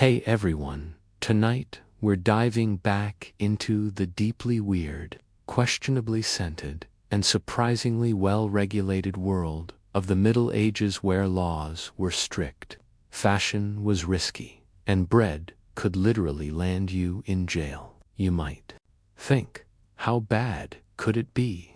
Hey everyone, tonight we're diving back into the deeply weird, questionably scented, and surprisingly well-regulated world of the Middle Ages where laws were strict, fashion was risky, and bread could literally land you in jail. You might think, how bad could it be?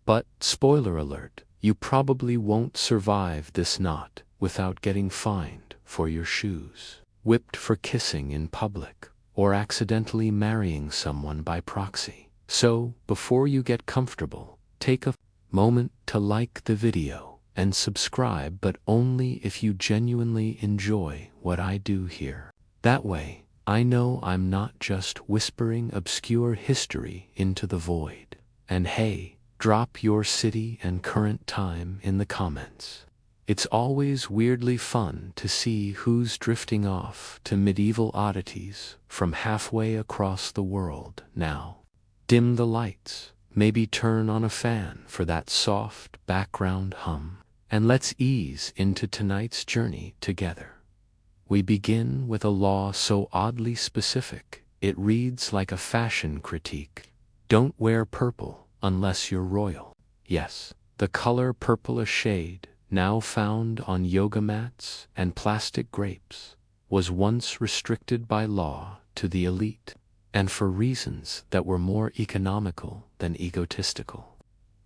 But, spoiler alert, you probably won't survive this knot without getting fined for your shoes, whipped for kissing in public, or accidentally marrying someone by proxy. So, before you get comfortable, take a moment to like the video and subscribe, but only if you genuinely enjoy what I do here. That way, I know I'm not just whispering obscure history into the void. And hey, drop your city and current time in the comments. It's always weirdly fun to see who's drifting off to medieval oddities from halfway across the world now. Dim the lights, maybe turn on a fan for that soft background hum, and let's ease into tonight's journey together. We begin with a law so oddly specific, it reads like a fashion critique. Don't wear purple unless you're royal. Yes, the color purplish shade, now found on yoga mats and plastic grapes, was once restricted by law to the elite, and for reasons that were more economical than egotistical.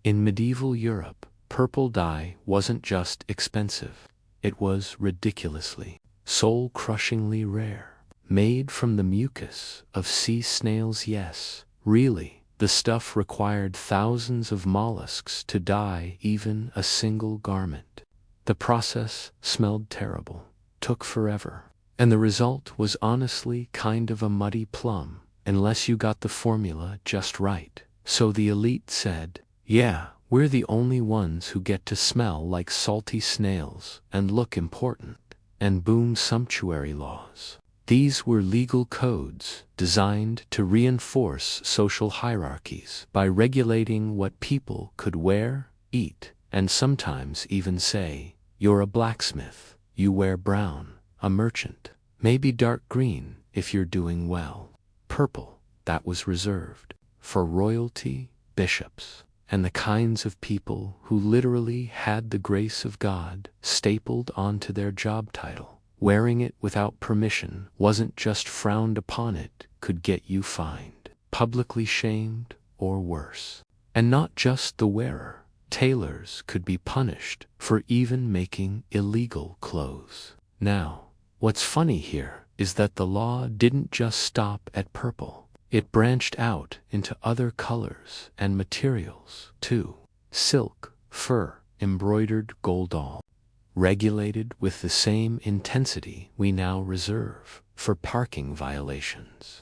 In medieval Europe, purple dye wasn't just expensive, it was ridiculously, soul-crushingly rare. Made from the mucus of sea snails, yes, really, the stuff required thousands of mollusks to dye even a single garment. The process smelled terrible, took forever, and the result was honestly kind of a muddy plum, unless you got the formula just right. So the elite said, yeah, we're the only ones who get to smell like salty snails and look important, and boom, sumptuary laws. These were legal codes designed to reinforce social hierarchies by regulating what people could wear, eat, and sometimes even say, you're a blacksmith, you wear brown, a merchant, maybe dark green if you're doing well. Purple, that was reserved for royalty, bishops, and the kinds of people who literally had the grace of God stapled onto their job title. Wearing it without permission wasn't just frowned upon, it could get you fined, publicly shamed, or worse. And not just the wearer, tailors could be punished for even making illegal clothes. Now, what's funny here is that the law didn't just stop at purple. It branched out into other colors and materials, too. Silk, fur, embroidered gold, all regulated with the same intensity we now reserve for parking violations.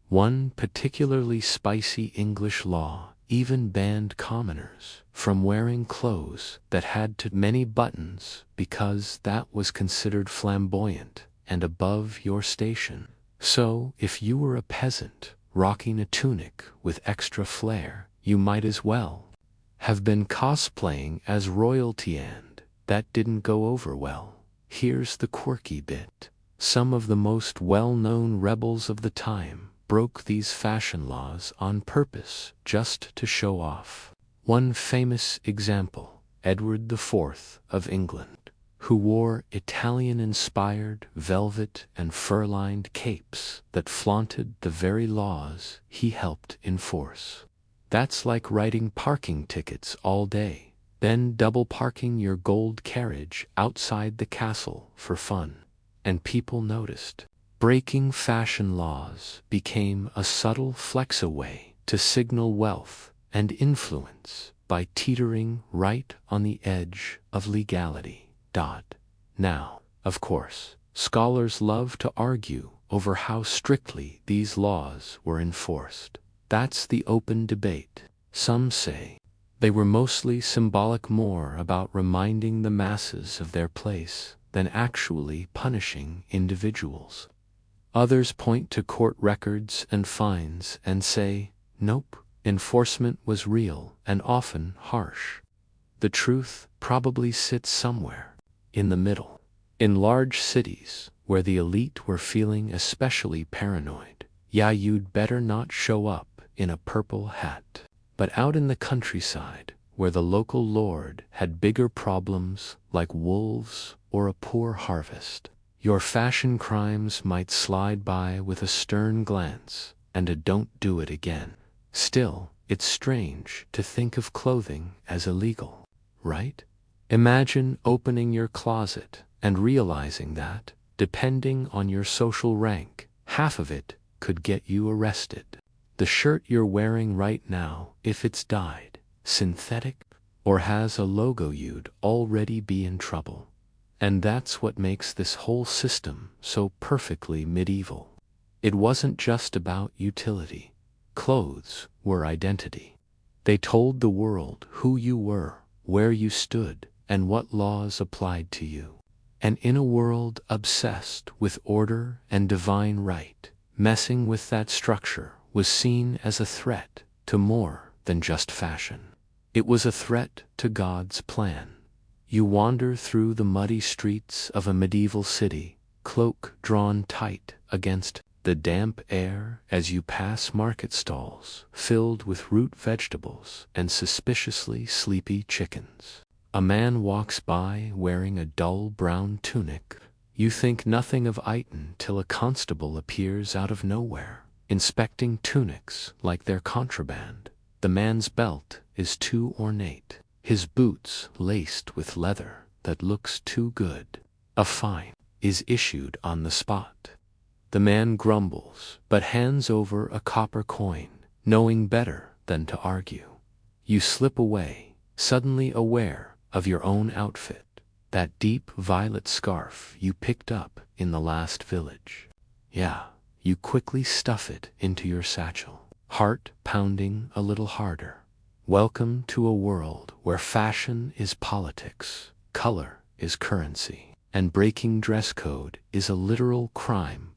One particularly spicy English law even banned commoners from wearing clothes that had too many buttons because that was considered flamboyant and above your station. So, if you were a peasant rocking a tunic with extra flair, you might as well have been cosplaying as royalty, and that didn't go over well. Here's the quirky bit. Some of the most well-known rebels of the time broke these fashion laws on purpose just to show off. One famous example, Edward IV of England, who wore Italian-inspired velvet and fur-lined capes that flaunted the very laws he helped enforce. That's like writing parking tickets all day, then double parking your gold carriage outside the castle for fun. And people noticed. Breaking fashion laws became a subtle flex-away to signal wealth and influence by teetering right on the edge of legality. Now, of course, scholars love to argue over how strictly these laws were enforced. That's the open debate. Some say they were mostly symbolic, more about reminding the masses of their place than actually punishing individuals. Others point to court records and fines and say, nope, enforcement was real and often harsh. The truth probably sits somewhere in the middle. In large cities, where the elite were feeling especially paranoid, yeah, you'd better not show up in a purple hat. But out in the countryside, where the local lord had bigger problems like wolves or a poor harvest, your fashion crimes might slide by with a stern glance and a "don't do it again." Still, it's strange to think of clothing as illegal, right? Imagine opening your closet and realizing that, depending on your social rank, half of it could get you arrested. The shirt you're wearing right now, if it's dyed, synthetic, or has a logo, you'd already be in trouble. And that's what makes this whole system so perfectly medieval. It wasn't just about utility. Clothes were identity. They told the world who you were, where you stood, and what laws applied to you. And in a world obsessed with order and divine right, messing with that structure was seen as a threat to more than just fashion. It was a threat to God's plan. You wander through the muddy streets of a medieval city, cloak drawn tight against the damp air as you pass market stalls filled with root vegetables and suspiciously sleepy chickens. A man walks by wearing a dull brown tunic. You think nothing of itin till a constable appears out of nowhere, inspecting tunics like they're contraband. The man's belt is too ornate, his boots laced with leather that looks too good. A fine is issued on the spot. The man grumbles, but hands over a copper coin, knowing better than to argue. You slip away, suddenly aware of your own outfit, that deep violet scarf you picked up in the last village. Yeah, you quickly stuff it into your satchel, heart pounding a little harder. Welcome to a world where fashion is politics, color is currency, and breaking dress code is a literal crime.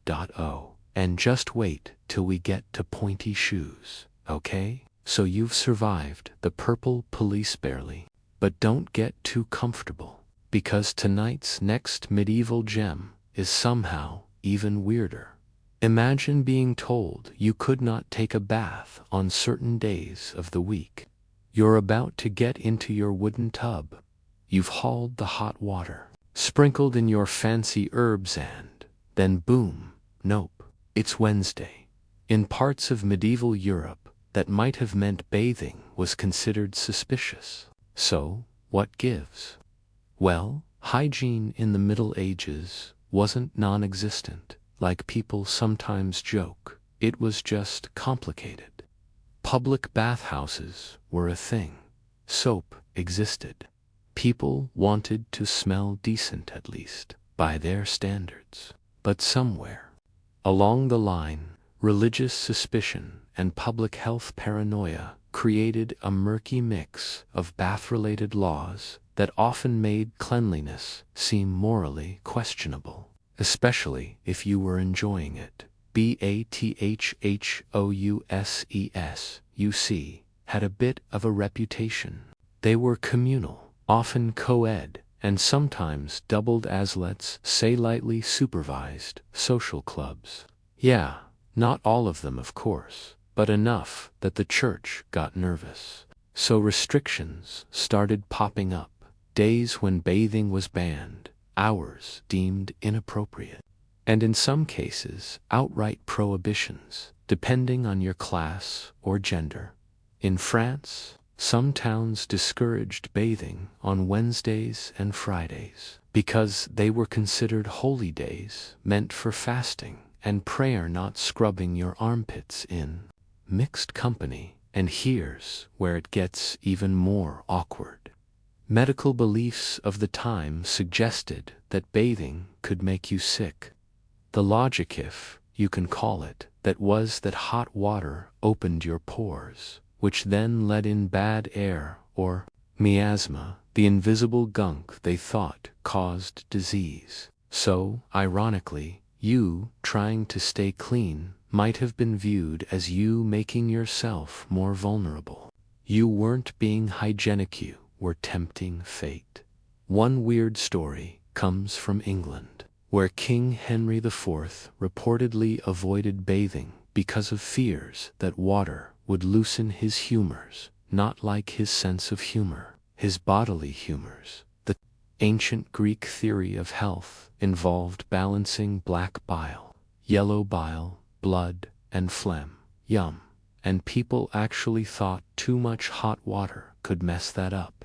And just wait till we get to pointy shoes, okay? So you've survived the purple police barely. But don't get too comfortable, because tonight's next medieval gem is somehow even weirder. Imagine being told you could not take a bath on certain days of the week. You're about to get into your wooden tub. You've hauled the hot water, sprinkled in your fancy herbs, and then boom, nope, it's Wednesday. In parts of medieval Europe, that might have meant bathing was considered suspicious. So, what gives? Well, hygiene in the Middle Ages wasn't non-existent, like people sometimes joke. It was just complicated. Public bathhouses were a thing. Soap existed. People wanted to smell decent, at least, by their standards. But somewhere along the line, religious suspicion and public health paranoia created a murky mix of bath-related laws that often made cleanliness seem morally questionable, especially if you were enjoying it. Bathhouses, you see, had a bit of a reputation. They were communal, often co-ed, and sometimes doubled as, let's say, lightly supervised social clubs. Yeah, not all of them, of course, but enough that the church got nervous. So restrictions started popping up, days when bathing was banned, hours deemed inappropriate, and in some cases outright prohibitions, depending on your class or gender. In France, some towns discouraged bathing on Wednesdays and Fridays because they were considered holy days meant for fasting and prayer, not scrubbing your armpits in mixed company. And here's where it gets even more awkward. Medical beliefs of the time suggested that bathing could make you sick. The logic, if you can call it that, was that hot water opened your pores, which then let in bad air or miasma, the invisible gunk they thought caused disease. So, ironically, you trying to stay clean might have been viewed as you making yourself more vulnerable. You weren't being hygienic, you were tempting fate. One weird story comes from England, where King Henry IV reportedly avoided bathing because of fears that water would loosen his humors, not like his sense of humor, his bodily humors. The ancient Greek theory of health involved balancing black bile, yellow bile, blood, and phlegm. Yum. And people actually thought too much hot water could mess that up.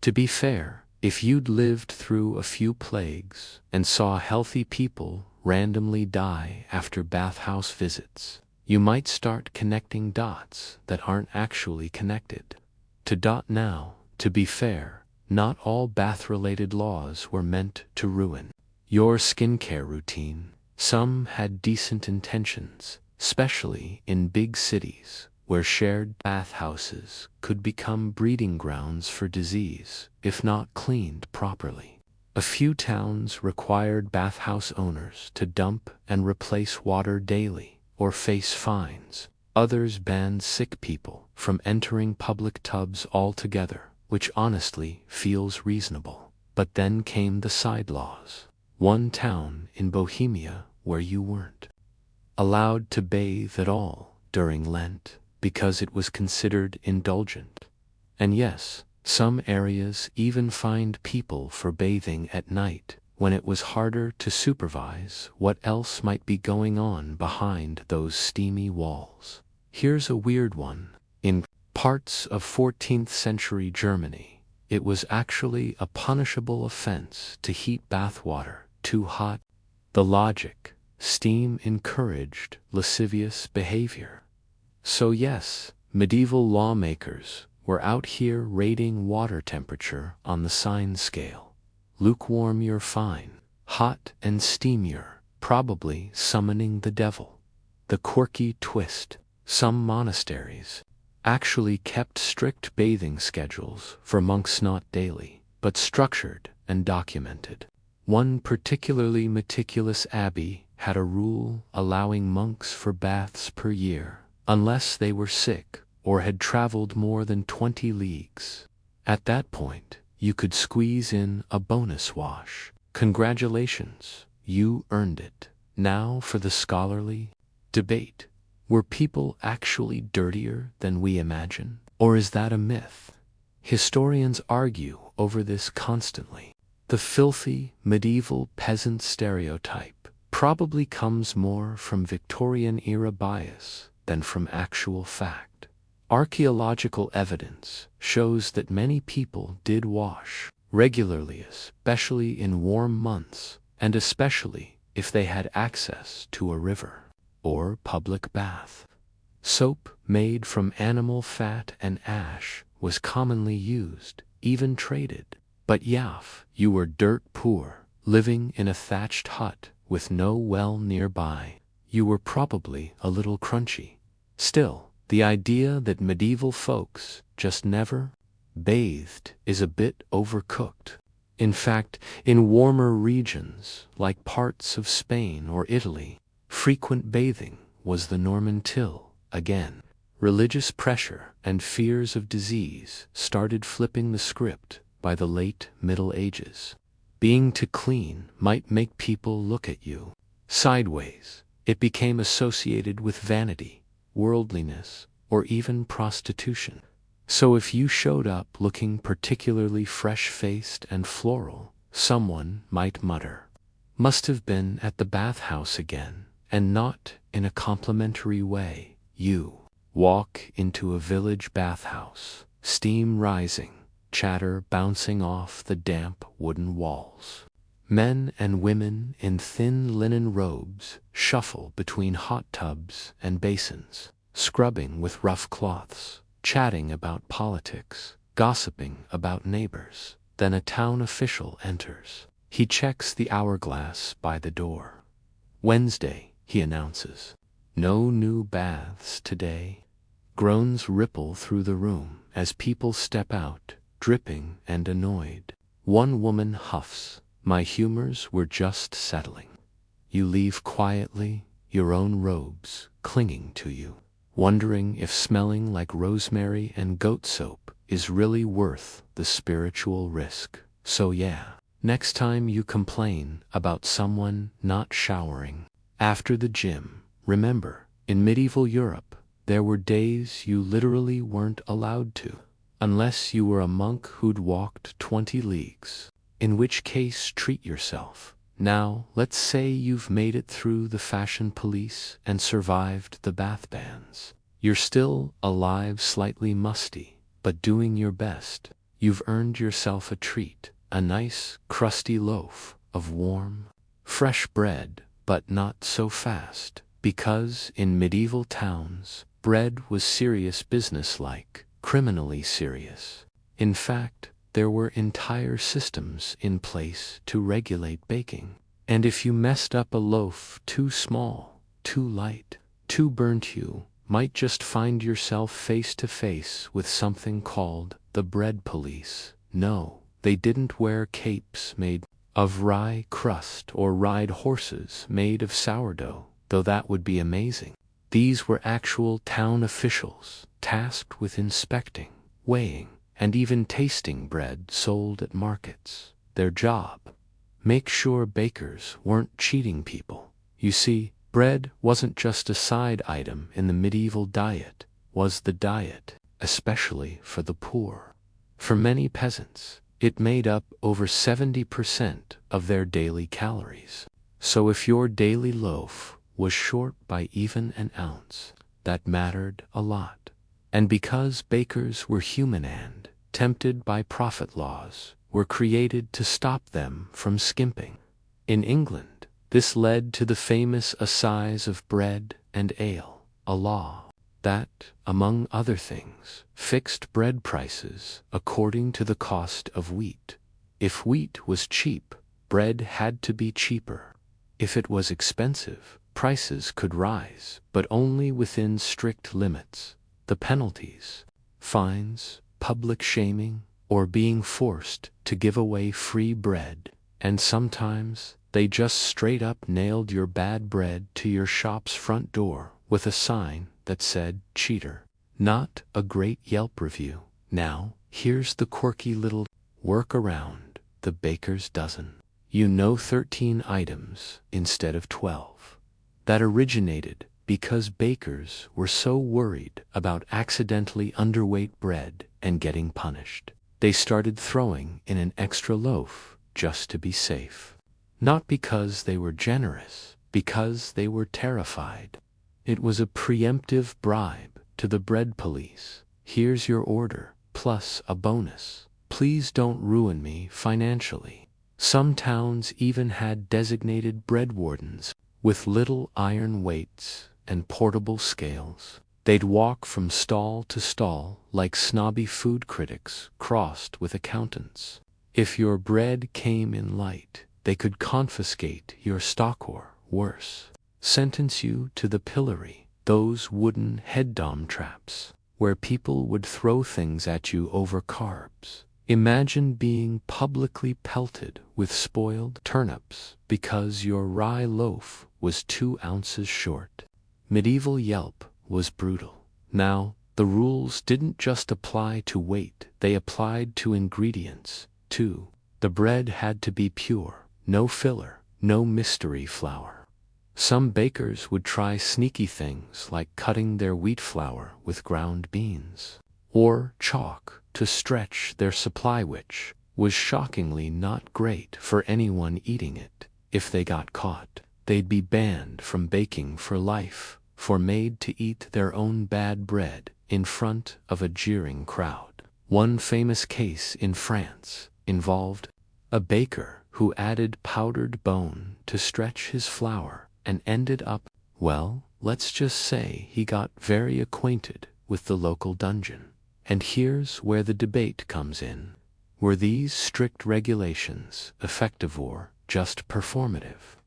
To be fair, if you'd lived through a few plagues and saw healthy people randomly die after bathhouse visits, you might start connecting dots that aren't actually connected. To be fair, not all bath-related laws were meant to ruin your skincare routine. Some had decent intentions, especially in big cities, where shared bathhouses could become breeding grounds for disease if not cleaned properly. A few towns required bathhouse owners to dump and replace water daily or face fines. Others banned sick people from entering public tubs altogether, which honestly feels reasonable. But then came the side laws. One town in Bohemia where you weren't allowed to bathe at all during Lent because it was considered indulgent. And yes, some areas even fined people for bathing at night when it was harder to supervise what else might be going on behind those steamy walls. Here's a weird one. In parts of 14th century Germany, it was actually a punishable offense to heat bathwater too hot. The logic: steam encouraged lascivious behavior. So yes, medieval lawmakers were out here rating water temperature on the sign scale. Lukewarm, you're fine. Hot and steam, you're probably summoning the devil. The quirky twist: some monasteries actually kept strict bathing schedules for monks, not daily, but structured and documented. One particularly meticulous abbey had a rule allowing monks for baths per year, unless they were sick or had traveled more than 20 leagues. At that point, you could squeeze in a bonus wash. Congratulations, you earned it. Now for the scholarly debate. Were people actually dirtier than we imagine? Or is that a myth? Historians argue over this constantly. The filthy, medieval peasant stereotype probably comes more from Victorian-era bias than from actual fact. Archaeological evidence shows that many people did wash regularly, especially in warm months, and especially if they had access to a river or public bath. Soap made from animal fat and ash was commonly used, even traded. But yaff, you were dirt poor, living in a thatched hut with no well nearby. You were probably a little crunchy. Still, the idea that medieval folks just never bathed is a bit overcooked. In fact, in warmer regions, like parts of Spain or Italy, frequent bathing was the norm until, again, religious pressure and fears of disease started flipping the script by the late Middle Ages. Being too clean might make people look at you sideways. It became associated with vanity, worldliness, or even prostitution. So if you showed up looking particularly fresh-faced and floral, someone might mutter, "Must have been at the bathhouse again," and not in a complimentary way. You walk into a village bathhouse, steam rising, chatter bouncing off the damp wooden walls. Men and women in thin linen robes shuffle between hot tubs and basins, scrubbing with rough cloths, chatting about politics, gossiping about neighbors. Then a town official enters. He checks the hourglass by the door. "Wednesday," he announces. "No new baths today." Groans ripple through the room as people step out, dripping and annoyed. One woman huffs, "My humors were just settling." You leave quietly, your own robes clinging to you, wondering if smelling like rosemary and goat soap is really worth the spiritual risk. So yeah, Next time you complain about someone not showering after the gym, remember, in medieval Europe, there were days you literally weren't allowed to, unless you were a monk who'd walked 20 leagues, in which case treat yourself. Now, let's say you've made it through the fashion police and survived the bath bans. You're still alive, slightly musty, but doing your best. You've earned yourself a treat, a nice, crusty loaf of warm, fresh bread, but not so fast, because in medieval towns, bread was serious business, like criminally serious. In fact, there were entire systems in place to regulate baking. And if you messed up a loaf too small, too light, too burnt, you might just find yourself face to face with something called the bread police. No, they didn't wear capes made of rye crust or ride horses made of sourdough, though that would be amazing. These were actual town officials, tasked with inspecting, weighing, and even tasting bread sold at markets. Their job: make sure bakers weren't cheating people. You see, bread wasn't just a side item in the medieval diet, was the diet, especially for the poor. For many peasants, it made up over 70% of their daily calories. So if your daily loaf was short by even an ounce, that mattered a lot. And because bakers were human and, tempted by profit laws, were created to stop them from skimping. In England, this led to the famous assize of bread and ale, a law that, among other things, fixed bread prices according to the cost of wheat. If wheat was cheap, bread had to be cheaper. If it was expensive, prices could rise, but only within strict limits. The penalties: fines, public shaming, or being forced to give away free bread. And sometimes they just straight up nailed your bad bread to your shop's front door with a sign that said "cheater." Not a great Yelp review. Now, here's the quirky little workaround: the baker's dozen. 13 items instead of 12. That originated because bakers were so worried about accidentally underweight bread and getting punished. They started throwing in an extra loaf just to be safe. Not because they were generous, because they were terrified. It was a preemptive bribe to the bread police. Here's your order, plus a bonus. Please don't ruin me financially. Some towns even had designated bread wardens with little iron weights and portable scales. They'd walk from stall to stall like snobby food critics crossed with accountants. If your bread came in light, they could confiscate your stock or, worse, sentence you to the pillory, those wooden head-dom traps, where people would throw things at you over carbs. Imagine being publicly pelted with spoiled turnips because your rye loaf was 2 ounces short. Medieval Yelp was brutal. Now, the rules didn't just apply to weight, they applied to ingredients, too. The bread had to be pure, no filler, no mystery flour. Some bakers would try sneaky things like cutting their wheat flour with ground beans or chalk to stretch their supply, which was shockingly not great for anyone eating it. If they got caught, they'd be banned from baking for life, for made to eat their own bad bread in front of a jeering crowd. One famous case in France involved a baker who added powdered bone to stretch his flour and ended up, well, let's just say he got very acquainted with the local dungeon. And here's where the debate comes in. Were these strict regulations effective or just performative?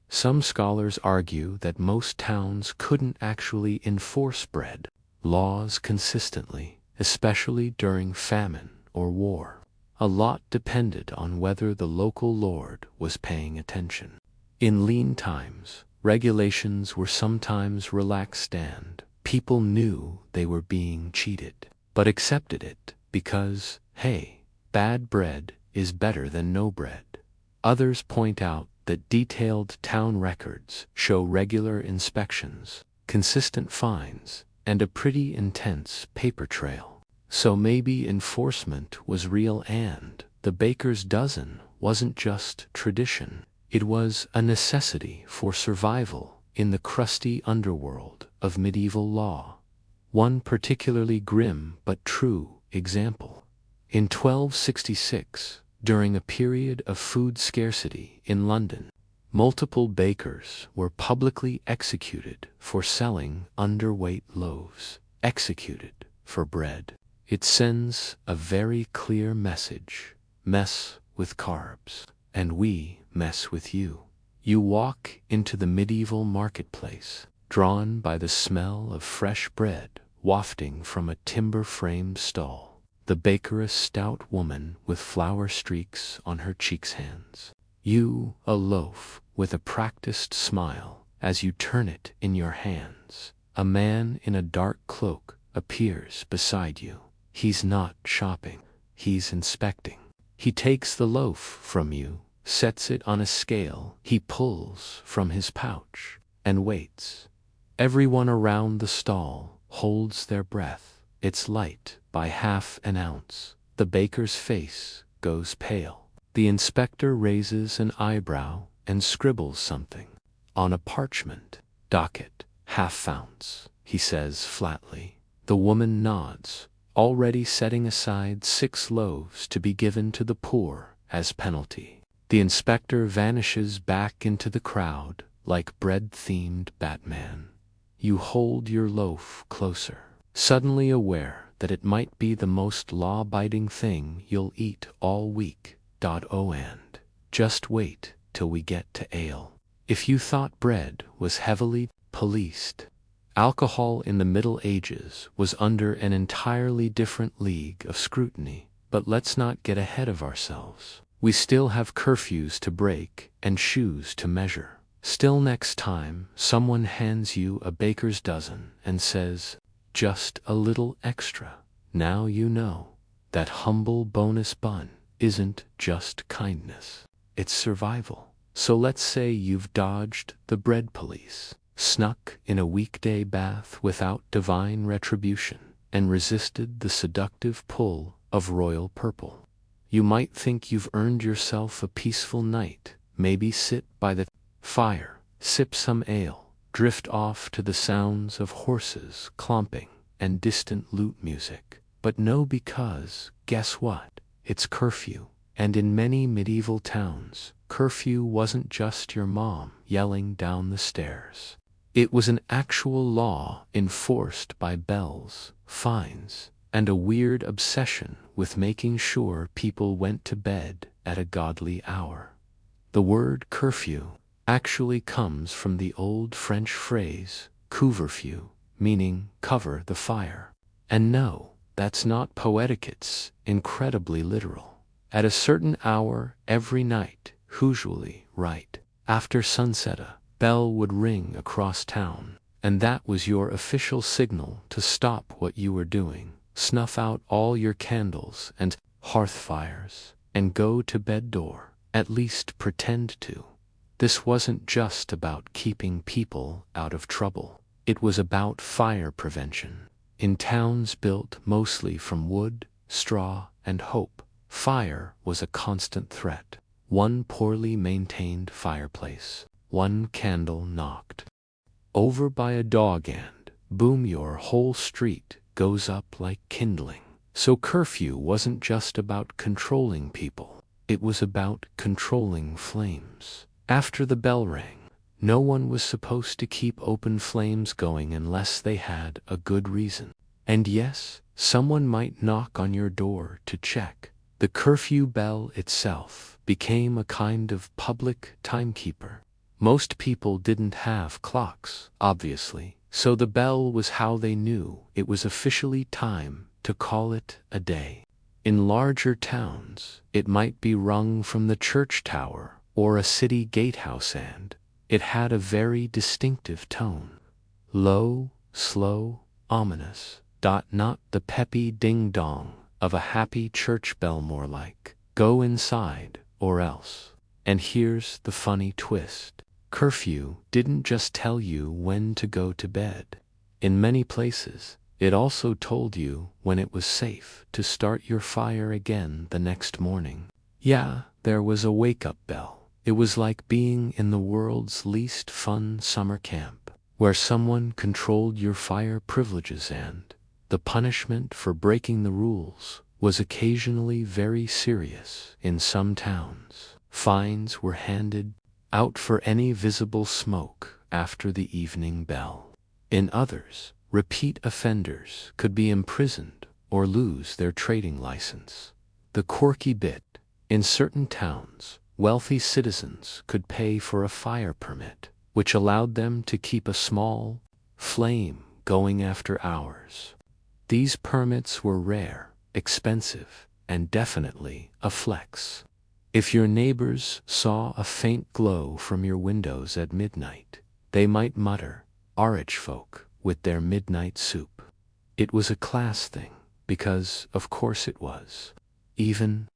Some scholars argue that most towns couldn't actually enforce bread laws consistently, especially during famine or war. A lot depended on whether the local lord was paying attention. In lean times, regulations were sometimes relaxed and people knew they were being cheated, but accepted it because, hey, bad bread is better than no bread. Others point out that detailed town records show regular inspections, consistent fines, and a pretty intense paper trail. So maybe enforcement was real and the baker's dozen wasn't just tradition. It was a necessity for survival in the crusty underworld of medieval law. One particularly grim but true example. In 1266, during a period of food scarcity in London, multiple bakers were publicly executed for selling underweight loaves. Executed for bread. It sends a very clear message. Mess with carbs, and we mess with you. You walk into the medieval marketplace, drawn by the smell of fresh bread wafting from a timber-framed stall. The baker, a stout woman with flour streaks on her cheeks, hands you a loaf with a practiced smile as you turn it in your hands. A man in a dark cloak appears beside you. He's not shopping, he's inspecting. He takes the loaf from you, sets it on a scale he pulls from his pouch, and waits. Everyone around the stall holds their breath. It's light by half an ounce. The baker's face goes pale. The inspector raises an eyebrow and scribbles something on a parchment. Docket, half ounce, he says flatly. The woman nods, already setting aside 6 loaves to be given to the poor as penalty. The inspector vanishes back into the crowd like bread-themed Batman. You hold your loaf closer, suddenly aware that it might be the most law-abiding thing you'll eat all week. Oh, and just wait till we get to ale. If you thought bread was heavily policed, alcohol in the Middle Ages was under an entirely different league of scrutiny. But let's not get ahead of ourselves. We still have curfews to break and shoes to measure. Still, next time someone hands you a baker's dozen and says, just a little extra, now you know that humble bonus bun isn't just kindness, it's survival. So let's say you've dodged the bread police, snuck in a weekday bath without divine retribution, and resisted the seductive pull of royal purple. You might think you've earned yourself a peaceful night, maybe sit by the fire, sip some ale, drift off to the sounds of horses clomping and distant lute music. But no, because, guess what? It's curfew. And in many medieval towns, curfew wasn't just your mom yelling down the stairs. It was an actual law enforced by bells, fines, and a weird obsession with making sure people went to bed at a godly hour. The word curfew actually comes from the old French phrase couvre-feu, meaning cover the fire. And no, that's not poetic, it's incredibly literal. At a certain hour every night, usually right after sunset, a bell would ring across town, and that was your official signal to stop what you were doing, snuff out all your candles and hearth fires, and go to bed, or at least pretend to. This wasn't just about keeping people out of trouble. It was about fire prevention. In towns built mostly from wood, straw, and hope, fire was a constant threat. One poorly maintained fireplace, one candle knocked over by a dog, and boom, your whole street goes up like kindling. So curfew wasn't just about controlling people, it was about controlling flames. After the bell rang, no one was supposed to keep open flames going unless they had a good reason. And yes, someone might knock on your door to check. The curfew bell itself became a kind of public timekeeper. Most people didn't have clocks, obviously, so the bell was how they knew it was officially time to call it a day. In larger towns, it might be rung from the church tower or a city gatehouse, and it had a very distinctive tone. Low, slow, ominous. Not the peppy ding-dong of a happy church bell, more like, go inside or else. And here's the funny twist. Curfew didn't just tell you when to go to bed. In many places, it also told you when it was safe to start your fire again the next morning. Yeah, there was a wake-up bell. It was like being in the world's least fun summer camp, where someone controlled your fire privileges, and the punishment for breaking the rules was occasionally very serious. In some towns, fines were handed out for any visible smoke after the evening bell. In others, repeat offenders could be imprisoned or lose their trading license. The quirky bit: in certain towns, wealthy citizens could pay for a fire permit, which allowed them to keep a small flame going after hours. These permits were rare, expensive, and definitely a flex. If your neighbors saw a faint glow from your windows at midnight, they might mutter, "RH folk with their midnight soup." It was a class thing, because of course it was. Even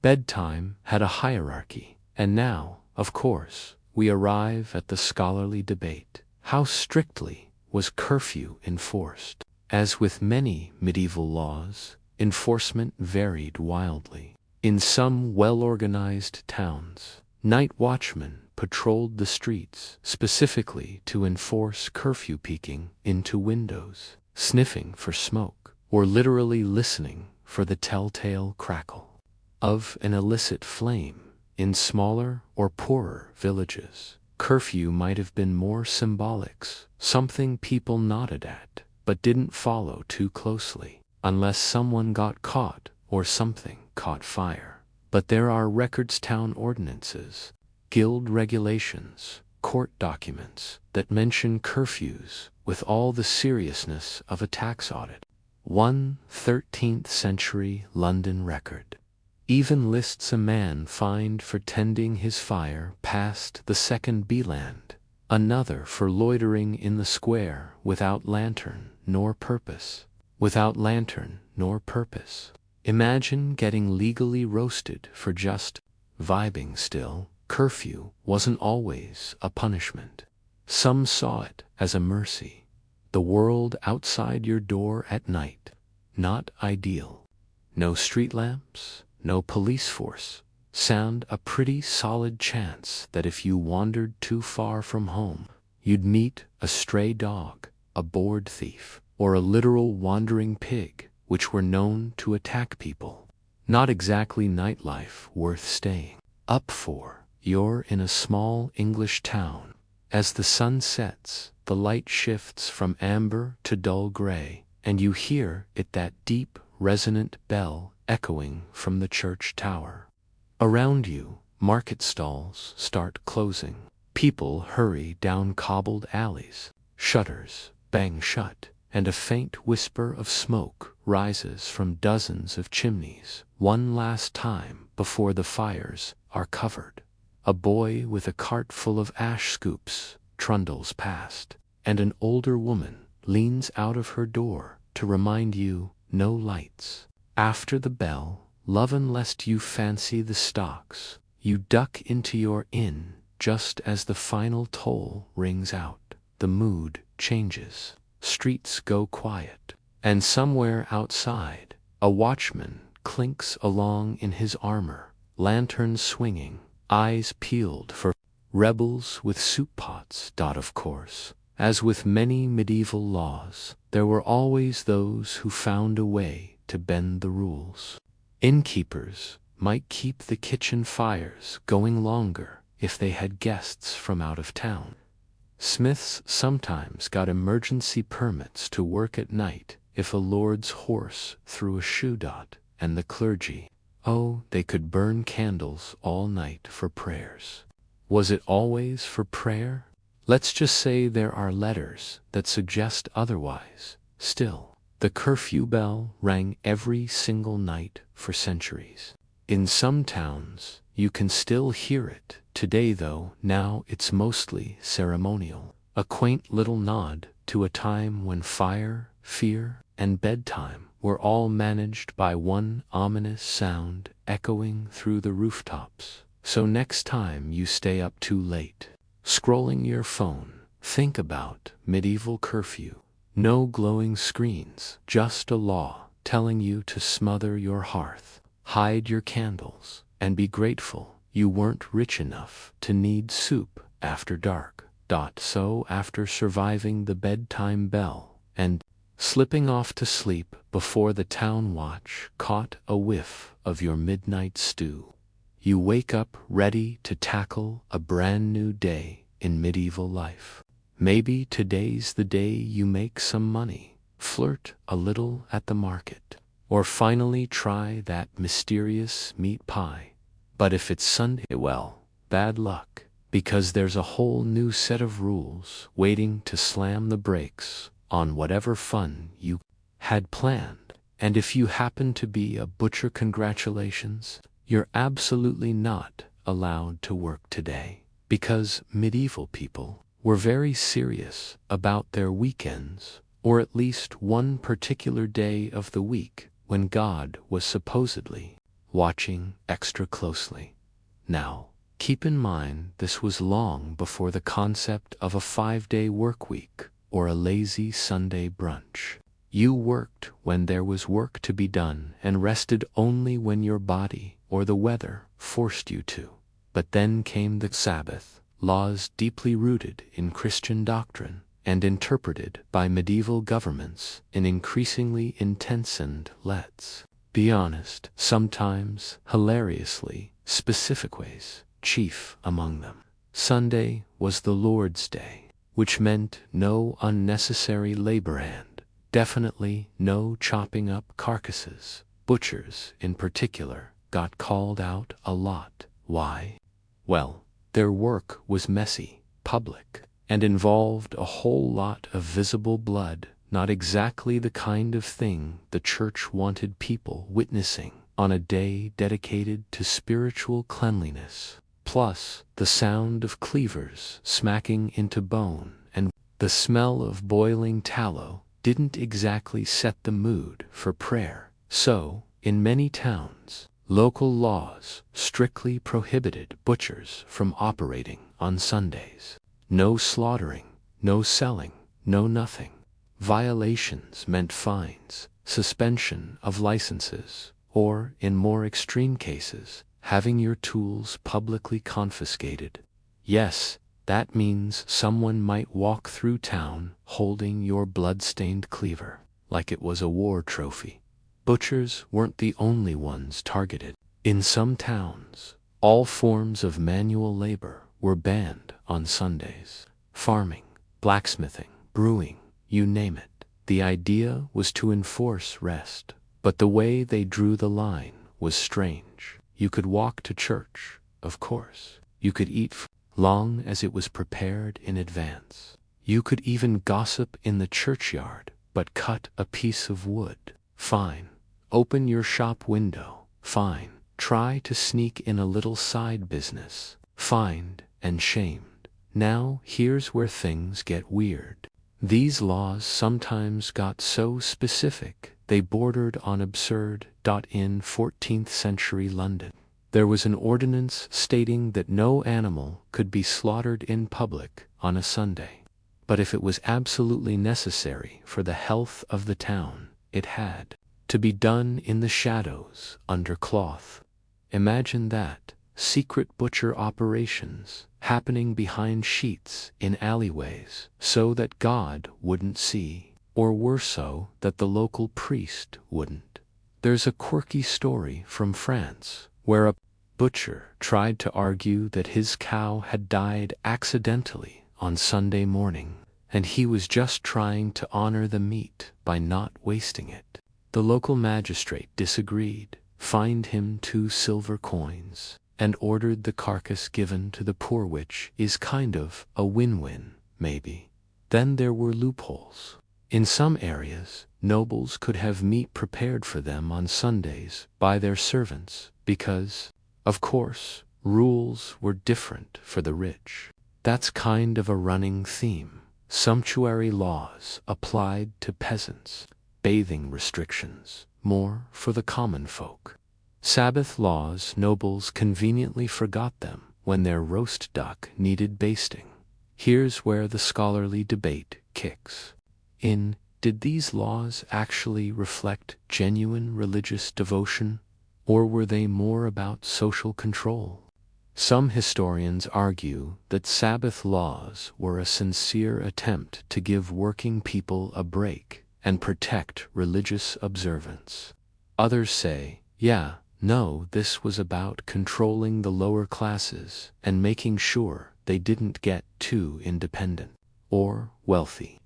bedtime had a hierarchy, and now, of course, we arrive at the scholarly debate. How strictly was curfew enforced? As with many medieval laws, enforcement varied wildly. In some well-organized towns, night watchmen patrolled the streets specifically to enforce curfew, peeking into windows, sniffing for smoke, or literally listening for the telltale crackle of an illicit flame. In smaller or poorer villages, curfew might have been more symbolic, something people nodded at, but didn't follow too closely, unless someone got caught or something caught fire. But there are records, town ordinances, guild regulations, court documents that mention curfews with all the seriousness of a tax audit. One 13th century London record even lists a man fined for tending his fire past the second beeland, another for loitering in the square without lantern nor purpose. Imagine getting legally roasted for just vibing. Still, curfew wasn't always a punishment. Some saw it as a mercy. The world outside your door at night, not ideal. No street lamps, no police force. Sound a pretty solid chance that if you wandered too far from home, you'd meet a stray dog, a bored thief, or a literal wandering pig, which were known to attack people. Not exactly nightlife worth staying up for. You're in a small English town. As the sun sets, the light shifts from amber to dull gray, and you hear it, that deep, resonant bell echoing from the church tower. Around you, market stalls start closing. People hurry down cobbled alleys. Shutters bang shut, and a faint whisper of smoke rises from dozens of chimneys. One last time before the fires are covered. A boy with a cart full of ash scoops trundles past, and an older woman leans out of her door to remind you no lights. After the bell, lovin' lest you fancy the stocks, you duck into your inn just as the final toll rings out. The mood changes. Streets go quiet, and somewhere outside, a watchman clinks along in his armor, lantern swinging, eyes peeled for rebels with soup pots. Of course, as with many medieval laws, there were always those who found a way to bend the rules. Innkeepers might keep the kitchen fires going longer if they had guests from out of town. Smiths sometimes got emergency permits to work at night if a lord's horse threw a shoe dot, and the clergy, oh, they could burn candles all night for prayers. Was it always for prayer? Let's just say there are letters that suggest otherwise. Still, the curfew bell rang every single night for centuries. In some towns, you can still hear it today, though now it's mostly ceremonial. A quaint little nod to a time when fire, fear, and bedtime were all managed by one ominous sound echoing through the rooftops. So next time you stay up too late, scrolling your phone, think about medieval curfew. No glowing screens, just a law telling you to smother your hearth, hide your candles, and be grateful you weren't rich enough to need soup after dark. So after surviving the bedtime bell and slipping off to sleep before the town watch caught a whiff of your midnight stew, you wake up ready to tackle a brand new day in medieval life. Maybe today's the day you make some money, flirt a little at the market, or finally try that mysterious meat pie. But if it's Sunday, well, bad luck, because there's a whole new set of rules waiting to slam the brakes on whatever fun you had planned. And if you happen to be a butcher, congratulations, you're absolutely not allowed to work today, because medieval people were very serious about their weekends, or at least one particular day of the week when God was supposedly watching extra closely. Now, keep in mind this was long before the concept of a 5-day work week or a lazy Sunday brunch. You worked when there was work to be done and rested only when your body or the weather forced you to. But then came the Sabbath, laws deeply rooted in Christian doctrine and interpreted by medieval governments in increasingly intense and, let's be honest, sometimes hilariously specific ways. Chief among them, Sunday was the Lord's Day, which meant no unnecessary labor and definitely no chopping up carcasses. Butchers, in particular, got called out a lot. Why? Well, their work was messy, public, and involved a whole lot of visible blood, not exactly the kind of thing the church wanted people witnessing on a day dedicated to spiritual cleanliness. Plus, the sound of cleavers smacking into bone and the smell of boiling tallow didn't exactly set the mood for prayer. So, in many towns, local laws strictly prohibited butchers from operating on Sundays. No slaughtering, no selling, no nothing. Violations meant fines, suspension of licenses, or, in more extreme cases, having your tools publicly confiscated. Yes, that means someone might walk through town holding your blood-stained cleaver like it was a war trophy. Butchers weren't the only ones targeted. In some towns, all forms of manual labor were banned on Sundays. Farming, blacksmithing, brewing, you name it. The idea was to enforce rest, but the way they drew the line was strange. You could walk to church, of course. You could eat long as it was prepared in advance. You could even gossip in the churchyard, but cut a piece of wood. Fine. Open your shop window. Fine. Try to sneak in a little side business. Fined and shamed. Now here's where things get weird. These laws sometimes got so specific they bordered on absurd. In 14th century London, there was an ordinance stating that no animal could be slaughtered in public on a Sunday. But if it was absolutely necessary for the health of the town, it had to be done in the shadows under cloth. Imagine that. Secret butcher operations happening behind sheets in alleyways so that God wouldn't see, or worse so that the local priest wouldn't. There's a quirky story from France where a butcher tried to argue that his cow had died accidentally on Sunday morning, and he was just trying to honor the meat by not wasting it. The local magistrate disagreed, fined him 2 silver coins, and ordered the carcass given to the poor, which is kind of a win-win, maybe. Then there were loopholes. In some areas, nobles could have meat prepared for them on Sundays by their servants because, of course, rules were different for the rich. That's kind of a running theme. Sumptuary laws applied to peasants, bathing restrictions more for the common folk. Sabbath laws, nobles conveniently forgot them when their roast duck needed basting. Here's where the scholarly debate kicks in. Did these laws actually reflect genuine religious devotion, or were they more about social control? Some historians argue that Sabbath laws were a sincere attempt to give working people a break and protect religious observance. Others say, no, this was about controlling the lower classes and making sure they didn't get too independent or wealthy.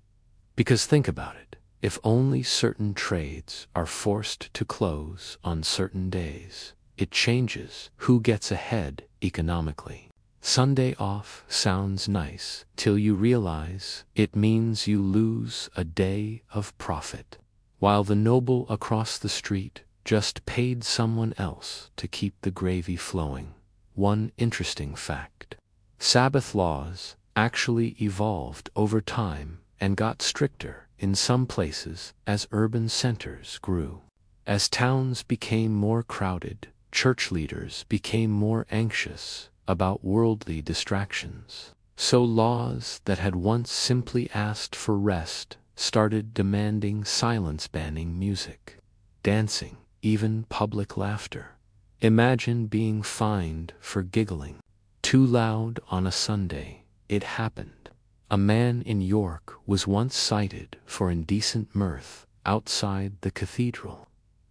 Because think about it, if only certain trades are forced to close on certain days, it changes who gets ahead economically. Sunday off sounds nice till you realize it means you lose a day of profit, while the noble across the street just paid someone else to keep the gravy flowing. One interesting fact: Sabbath laws actually evolved over time and got stricter in some places as urban centers grew. As towns became more crowded, church leaders became more anxious about worldly distractions. So laws that had once simply asked for rest started demanding silence, banning music, dancing, even public laughter. Imagine being fined for giggling too loud on a Sunday. It happened. A man in York was once cited for indecent mirth outside the cathedral.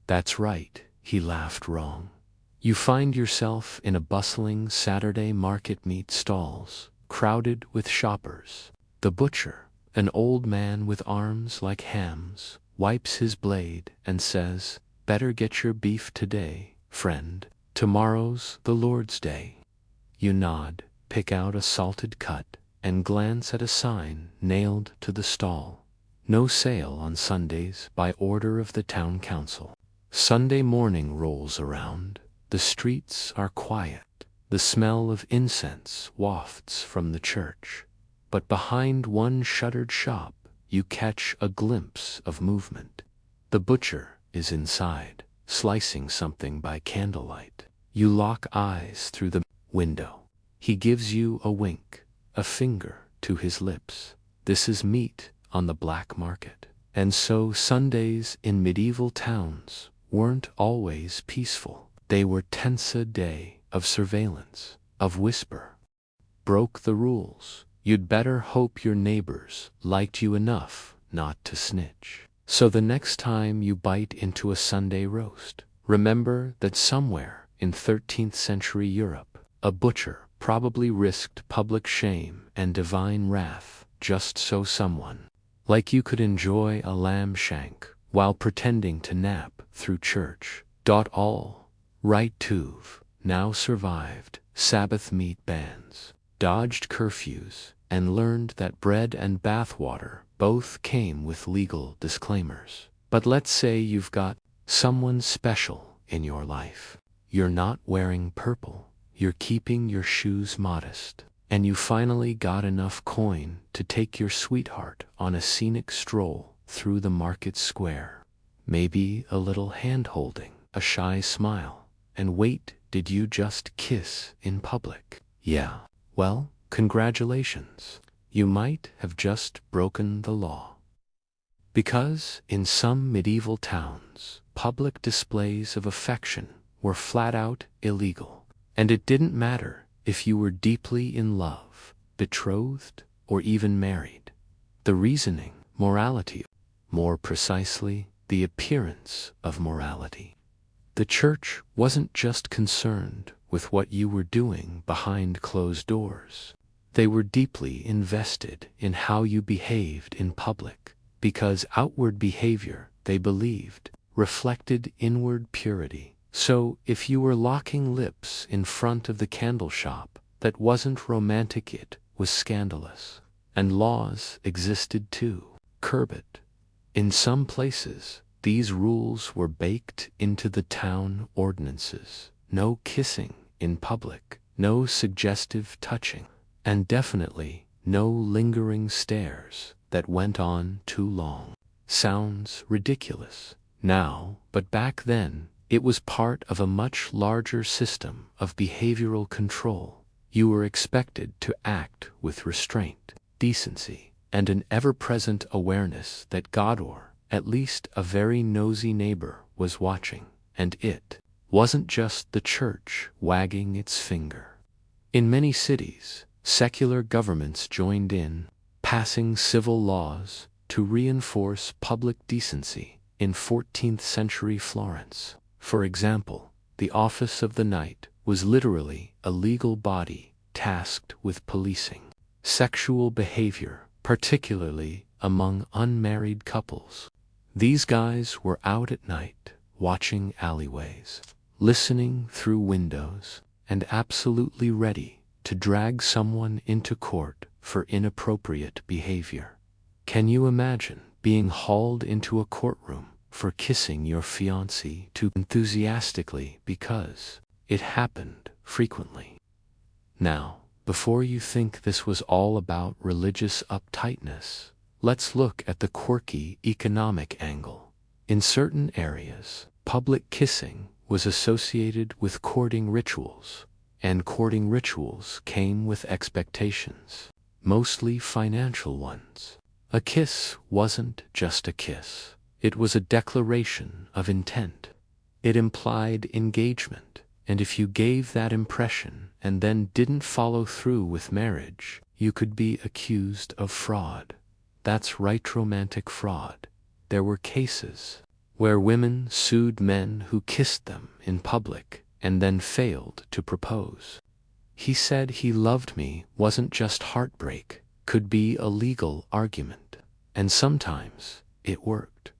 That's right, he laughed wrong. You find yourself in a bustling Saturday market, meat stalls, crowded with shoppers. The butcher, an old man with arms like hams, wipes his blade and says, "Better get your beef today, friend. Tomorrow's the Lord's Day." You nod, pick out a salted cut, and glance at a sign nailed to the stall. No sale on Sundays by order of the town council. Sunday morning rolls around. The streets are quiet. The smell of incense wafts from the church. But behind one shuttered shop, you catch a glimpse of movement. The butcher is inside, slicing something by candlelight. You lock eyes through the window. He gives you a wink, a finger to his lips. This is meat on the black market. And so Sundays in medieval towns weren't always peaceful. They were tense, a day of surveillance, of whisper. Broke the rules, you'd better hope your neighbors liked you enough not to snitch. So the next time you bite into a Sunday roast, remember that somewhere in 13th century Europe, a butcher probably risked public shame and divine wrath just so someone like you could enjoy a lamb shank while pretending to nap through church. All right, Tuve now survived Sabbath meat bans, dodged curfews, and learned that bread and bathwater both came with legal disclaimers. But let's say you've got someone special in your life. You're not wearing purple, you're keeping your shoes modest, and you finally got enough coin to take your sweetheart on a scenic stroll through the market square. Maybe a little hand-holding, a shy smile, and wait, did you just kiss in public? Yeah. Well, congratulations. You might have just broken the law. Because in some medieval towns, public displays of affection were flat out illegal. And it didn't matter if you were deeply in love, betrothed, or even married. The reasoning, morality, more precisely, the appearance of morality. The church wasn't just concerned with what you were doing behind closed doors. They were deeply invested in how you behaved in public, because outward behavior, they believed, reflected inward purity. So, if you were locking lips in front of the candle shop, that wasn't romantic, it was scandalous. And laws existed to curb it. In some places, these rules were baked into the town ordinances. No kissing in public, no suggestive touching, and definitely no lingering stares that went on too long. Sounds ridiculous now, but back then, It was part of a much larger system of behavioral control. You were expected to act with restraint, decency, and an ever-present awareness that God, or at least a very nosy neighbor, was watching, and it wasn't just the church wagging its finger. In many cities, secular governments joined in, passing civil laws to reinforce public decency. In 14th century Florence, for example, the office of the knight was literally a legal body tasked with policing sexual behavior, particularly among unmarried couples. These guys were out at night, watching alleyways, listening through windows, and absolutely ready to drag someone into court for inappropriate behavior. Can you imagine being hauled into a courtroom for kissing your fiancée too enthusiastically because it happened frequently? Now, before you think this was all about religious uptightness, let's look at the quirky economic angle. In certain areas, public kissing was associated with courting rituals, and courting rituals came with expectations, mostly financial ones. A kiss wasn't just a kiss. It was a declaration of intent. It implied engagement, and if you gave that impression and then didn't follow through with marriage, you could be accused of fraud. That's right, romantic fraud. There were cases where women sued men who kissed them in public and then failed to propose. "He said he loved me" wasn't just heartbreak, could be a legal argument. And sometimes it worked.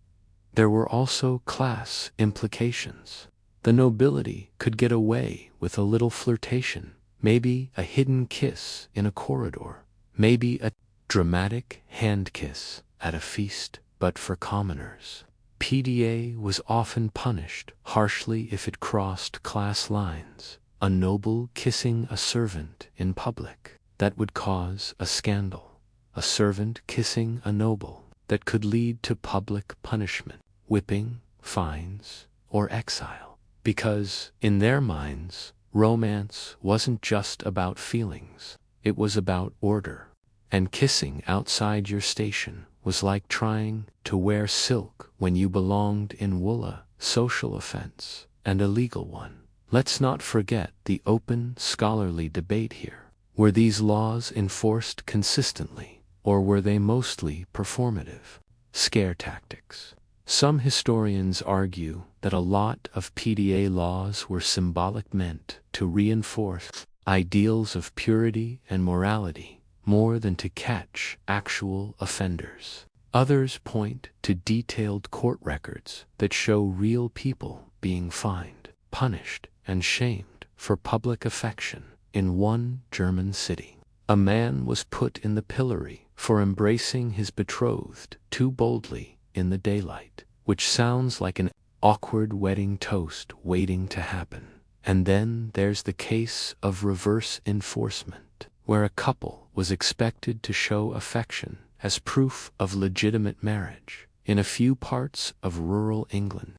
There were also class implications. The nobility could get away with a little flirtation, maybe a hidden kiss in a corridor, maybe a dramatic hand kiss at a feast, but for commoners, PDA was often punished harshly if it crossed class lines. A noble kissing a servant in public, that would cause a scandal. A servant kissing a noble, that could lead to public punishment, whipping, fines, or exile. Because, in their minds, romance wasn't just about feelings, it was about order. And kissing outside your station was like trying to wear silk when you belonged in wool, a social offense, and a legal one. Let's not forget the open, scholarly debate here. Were these laws enforced consistently, or were they mostly performative? Scare tactics. Some historians argue that a lot of PDA laws were symbolic, meant to reinforce ideals of purity and morality, more than to catch actual offenders. Others point to detailed court records that show real people being fined, punished, and shamed for public affection. In one German city, a man was put in the pillory for embracing his betrothed too boldly in the daylight, which sounds like an awkward wedding toast waiting to happen. And then there's the case of reverse enforcement, where a couple was expected to show affection as proof of legitimate marriage. In a few parts of rural England,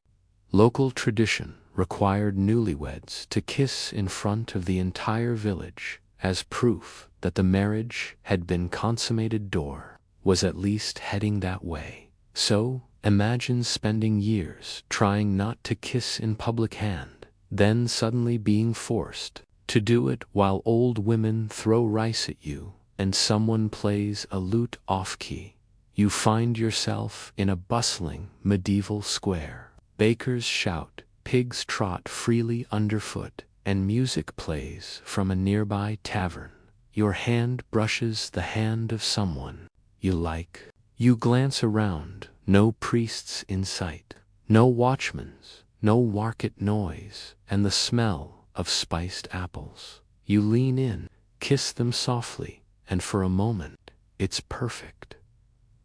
local tradition required newlyweds to kiss in front of the entire village as proof that the marriage had been consummated, or was at least heading that way. So, imagine spending years trying not to kiss in public hand, then suddenly being forced to do it while old women throw rice at you and someone plays a lute off-key. You find yourself in a bustling medieval square. Bakers shout, pigs trot freely underfoot, and music plays from a nearby tavern. Your hand brushes the hand of someone you like. You glance around, no priests in sight, no watchmen's, no market noise, and the smell of spiced apples. You lean in, kiss them softly, and for a moment, it's perfect.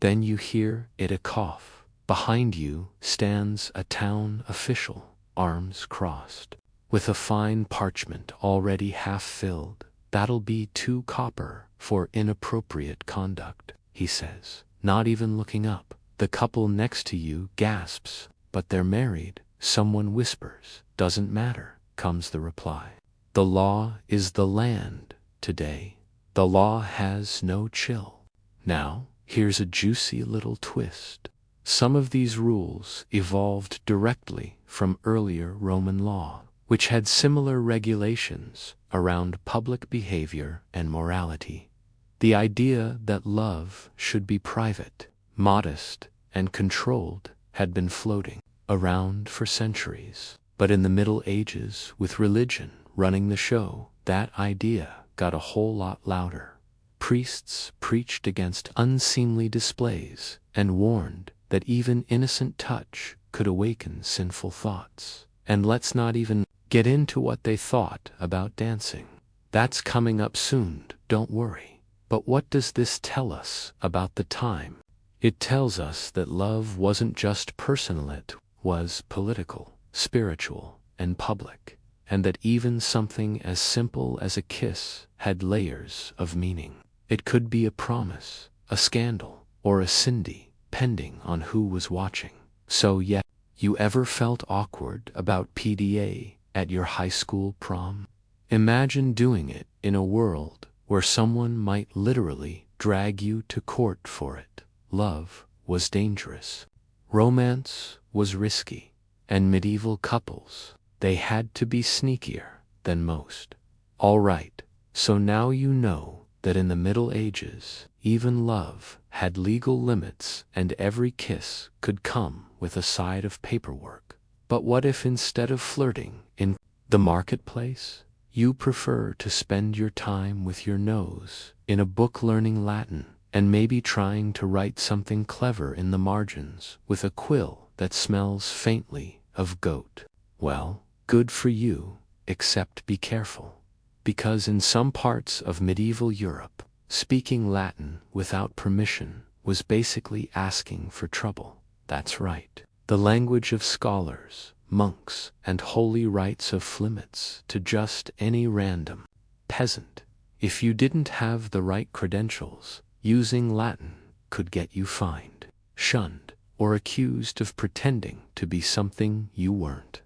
Then you hear a cough. Behind you stands a town official, arms crossed, with a fine parchment already half filled. "That'll be 2 copper for inappropriate conduct," he says, not even looking up. The couple next to you gasps, but they're married, someone whispers, "Doesn't matter," comes the reply. The law is the land today. The law has no chill. Now, here's a juicy little twist. Some of these rules evolved directly from earlier Roman law, which had similar regulations around public behavior and morality. The idea that love should be private, modest, and controlled had been floating around for centuries. But in the Middle Ages, with religion running the show, that idea got a whole lot louder. Priests preached against unseemly displays and warned that even innocent touch could awaken sinful thoughts. And let's not even get into what they thought about dancing. That's coming up soon, don't worry. But what does this tell us about the time? It tells us that love wasn't just personal, it was political, spiritual, and public, and that even something as simple as a kiss had layers of meaning. It could be a promise, a scandal, or a Cindy, depending on who was watching. So yeah, you ever felt awkward about PDA at your high school prom? Imagine doing it in a world where someone might literally drag you to court for it. Love was dangerous. Romance was risky. And medieval couples, they had to be sneakier than most. All right, so now you know that in the Middle Ages, even love had legal limits and every kiss could come with a side of paperwork. But what if instead of flirting in the marketplace, you prefer to spend your time with your nose in a book learning Latin and maybe trying to write something clever in the margins with a quill that smells faintly of goat? Well, good for you, except be careful. Because in some parts of medieval Europe, speaking Latin without permission was basically asking for trouble. That's right. The language of scholars, monks, and holy rites of flimits to just any random peasant. If you didn't have the right credentials, using Latin could get you fined, shunned, or accused of pretending to be something you weren't.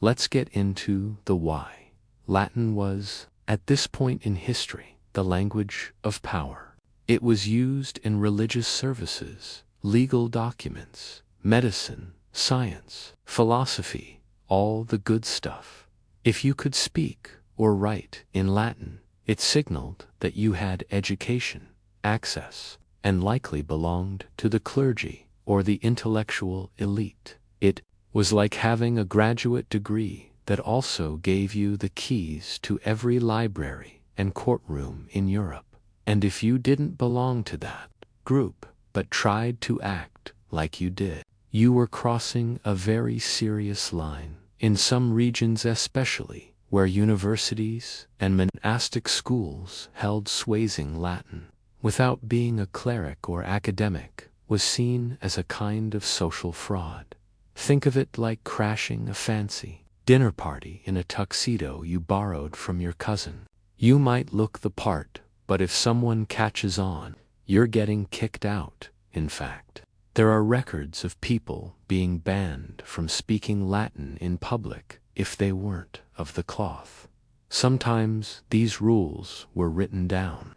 Let's get into the why. Latin was, at this point in history, the language of power. It was used in religious services, legal documents, medicine, science, philosophy, all the good stuff. If you could speak or write in Latin, it signaled that you had education, access, and likely belonged to the clergy or the intellectual elite. It was like having a graduate degree that also gave you the keys to every library and courtroom in Europe. And if you didn't belong to that group but tried to act like you did, you were crossing a very serious line. In some regions especially, where universities and monastic schools held swaying Latin, without being a cleric or academic, was seen as a kind of social fraud. Think of it like crashing a fancy dinner party in a tuxedo you borrowed from your cousin. You might look the part, but if someone catches on, you're getting kicked out. In fact, there are records of people being banned from speaking Latin in public if they weren't of the cloth. Sometimes these rules were written down.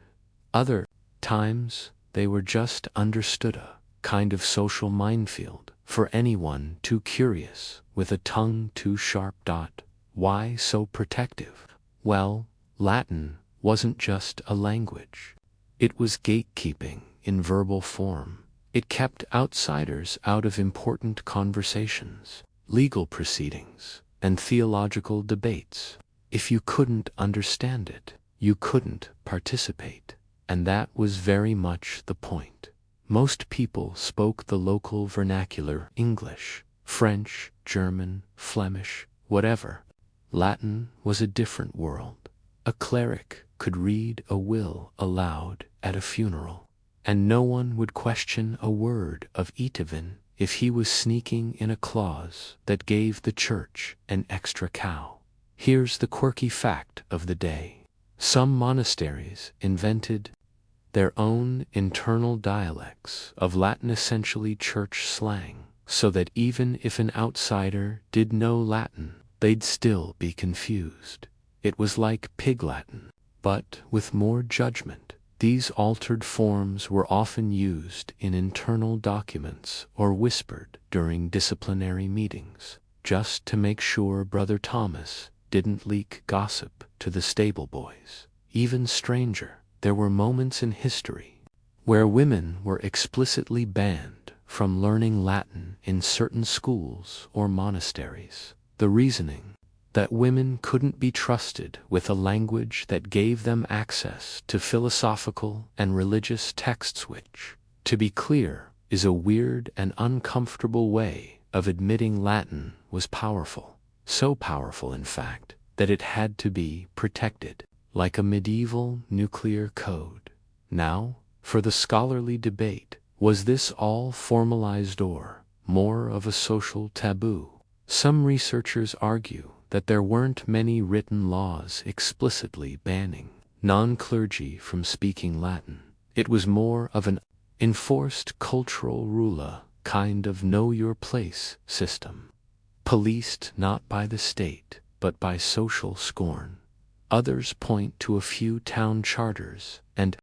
Other times they were just understood, a kind of social minefield for anyone too curious with a tongue too sharp. Why so protective? Well, Latin wasn't just a language. It was gatekeeping in verbal form. It kept outsiders out of important conversations, legal proceedings, and theological debates. If you couldn't understand it, you couldn't participate. And that was very much the point. Most people spoke the local vernacular, English, French, German, Flemish, whatever. Latin was a different world. A cleric could read a will aloud at a funeral, and no one would question a word of Etivin if he was sneaking in a clause that gave the church an extra cow. Here's the quirky fact of the day. Some monasteries invented their own internal dialects of Latin, essentially church slang, so that even if an outsider did know Latin, they'd still be confused. It was like Pig Latin, but with more judgment. These altered forms were often used in internal documents or whispered during disciplinary meetings, just to make sure Brother Thomas didn't leak gossip to the stable boys. Even stranger, there were moments in history where women were explicitly banned from learning Latin in certain schools or monasteries. The reasoning that women couldn't be trusted with a language that gave them access to philosophical and religious texts, which, to be clear, is a weird and uncomfortable way of admitting Latin was powerful. So powerful, in fact, that it had to be protected, like a medieval nuclear code. Now, for the scholarly debate, was this all formalized or more of a social taboo? Some researchers argue that there weren't many written laws explicitly banning non-clergy from speaking Latin. It was more of an enforced cultural rule, kind of know-your-place system, policed not by the state, but by social scorn. Others point to a few town charters, and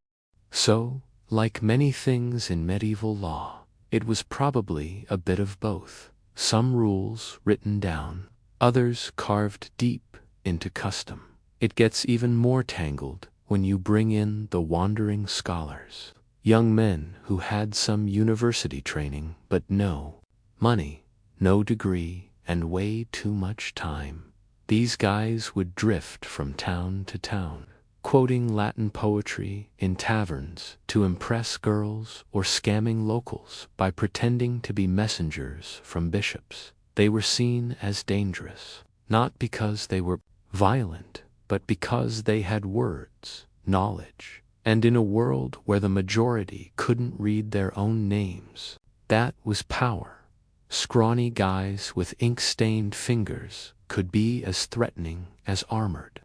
so, like many things in medieval law, it was probably a bit of both. Some rules written down, others carved deep into custom. It gets even more tangled when you bring in the wandering scholars, young men who had some university training but no money, no degree, and way too much time. These guys would drift from town to town, quoting Latin poetry in taverns to impress girls or scamming locals by pretending to be messengers from bishops. They were seen as dangerous, not because they were violent, but because they had words, knowledge, and in a world where the majority couldn't read their own names, that was power. Scrawny guys with ink-stained fingers could be as threatening as armored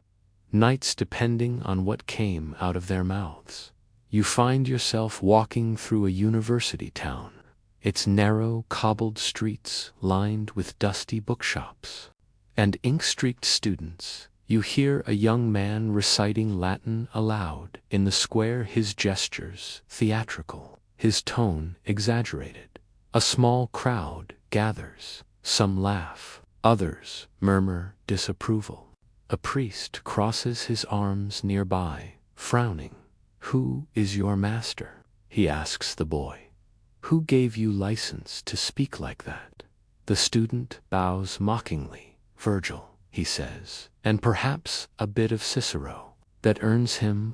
knights depending on what came out of their mouths. You find yourself walking through a university town, its narrow, cobbled streets lined with dusty bookshops and ink-streaked students. You hear a young man reciting Latin aloud in the square, his gestures theatrical, his tone exaggerated. A small crowd gathers. Some laugh, others murmur disapproval. A priest crosses his arms nearby, frowning. "Who is your master?" he asks the boy. "Who gave you license to speak like that?" The student bows mockingly. "Virgil," he says, and perhaps a bit of Cicero. That earns him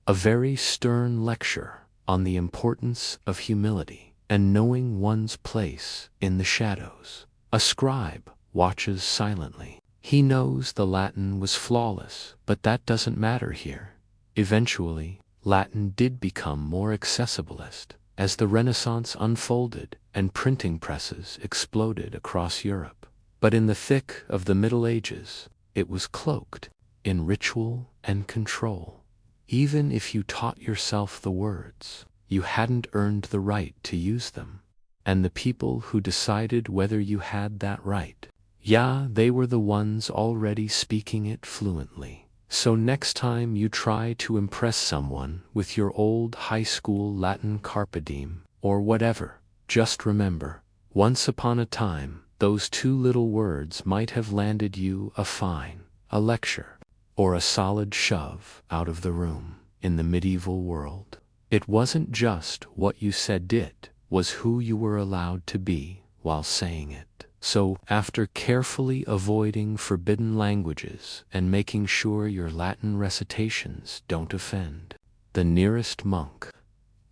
a very stern lecture on the importance of humility and knowing one's place in the shadows. A scribe watches silently. He knows the Latin was flawless, but that doesn't matter here. Eventually, Latin did become more accessibilist as the Renaissance unfolded and printing presses exploded across Europe. But in the thick of the Middle Ages, it was cloaked in ritual and control. Even if you taught yourself the words, you hadn't earned the right to use them. And the people who decided whether you had that right, yeah, they were the ones already speaking it fluently. So next time you try to impress someone with your old high school Latin carpe diem, or whatever, just remember, once upon a time, those two little words might have landed you a fine, a lecture, or a solid shove out of the room. In the medieval world, it wasn't just what you said, it was who you were allowed to be while saying it. So, after carefully avoiding forbidden languages and making sure your Latin recitations don't offend the nearest monk,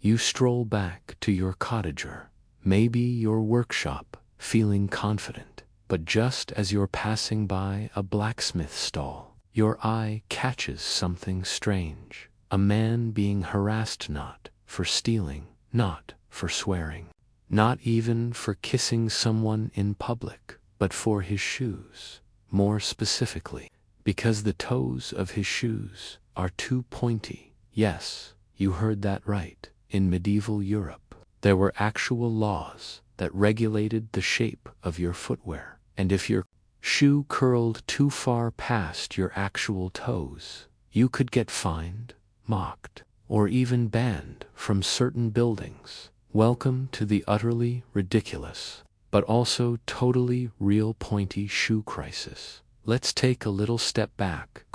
you stroll back to your cottage or maybe your workshop, feeling confident. But just as you're passing by a blacksmith stall, your eye catches something strange. A man being harassed not for stealing, not for swearing, not even for kissing someone in public, but for his shoes. More specifically, because the toes of his shoes are too pointy. Yes, you heard that right. In medieval Europe, there were actual laws that regulated the shape of your footwear. And if your shoe curled too far past your actual toes, you could get fined, mocked, or even banned from certain buildings. Welcome to the utterly ridiculous, but also totally real pointy shoe crisis. Let's take a little step back,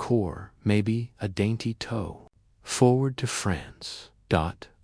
maybe a dainty toe. Forward to France.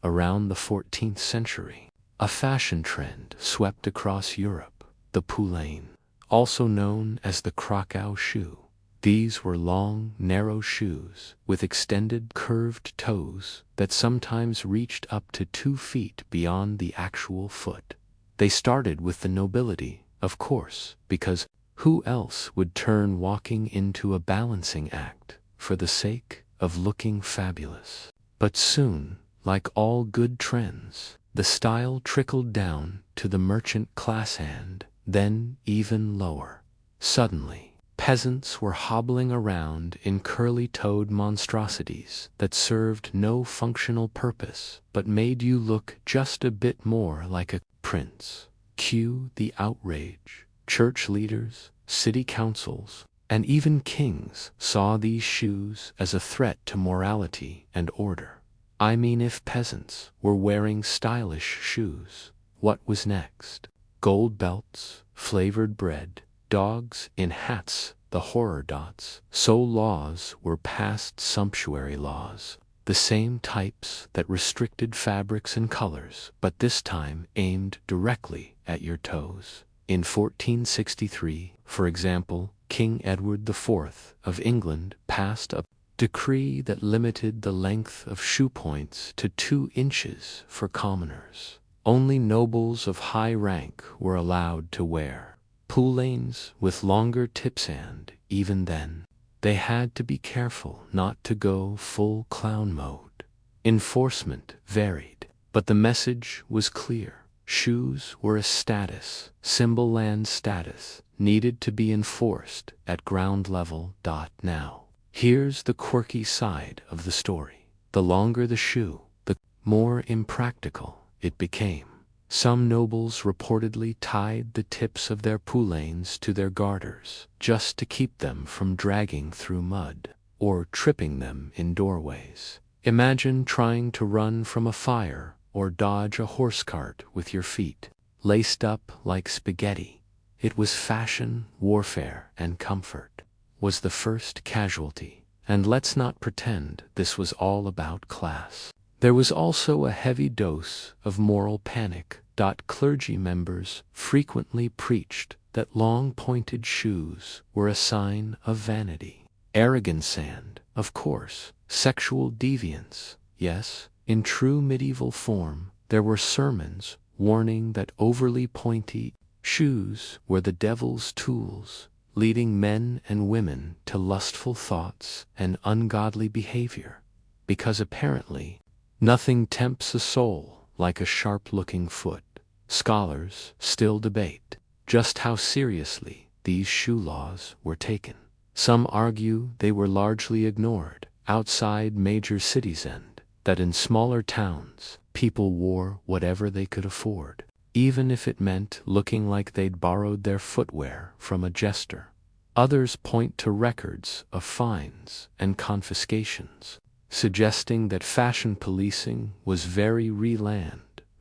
Around the 14th century, a fashion trend swept across Europe, the poulain, also known as the Krakow shoe. These were long, narrow shoes with extended curved toes that sometimes reached up to 2 feet beyond the actual foot. They started with the nobility, of course, because who else would turn walking into a balancing act for the sake of looking fabulous? But soon, like all good trends, the style trickled down to the merchant class and then even lower. Suddenly, peasants were hobbling around in curly-toed monstrosities that served no functional purpose but made you look just a bit more like a prince. Cue the outrage. Church leaders, city councils, and even kings saw these shoes as a threat to morality and order. I mean, if peasants were wearing stylish shoes, what was next? Gold belts, flavored bread, dogs in hats, the horror dots. So laws were passed, sumptuary laws, the same types that restricted fabrics and colors, but this time aimed directly at your toes. In 1463, for example, King Edward IV of England passed a decree that limited the length of shoe points to 2 inches for commoners. Only nobles of high rank were allowed to wear poulains with longer tips, and even then, they had to be careful not to go full clown mode. Enforcement varied, but the message was clear. Shoes were a status symbol, and status needed to be enforced at ground level. Now, here's the quirky side of the story. The longer the shoe, the more impractical it became. Some nobles reportedly tied the tips of their poulains to their garters just to keep them from dragging through mud or tripping them in doorways. Imagine trying to run from a fire or dodge a horse cart with your feet laced up like spaghetti. It was fashion, warfare, and comfort was the first casualty. And let's not pretend this was all about class. There was also a heavy dose of moral panic. Clergy members frequently preached that long pointed shoes were a sign of vanity, arrogance, and, of course, sexual deviance. Yes, in true medieval form, there were sermons warning that overly pointy shoes were the devil's tools, leading men and women to lustful thoughts and ungodly behavior, because apparently nothing tempts a soul like a sharp-looking foot. Scholars still debate just how seriously these shoe laws were taken. Some argue they were largely ignored outside major cities, and that in smaller towns people wore whatever they could afford, even if it meant looking like they'd borrowed their footwear from a jester. Others point to records of fines and confiscations, suggesting that fashion policing was very real,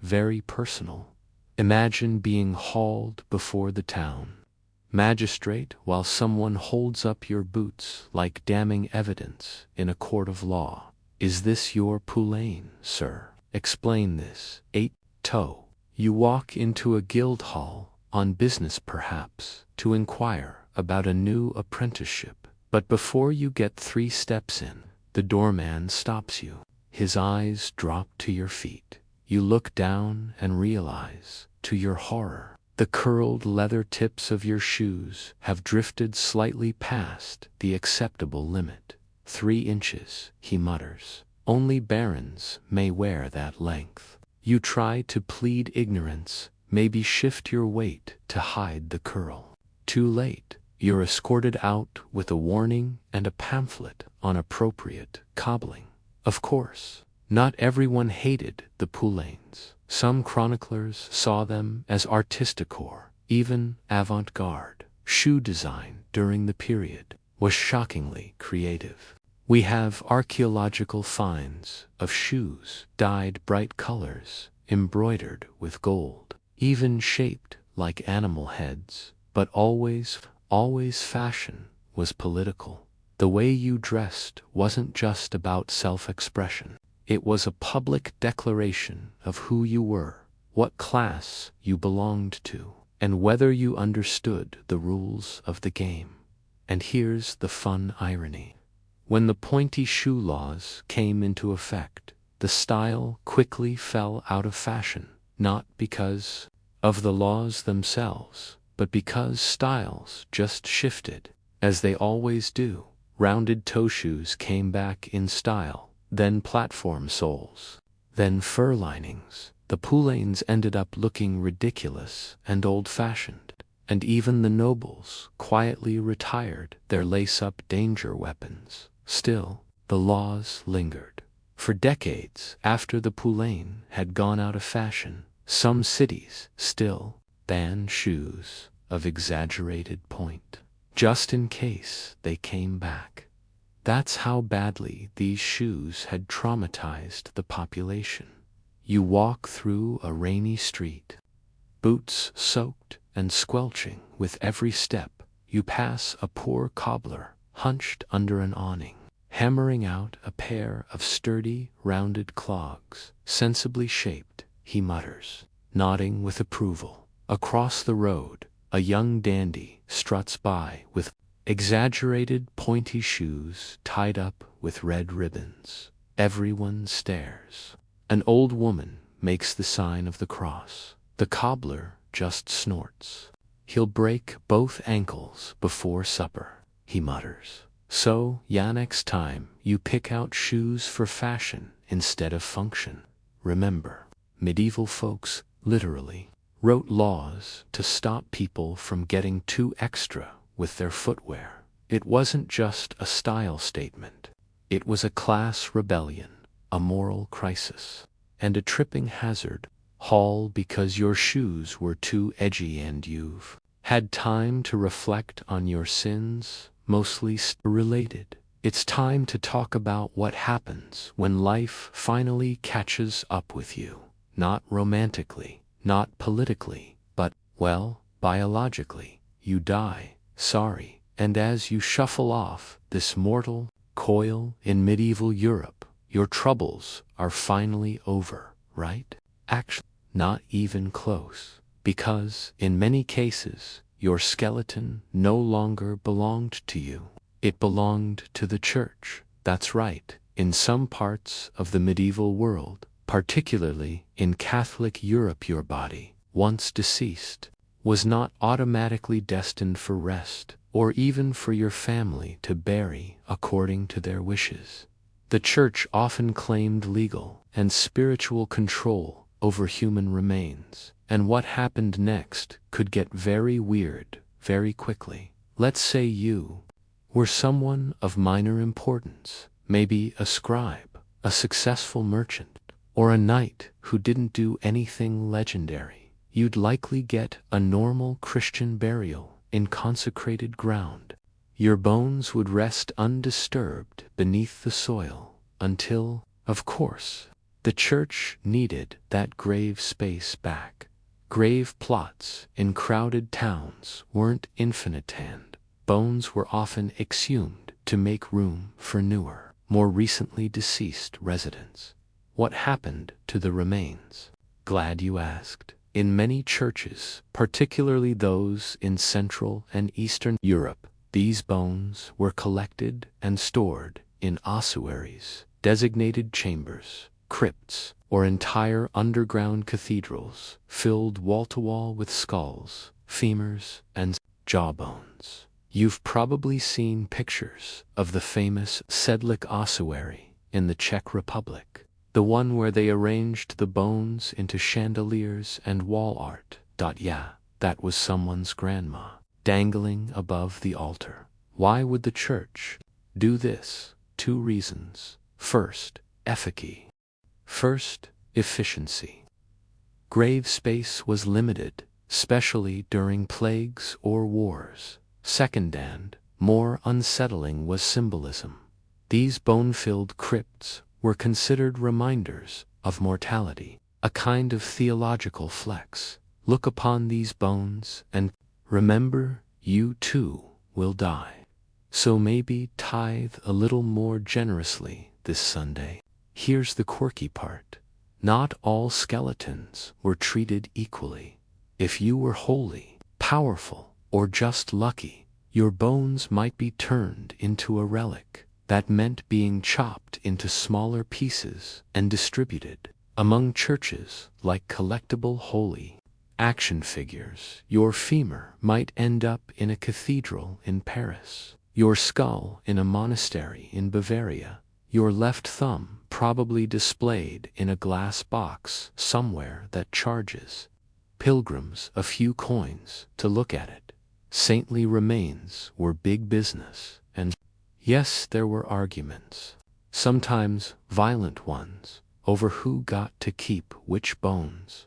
very personal. Imagine being hauled before the town magistrate while someone holds up your boots like damning evidence in a court of law. Is this your poulain, sir? Explain this. 8. Toe. You walk into a guild hall, on business perhaps, to inquire about a new apprenticeship. But before you get 3 steps in, the doorman stops you. His eyes drop to your feet. You look down and realize, to your horror, the curled leather tips of your shoes have drifted slightly past the acceptable limit. 3 inches, he mutters. Only barons may wear that length. You try to plead ignorance, maybe shift your weight to hide the curl. Too late. You're escorted out with a warning and a pamphlet on appropriate cobbling. Of course, not everyone hated the poulains. Some chroniclers saw them as artistic or even avant-garde. Shoe design during the period was shockingly creative. We have archaeological finds of shoes dyed bright colors, embroidered with gold, even shaped like animal heads. But always fashion was political. The way you dressed wasn't just about self-expression. It was a public declaration of who you were, what class you belonged to, and whether you understood the rules of the game. And here's the fun irony. When the pointy shoe laws came into effect, the style quickly fell out of fashion, not because of the laws themselves, but because styles just shifted, as they always do. Rounded toe shoes came back in style, then platform soles, then fur linings. The poulaines ended up looking ridiculous and old-fashioned, and even the nobles quietly retired their lace-up danger weapons. Still, the laws lingered. For decades after the poulain had gone out of fashion, some cities still banned shoes of exaggerated point, just in case they came back. That's how badly these shoes had traumatized the population. You walk through a rainy street, boots soaked and squelching with every step. You pass a poor cobbler hunched under an awning, hammering out a pair of sturdy, rounded clogs, sensibly shaped, he mutters, nodding with approval. Across the road, a young dandy struts by with exaggerated pointy shoes tied up with red ribbons. Everyone stares. An old woman makes the sign of the cross. The cobbler just snorts. He'll break both ankles before supper, he mutters. So, next time you pick out shoes for fashion instead of function, remember, medieval folks literally wrote laws to stop people from getting too extra with their footwear. It wasn't just a style statement. It was a class rebellion, a moral crisis, and a tripping hazard. All because your shoes were too edgy and you've had time to reflect on your sins, mostly related. It's time to talk about what happens when life finally catches up with you. Not romantically, not politically, but, well, biologically. You die, sorry, and as you shuffle off this mortal coil in medieval Europe, your troubles are finally over, right? Actually, not even close, because, in many cases, your skeleton no longer belonged to you. It belonged to the church. That's right, in some parts of the medieval world, particularly in Catholic Europe, your body, once deceased, was not automatically destined for rest, or even for your family to bury according to their wishes. The church often claimed legal and spiritual control over human remains, and what happened next could get very weird very quickly. Let's say you were someone of minor importance, maybe a scribe, a successful merchant, or a knight who didn't do anything legendary. You'd likely get a normal Christian burial in consecrated ground. Your bones would rest undisturbed beneath the soil until, of course, the church needed that grave space back. Grave plots in crowded towns weren't infinite, and bones were often exhumed to make room for newer, more recently deceased residents. What happened to the remains? Glad you asked. In many churches, particularly those in Central and Eastern Europe, these bones were collected and stored in ossuaries, designated chambers, crypts, or entire underground cathedrals filled wall-to-wall with skulls, femurs, and jawbones. You've probably seen pictures of the famous Sedlic ossuary in the Czech Republic, the one where they arranged the bones into chandeliers and wall art. Yeah, that was someone's grandma, dangling above the altar. Why would the church do this? 2 reasons. First, efficacy. First, efficiency. Grave space was limited, especially during plagues or wars. Second and more unsettling was symbolism. These bone-filled crypts were considered reminders of mortality, a kind of theological flex. Look upon these bones and remember you too will die. So maybe tithe a little more generously this Sunday. Here's the quirky part. Not all skeletons were treated equally. If you were holy, powerful, or just lucky, your bones might be turned into a relic. That meant being chopped into smaller pieces and distributed among churches like collectible holy action figures. Your femur might end up in a cathedral in Paris, your skull in a monastery in Bavaria, your left thumb probably displayed in a glass box somewhere that charges pilgrims a few coins to look at it. Saintly remains were big business, and yes, there were arguments, sometimes violent ones, over who got to keep which bones.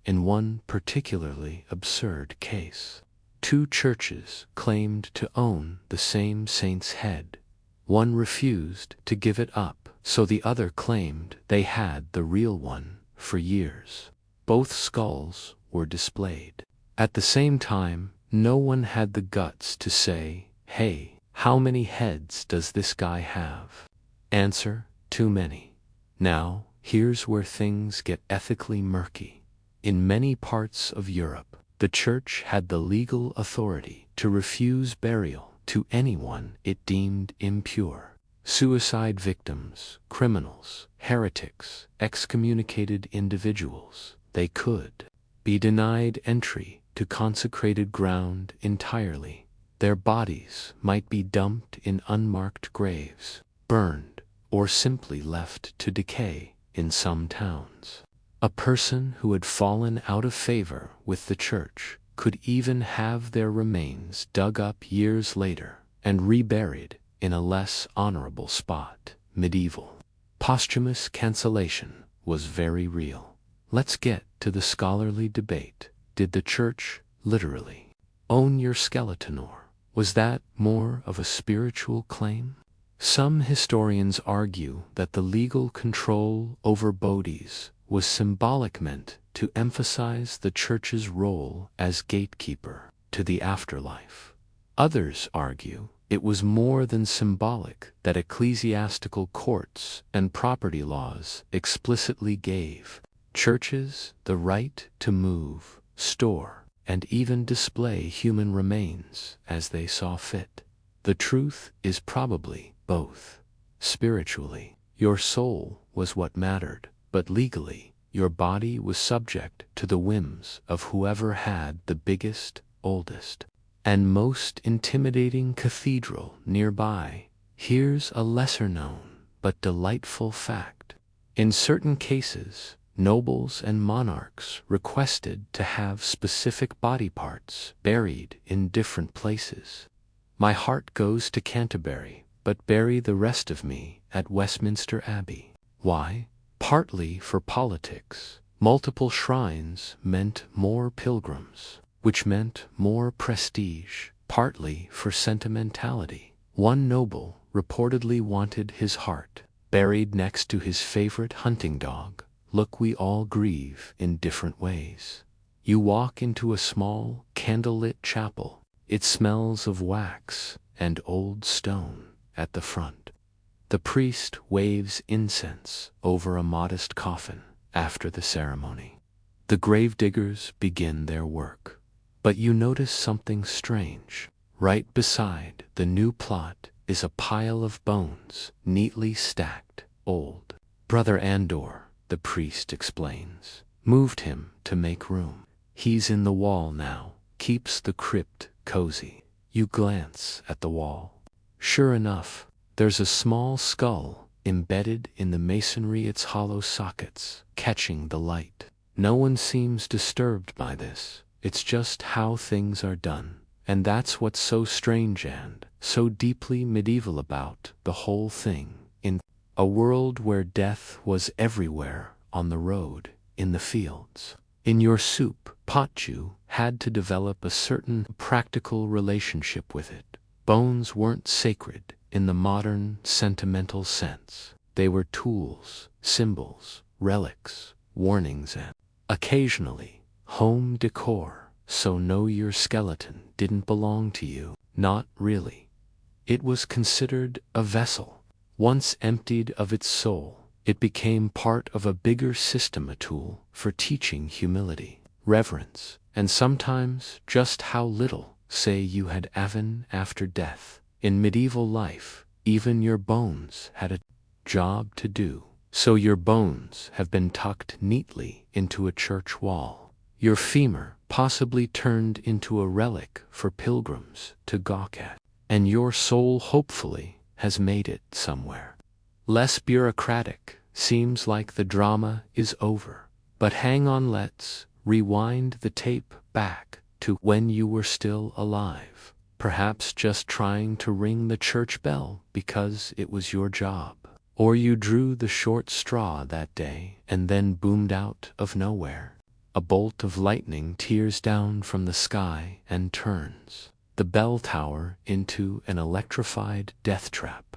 In one particularly absurd case, two churches claimed to own the same saint's head. One refused to give it up, so the other claimed they had the real one for years. Both skulls were displayed. At the same time, no one had the guts to say, "Hey, how many heads does this guy have?" Answer: too many. Now, here's where things get ethically murky. In many parts of Europe, the church had the legal authority to refuse burial to anyone it deemed impure. Suicide victims, criminals, heretics, excommunicated individuals, they could be denied entry to consecrated ground entirely. Their bodies might be dumped in unmarked graves, burned, or simply left to decay in some towns. A person who had fallen out of favor with the church could even have their remains dug up years later and reburied in a less honorable spot. Medieval posthumous cancellation was very real. Let's get to the scholarly debate. Did the church literally own your skeleton, or was that more of a spiritual claim? Some historians argue that the legal control over bodies was symbolic, meant to emphasize the church's role as gatekeeper to the afterlife. Others argue it was more than symbolic, that ecclesiastical courts and property laws explicitly gave churches the right to move, store, and even display human remains as they saw fit. The truth is probably both. Spiritually, your soul was what mattered, but legally, your body was subject to the whims of whoever had the biggest, oldest, and most intimidating cathedral nearby. Here's a lesser-known but delightful fact. In certain cases, nobles and monarchs requested to have specific body parts buried in different places. My heart goes to Canterbury, but bury the rest of me at Westminster Abbey. Why? Partly for politics. Multiple shrines meant more pilgrims, which meant more prestige. Partly for sentimentality. One noble reportedly wanted his heart buried next to his favorite hunting dog. Look, we all grieve in different ways. You walk into a small, candlelit chapel. It smells of wax and old stone at the front. The priest waves incense over a modest coffin after the ceremony. The gravediggers begin their work. But you notice something strange. Right beside the new plot is a pile of bones, neatly stacked. Old Brother Andor, the priest explains, moved him to make room. He's in the wall now, keeps the crypt cozy. You glance at the wall. Sure enough, there's a small skull embedded in the masonry, its hollow sockets catching the light. No one seems disturbed by this. It's just how things are done. And that's what's so strange and so deeply medieval about the whole thing. In a world where death was everywhere, on the road, in the fields, in your soup pot. You had to develop a certain practical relationship with it. Bones weren't sacred in the modern sentimental sense. They were tools, symbols, relics, warnings, and occasionally home decor. So no, your skeleton didn't belong to you. Not really. It was considered a vessel. Once emptied of its soul, it became part of a bigger system, a tool for teaching humility, reverence, and sometimes just how little, say, you had even after death. In medieval life, even your bones had a job to do. So your bones have been tucked neatly into a church wall. Your femur possibly turned into a relic for pilgrims to gawk at. And your soul hopefully has made it somewhere. Less bureaucratic. Seems like the drama is over. But hang on, let's rewind the tape back to when you were still alive. Perhaps just trying to ring the church bell because it was your job. Or you drew the short straw that day and then boomed out of nowhere. A bolt of lightning tears down from the sky and turns the bell tower into an electrified death trap.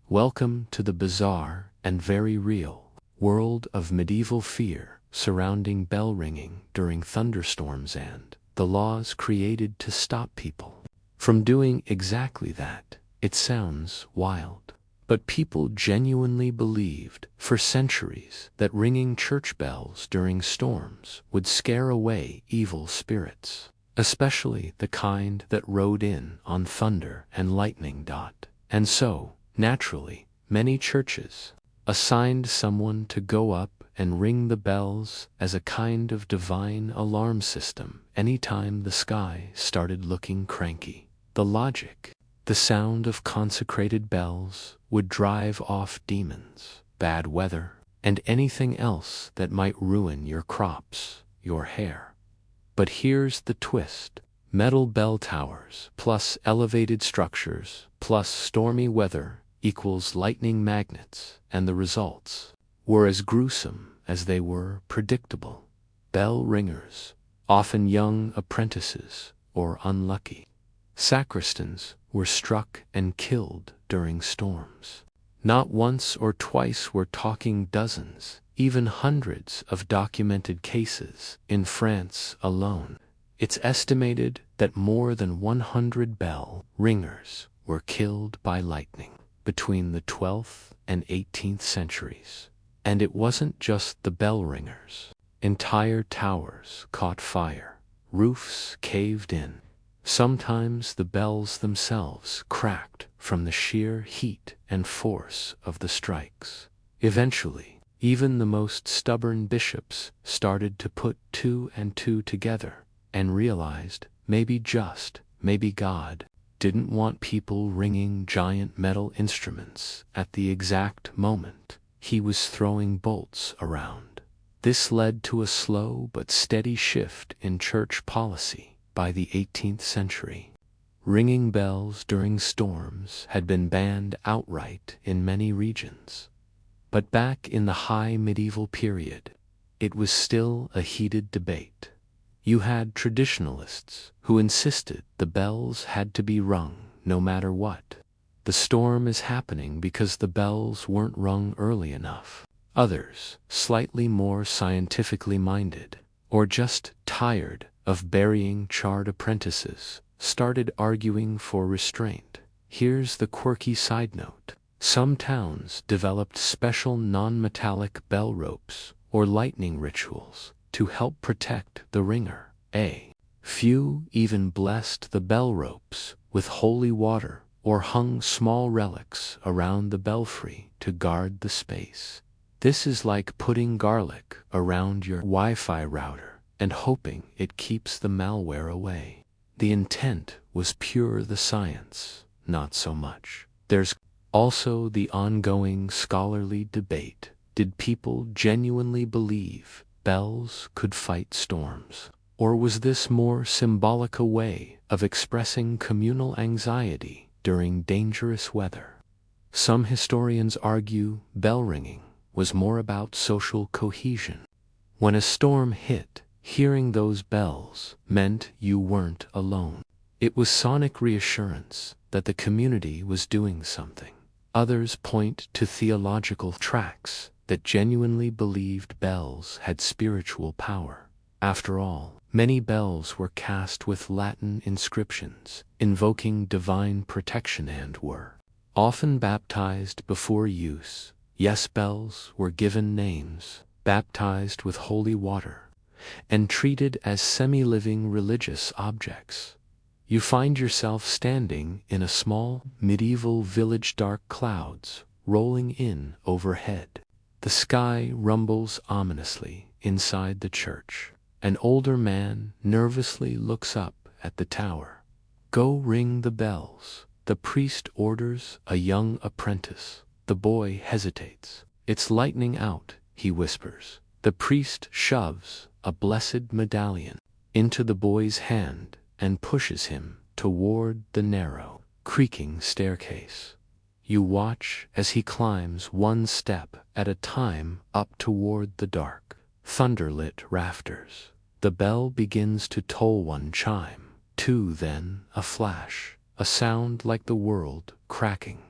Welcome to the bizarre and very real world of medieval fear surrounding bell ringing during thunderstorms and the laws created to stop people from doing exactly that. It sounds wild, but people genuinely believed for centuries that ringing church bells during storms would scare away evil spirits, especially the kind that rode in on thunder and lightning. And so, naturally, many churches assigned someone to go up and ring the bells as a kind of divine alarm system anytime the sky started looking cranky. The logic: the sound of consecrated bells would drive off demons, bad weather, and anything else that might ruin your crops, your hair. But here's the twist: metal bell towers plus elevated structures plus stormy weather equals lightning magnets, and the results were as gruesome as they were predictable. Bell ringers, often young apprentices or unlucky sacristans, were struck and killed during storms. Not once or twice, we're talking dozens, even hundreds of documented cases in France alone. It's estimated that more than 100 bell ringers were killed by lightning between the 12th and 18th centuries. And it wasn't just the bell ringers. Entire towers caught fire, roofs caved in. Sometimes the bells themselves cracked from the sheer heat and force of the strikes. Eventually, even the most stubborn bishops started to put two and two together and realized maybe God didn't want people ringing giant metal instruments at the exact moment he was throwing bolts around. This led to a slow but steady shift in church policy. By the 18th century, ringing bells during storms had been banned outright in many regions. But back in the high medieval period, it was still a heated debate. You had traditionalists who insisted the bells had to be rung no matter what. The storm is happening because the bells weren't rung early enough. Others, slightly more scientifically minded, or just tired of burying charred apprentices, started arguing for restraint. Here's the quirky side note: some towns developed special non-metallic bell ropes or lightning rituals to help protect the ringer. A few even blessed the bell ropes with holy water or hung small relics around the belfry to guard the space. This is like putting garlic around your Wi-Fi router and hoping it keeps the malware away. The intent was pure, the science, not so much. There's also the ongoing scholarly debate. Did people genuinely believe bells could fight storms? Or was this more symbolic a way of expressing communal anxiety during dangerous weather? Some historians argue bell ringing was more about social cohesion. When a storm hit, Hearing those bells meant you weren't alone. It was sonic reassurance that the community was doing something. Others point to theological tracts that genuinely believed bells had spiritual power. After all, many bells were cast with Latin inscriptions, invoking divine protection and were often baptized before use. Yes, bells were given names, baptized with holy water, and treated as semi-living religious objects. You find yourself standing in a small, medieval village, dark clouds rolling in overhead. The sky rumbles ominously inside the church. An older man nervously looks up at the tower. Go ring the bells, the priest orders a young apprentice. The boy hesitates. It's lightning out, he whispers. The priest shoves a blessed medallion into the boy's hand and pushes him toward the narrow, creaking staircase. You watch as he climbs one step at a time up toward the dark, thunderlit rafters. The bell begins to toll, one chime, two, then a flash, a sound like the world cracking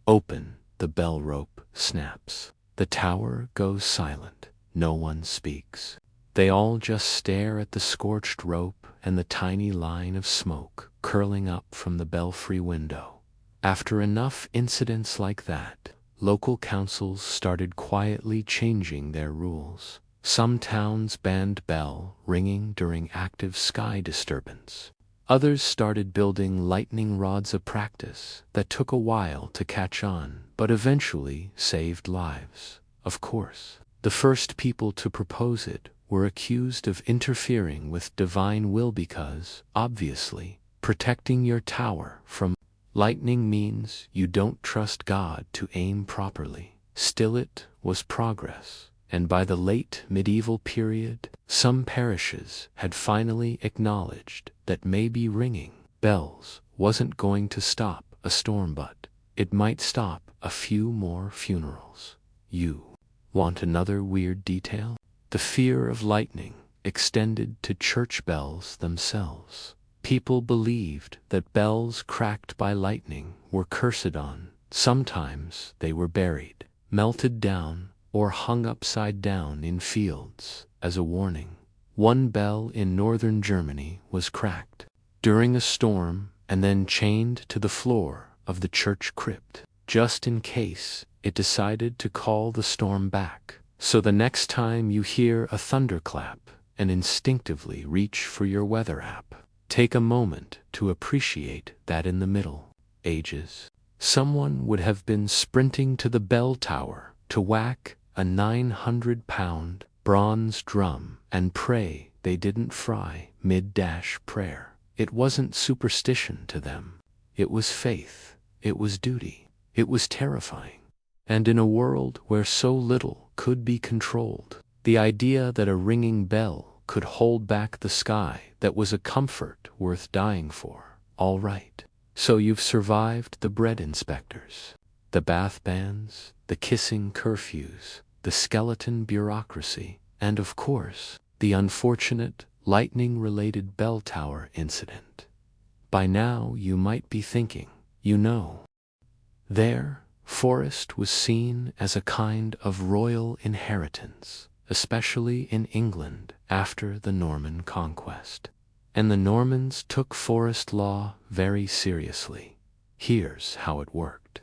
open. The bell rope snaps. The tower goes silent. No one speaks. They all just stare at the scorched rope and the tiny line of smoke curling up from the belfry window. After enough incidents like that, local councils started quietly changing their rules. Some towns banned bell ringing during active sky disturbance. Others started building lightning rods, a practice that took a while to catch on, but eventually saved lives. Of course, the first people to propose it were accused of interfering with divine will because, obviously, protecting your tower from lightning means you don't trust God to aim properly. Still, it was progress, and by the late medieval period, some parishes had finally acknowledged that maybe ringing bells wasn't going to stop a storm, but it might stop a few more funerals. You want another weird detail? The fear of lightning extended to church bells themselves. People believed that bells cracked by lightning were cursed on. Sometimes they were buried, melted down, or hung upside down in fields as a warning. One bell in northern Germany was cracked during a storm and then chained to the floor of the church crypt, just in case it decided to call the storm back. So the next time you hear a thunderclap and instinctively reach for your weather app, take a moment to appreciate that in the Middle Ages, someone would have been sprinting to the bell tower to whack a 900-pound bronze drum and pray they didn't fry mid-prayer. It wasn't superstition to them. It was faith. It was duty. It was terrifying. And in a world where so little could be controlled, the idea that a ringing bell could hold back the sky, that was a comfort worth dying for. All right. So you've survived the bread inspectors, the bath bans, the kissing curfews, the skeleton bureaucracy, and of course, the unfortunate lightning-related bell tower incident. By now you might be thinking, there, forest was seen as a kind of royal inheritance, especially in England after the Norman conquest. And the Normans took forest law very seriously. Here's how it worked.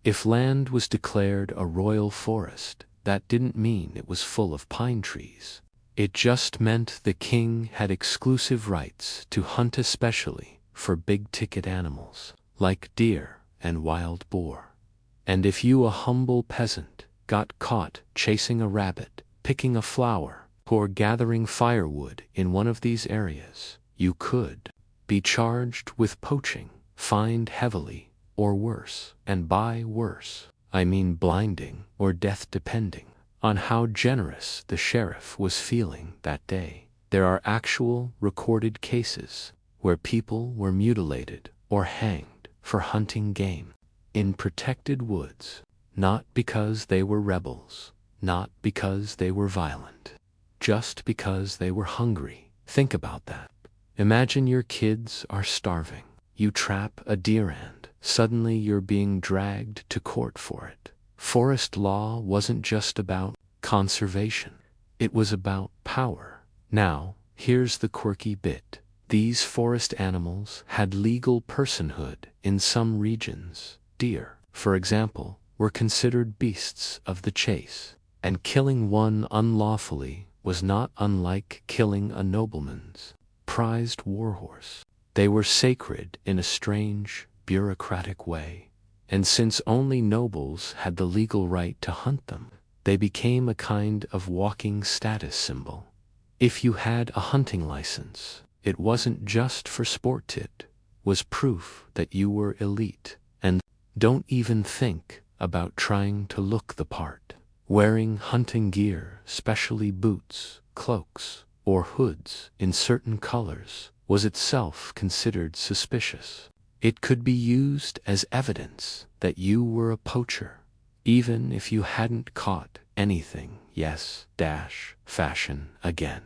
If land was declared a royal forest, that didn't mean it was full of pine trees. It just meant the king had exclusive rights to hunt, especially for big-ticket animals, like deer and wild boar. And if you, a humble peasant, got caught chasing a rabbit, picking a flower, or gathering firewood in one of these areas, you could be charged with poaching, fined heavily, or worse. And by worse, I mean blinding or death, depending on how generous the sheriff was feeling that day. There are actual recorded cases where people were mutilated or hanged for hunting game in protected woods, not because they were rebels, not because they were violent, just because they were hungry. Think about that. Imagine your kids are starving. You trap a deer and suddenly you're being dragged to court for it. Forest law wasn't just about conservation. It was about power. Now, here's the quirky bit. These forest animals had legal personhood in some regions. Deer, for example, were considered beasts of the chase, and killing one unlawfully was not unlike killing a nobleman's prized warhorse. They were sacred in a strange, bureaucratic way, and since only nobles had the legal right to hunt them, they became a kind of walking status symbol. If you had a hunting license, it wasn't just for sport, it was proof that you were elite. And don't even think about trying to look the part. Wearing hunting gear, especially boots, cloaks, or hoods in certain colors, was itself considered suspicious. It could be used as evidence that you were a poacher, even if you hadn't caught anything. Yes, fashion again.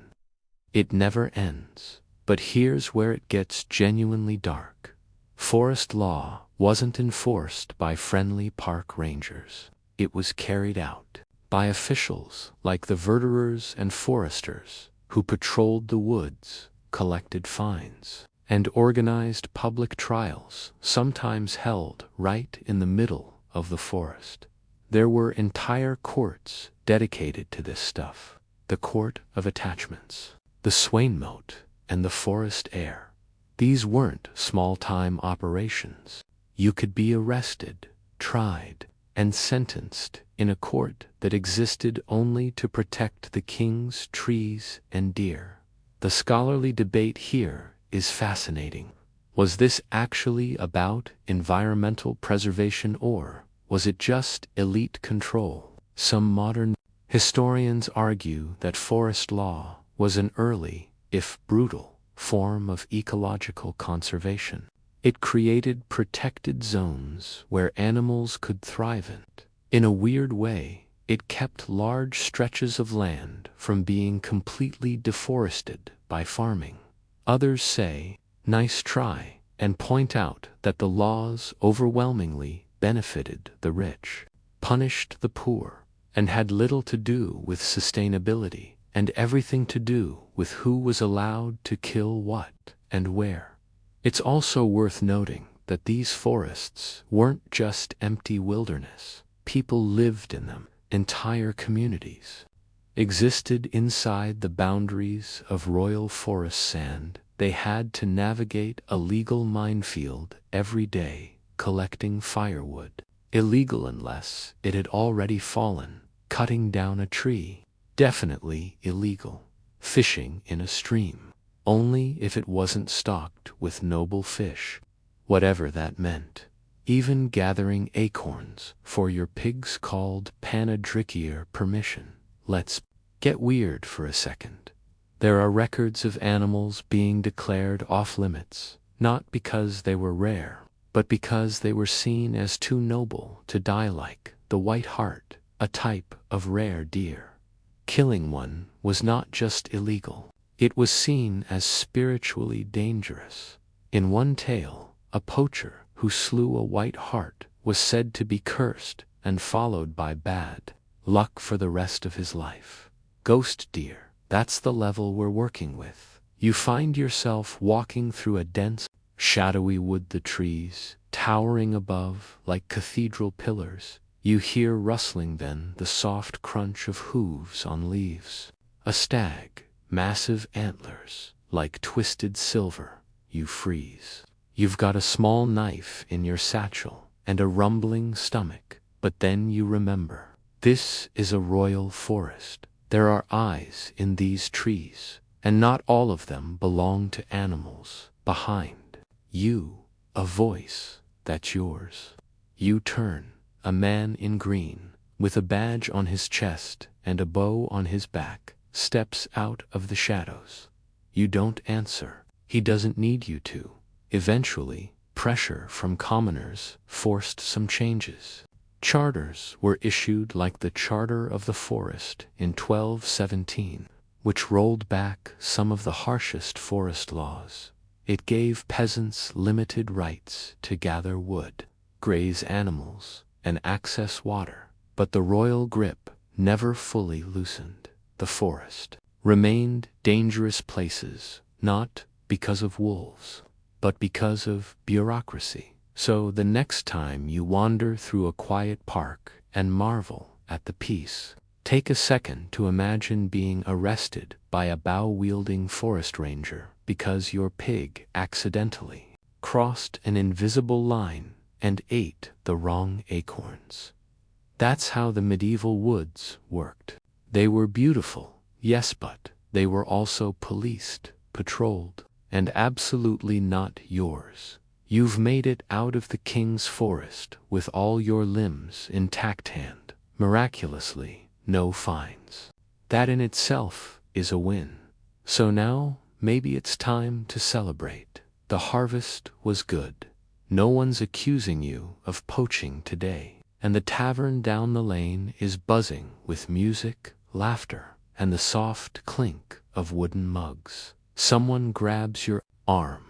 It never ends. But here's where it gets genuinely dark. Forest law wasn't enforced by friendly park rangers. It was carried out by officials like the verderers and foresters who patrolled the woods, collected fines, and organized public trials, sometimes held right in the middle of the forest. There were entire courts dedicated to this stuff. The Court of Attachments, the Swainmote, and the Forest Heir. These weren't small-time operations. You could be arrested, tried, and sentenced in a court that existed only to protect the king's trees and deer. The scholarly debate here is fascinating. Was this actually about environmental preservation, or was it just elite control? Some modern historians argue that forest law was an early, if brutal, form of ecological conservation. It created protected zones where animals could thrive in a weird way, it kept large stretches of land from being completely deforested by farming. Others say, nice try, and point out that the laws overwhelmingly benefited the rich, punished the poor, and had little to do with sustainability, and everything to do with who was allowed to kill what and where. It's also worth noting that these forests weren't just empty wilderness. People lived in them. Entire communities existed inside the boundaries of royal forest sand. They had to navigate a legal minefield every day, collecting firewood. Illegal unless it had already fallen. Cutting down a tree, definitely illegal. Fishing in a stream, only if it wasn't stocked with noble fish, whatever that meant. Even gathering acorns for your pigs called panadricier permission. Let's get weird for a second. There are records of animals being declared off-limits, not because they were rare, but because they were seen as too noble to die, like the white hart, a type of rare deer. Killing one was not just illegal, it was seen as spiritually dangerous. In one tale, a poacher who slew a white hart was said to be cursed and followed by bad luck for the rest of his life. Ghost deer, that's the level we're working with. You find yourself walking through a dense, shadowy wood, the trees towering above like cathedral pillars. You hear rustling, then the soft crunch of hooves on leaves. A stag, massive antlers like twisted silver. You freeze. You've got a small knife in your satchel and a rumbling stomach, but then you remember. This is a royal forest. There are eyes in these trees, and not all of them belong to animals. Behind you, a voice that's yours. You turn. A man in green, with a badge on his chest and a bow on his back, steps out of the shadows. You don't answer. He doesn't need you to. Eventually, pressure from commoners forced some changes. Charters were issued like the Charter of the Forest in 1217. which rolled back some of the harshest forest laws. It gave peasants limited rights to gather wood, graze animals, and access water, but the royal grip never fully loosened. The forest remained dangerous places, not because of wolves, but because of bureaucracy. So the next time you wander through a quiet park and marvel at the peace, take a second to imagine being arrested by a bow-wielding forest ranger because your pig accidentally crossed an invisible line and ate the wrong acorns. That's how the medieval woods worked. They were beautiful, yes, but they were also policed, patrolled, and absolutely not yours. You've made it out of the king's forest with all your limbs intact and, miraculously, no fines. That in itself is a win. So now, maybe it's time to celebrate. The harvest was good. No one's accusing you of poaching today. And the tavern down the lane is buzzing with music, laughter, and the soft clink of wooden mugs. Someone grabs your arm.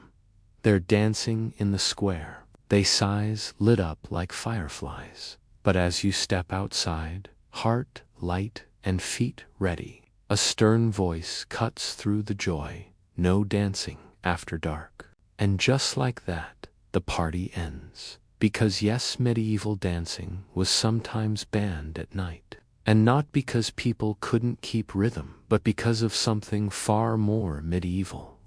They're dancing in the square. They sighs lit up like fireflies. But as you step outside, heart light and feet ready, a stern voice cuts through the joy. No dancing after dark. And just like that, the party ends. Because yes, medieval dancing was sometimes banned at night. And not because people couldn't keep rhythm, but because of something far more medieval.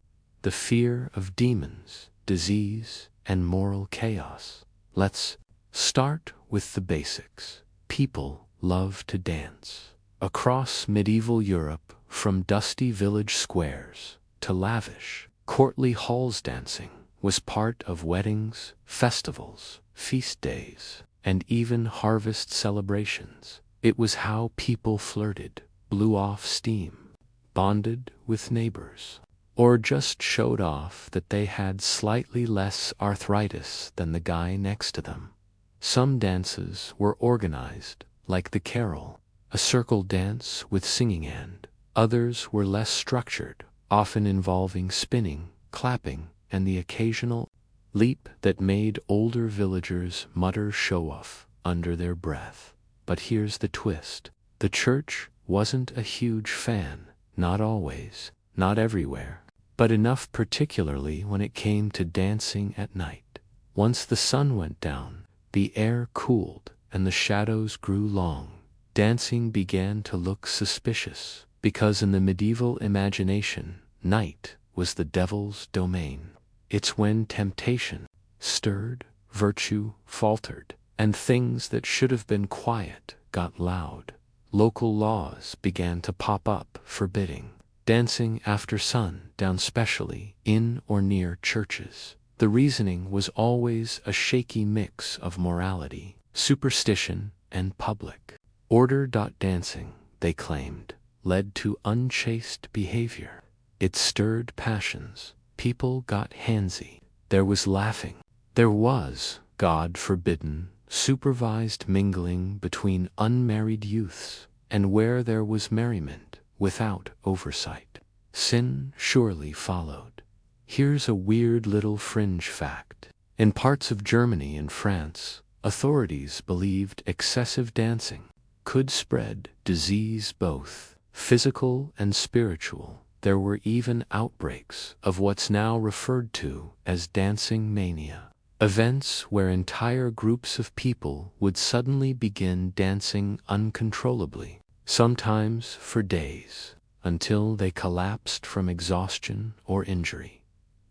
The fear of demons, disease, and moral chaos. Let's start with the basics. People love to dance. Across medieval Europe, from dusty village squares to lavish, courtly halls, dancing was part of weddings, festivals, feast days, and even harvest celebrations. It was how people flirted, blew off steam, bonded with neighbors, or just showed off that they had slightly less arthritis than the guy next to them. Some dances were organized, like the carol, a circle dance with singing, and others were less structured, often involving spinning, clapping, and the occasional leap that made older villagers mutter show-off under their breath. But here's the twist. The church wasn't a huge fan, not always, not everywhere, but enough, particularly when it came to dancing at night. Once the sun went down, the air cooled, and the shadows grew long. Dancing began to look suspicious, because in the medieval imagination, night was the devil's domain. It's when temptation stirred, virtue faltered, and things that should have been quiet got loud. Local laws began to pop up forbidding dancing after sundown, especially in or near churches. The reasoning was always a shaky mix of morality, superstition, and public order. Dancing, they claimed, led to unchaste behavior. It stirred passions. People got handsy. There was laughing. There was, God forbidden, supervised mingling between unmarried youths, and where there was merriment without oversight, sin surely followed. Here's a weird little fringe fact. In parts of Germany and France, authorities believed excessive dancing could spread disease, both physical and spiritual. There were even outbreaks of what's now referred to as dancing mania. Events where entire groups of people would suddenly begin dancing uncontrollably, sometimes for days, until they collapsed from exhaustion or injury.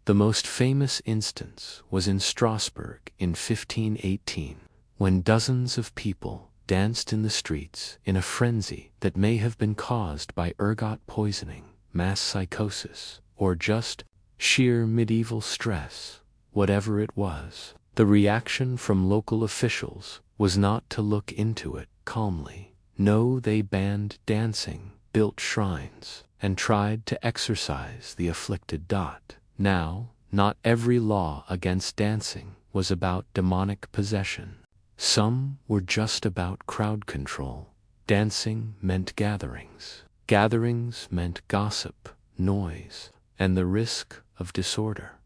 The most famous instance was in Strasbourg in 1518, when dozens of people danced in the streets in a frenzy that may have been caused by ergot poisoning, mass psychosis, or just sheer medieval stress. Whatever it was, the reaction from local officials was not to look into it calmly. No, they banned dancing, built shrines, and tried to exorcise the afflicted. Now, not every law against dancing was about demonic possession. Some were just about crowd control. Dancing meant gatherings. Gatherings meant gossip, noise, and the risk of disorder.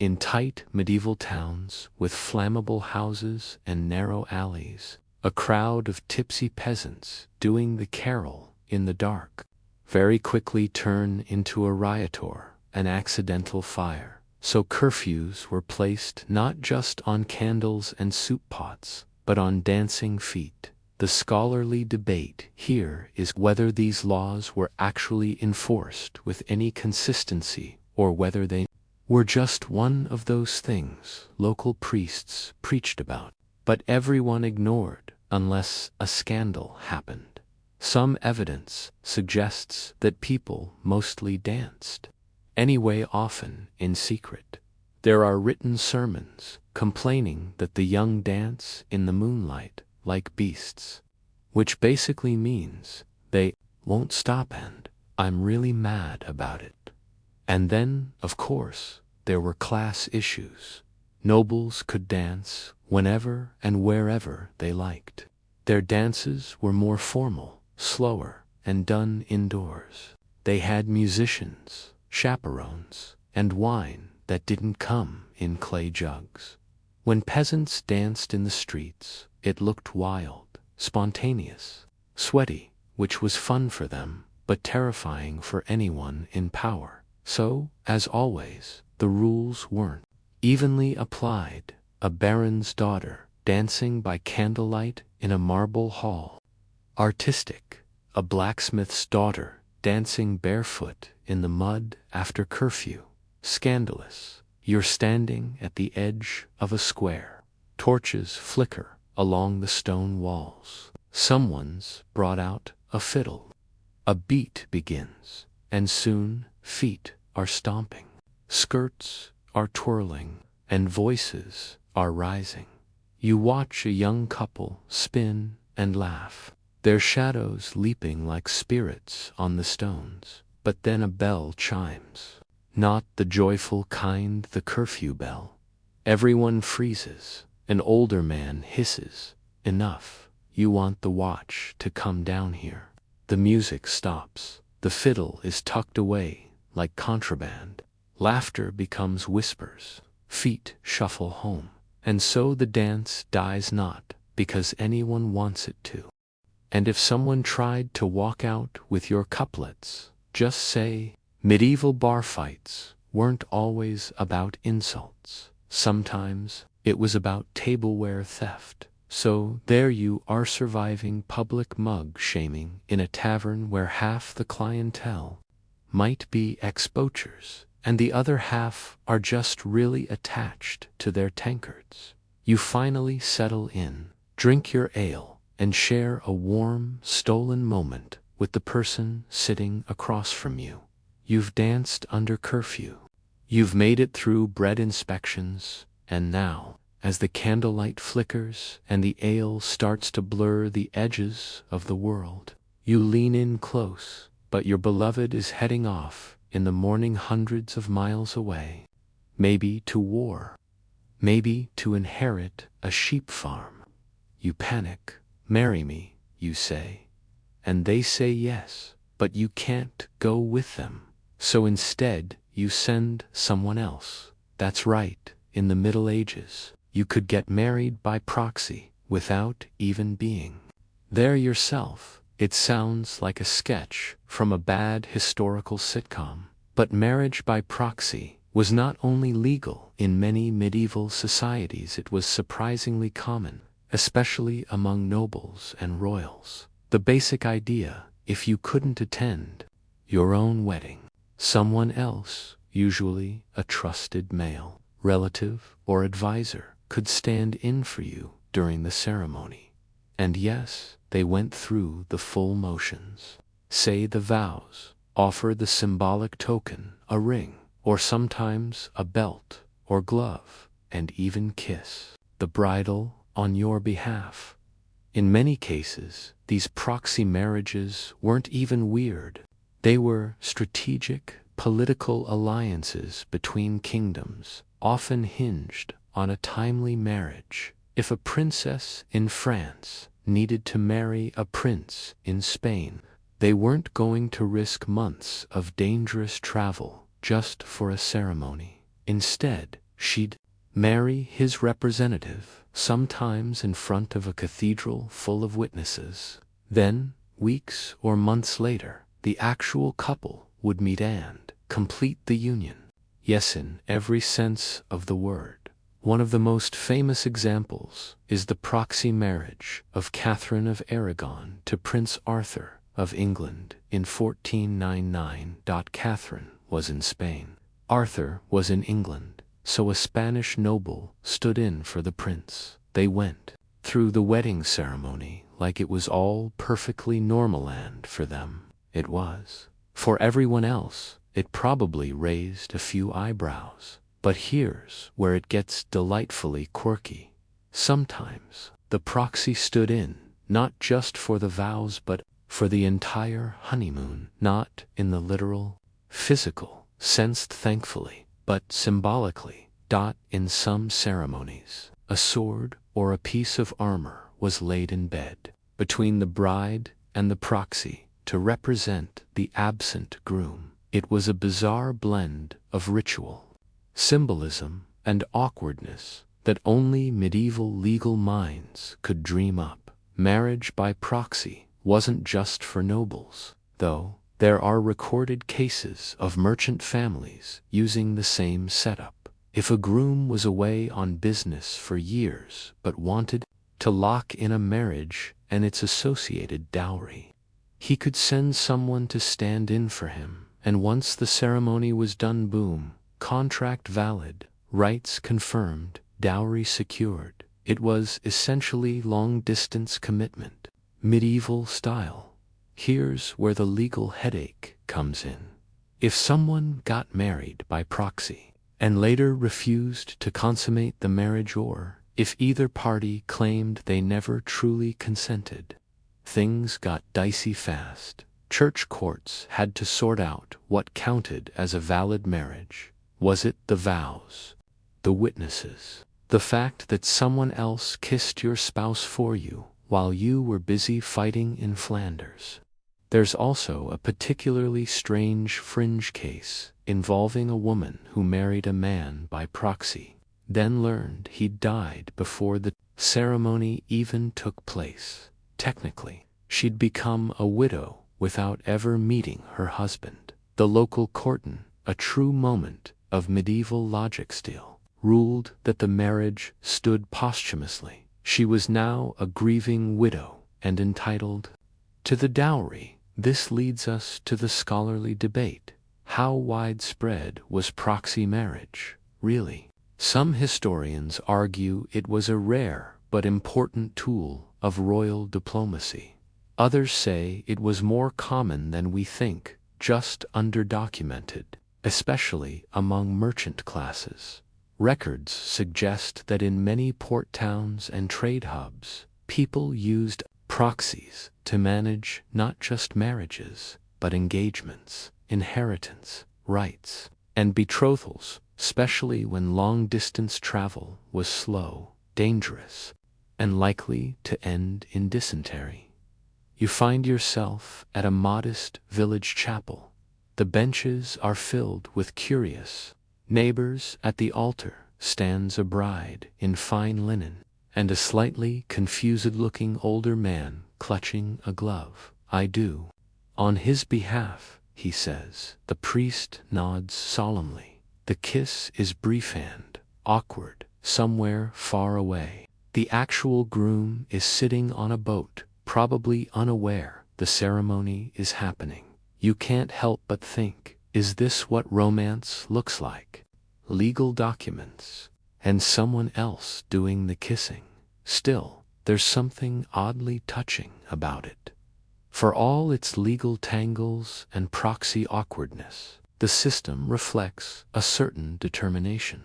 In tight medieval towns with flammable houses and narrow alleys, a crowd of tipsy peasants doing the carol in the dark very quickly turn into a riot or an accidental fire. So curfews were placed not just on candles and soup pots, but on dancing feet. The scholarly debate here is whether these laws were actually enforced with any consistency or whether they were just one of those things local priests preached about, but everyone ignored unless a scandal happened. Some evidence suggests that people mostly danced anyway, often in secret. There are written sermons complaining that the young dance in the moonlight like beasts, which basically means they won't stop and I'm really mad about it. And then, of course, there were class issues. Nobles could dance whenever and wherever they liked. Their dances were more formal, slower, and done indoors. They had musicians, chaperones, and wine that didn't come in clay jugs. When peasants danced in the streets, it looked wild, spontaneous, sweaty, which was fun for them, but terrifying for anyone in power. So, as always, the rules weren't evenly applied. A baron's daughter dancing by candlelight in a marble hall. Artistic. A blacksmith's daughter dancing barefoot in the mud after curfew. Scandalous. You're standing at the edge of a square. Torches flicker along the stone walls. Someone's brought out a fiddle. A beat begins, and soon feet are stomping. Skirts are twirling, and voices are rising. You watch a young couple spin and laugh, their shadows leaping like spirits on the stones. But then a bell chimes. Not the joyful kind, the curfew bell. Everyone freezes. An older man hisses, "Enough. You want the watch to come down here." The music stops. The fiddle is tucked away like contraband. Laughter becomes whispers. Feet shuffle home. And so the dance dies not because anyone wants it to. And if someone tried to walk out with your couplets, just say, medieval bar fights weren't always about insults. Sometimes it was about tableware theft. So there you are, surviving public mug shaming in a tavern where half the clientele might be ex-poachers and the other half are just really attached to their tankards. You finally settle in, drink your ale, and share a warm, stolen moment with the person sitting across from you. You've danced under curfew. You've made it through bread inspections, and now, as the candlelight flickers and the ale starts to blur the edges of the world, you lean in close, but your beloved is heading off in the morning hundreds of miles away. Maybe to war. Maybe to inherit a sheep farm. You panic. "Marry me," you say. And they say yes, but you can't go with them. So instead, you send someone else. That's right, in the Middle Ages, you could get married by proxy without even being there yourself. It sounds like a sketch from a bad historical sitcom. But marriage by proxy was not only legal in many medieval societies, it was surprisingly common, especially among nobles and royals. The basic idea: if you couldn't attend your own wedding, someone else, usually a trusted male relative or advisor, could stand in for you during the ceremony. And yes, they went through the full motions. Say the vows, offer the symbolic token, a ring, or sometimes a belt or glove, and even kiss the bridal on your behalf. In many cases, these proxy marriages weren't even weird. They were strategic political alliances between kingdoms, often hinged on a timely marriage. If a princess in France needed to marry a prince in Spain, They weren't going to risk months of dangerous travel just for a ceremony. Instead, she'd marry his representative, sometimes in front of a cathedral full of witnesses. Then, weeks or months later, the actual couple would meet and complete the union. Yes, in every sense of the word. One of the most famous examples is the proxy marriage of Catherine of Aragon to Prince Arthur of England in 1499. Catherine was in Spain. Arthur was in England, so a Spanish noble stood in for the prince. They went through the wedding ceremony like it was all perfectly normal, and for them, it was. For everyone else, it probably raised a few eyebrows. But here's where it gets delightfully quirky. Sometimes, the proxy stood in, not just for the vows but for the entire honeymoon, not in the literal, physical sense, thankfully, but symbolically. In some ceremonies, a sword or a piece of armor was laid in bed between the bride and the proxy to represent the absent groom. It was a bizarre blend of ritual, symbolism, and awkwardness that only medieval legal minds could dream up. Marriage by proxy wasn't just for nobles, though. There are recorded cases of merchant families using the same setup. If a groom was away on business for years but wanted to lock in a marriage and its associated dowry, he could send someone to stand in for him, and once the ceremony was done, boom, contract valid, rights confirmed, dowry secured. It was essentially long-distance commitment, medieval style. Here's where the legal headache comes in. If someone got married by proxy and later refused to consummate the marriage, or if either party claimed they never truly consented, things got dicey fast. Church courts had to sort out what counted as a valid marriage. Was it the vows, the witnesses, the fact that someone else kissed your spouse for you while you were busy fighting in Flanders? There's also a particularly strange fringe case involving a woman who married a man by proxy, then learned he'd died before the ceremony even took place. Technically, she'd become a widow without ever meeting her husband. The local courtin, a true moment of medieval logic, still ruled that the marriage stood posthumously. She was now a grieving widow and entitled to the dowry. This leads us to the scholarly debate. How widespread was proxy marriage, really? Some historians argue it was a rare but important tool of royal diplomacy. Others say it was more common than we think, just underdocumented, especially among merchant classes. Records suggest that in many port towns and trade hubs, people used proxies to manage not just marriages, but engagements, inheritance, rights, and betrothals, especially when long-distance travel was slow, dangerous, and likely to end in dysentery. You find yourself at a modest village chapel. The benches are filled with curious neighbors. At the altar stands a bride in fine linen, and a slightly confused-looking older man clutching a glove. "I do." "On his behalf," he says. The priest nods solemnly. The kiss is brief and awkward, somewhere far away. The actual groom is sitting on a boat, probably unaware the ceremony is happening. You can't help but think, is this what romance looks like? Legal documents, and someone else doing the kissing. Still, there's something oddly touching about it. For all its legal tangles and proxy awkwardness, the system reflects a certain determination.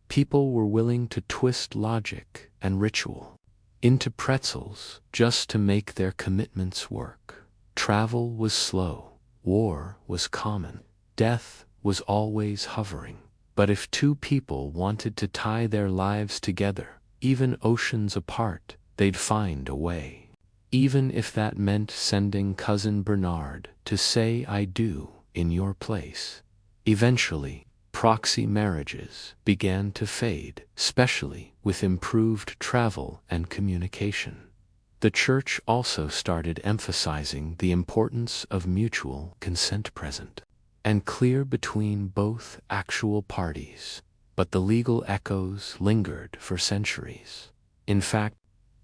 People were willing to twist logic and ritual into pretzels just to make their commitments work. Travel was slow, war was common, death was always hovering. But if two people wanted to tie their lives together, even oceans apart, they'd find a way. even if that meant sending cousin Bernard to say I do in your place. Eventually, proxy marriages began to fade, especially with improved travel and communication. The church also started emphasizing the importance of mutual consent present and clear between both actual parties, but the legal echoes lingered for centuries. In fact,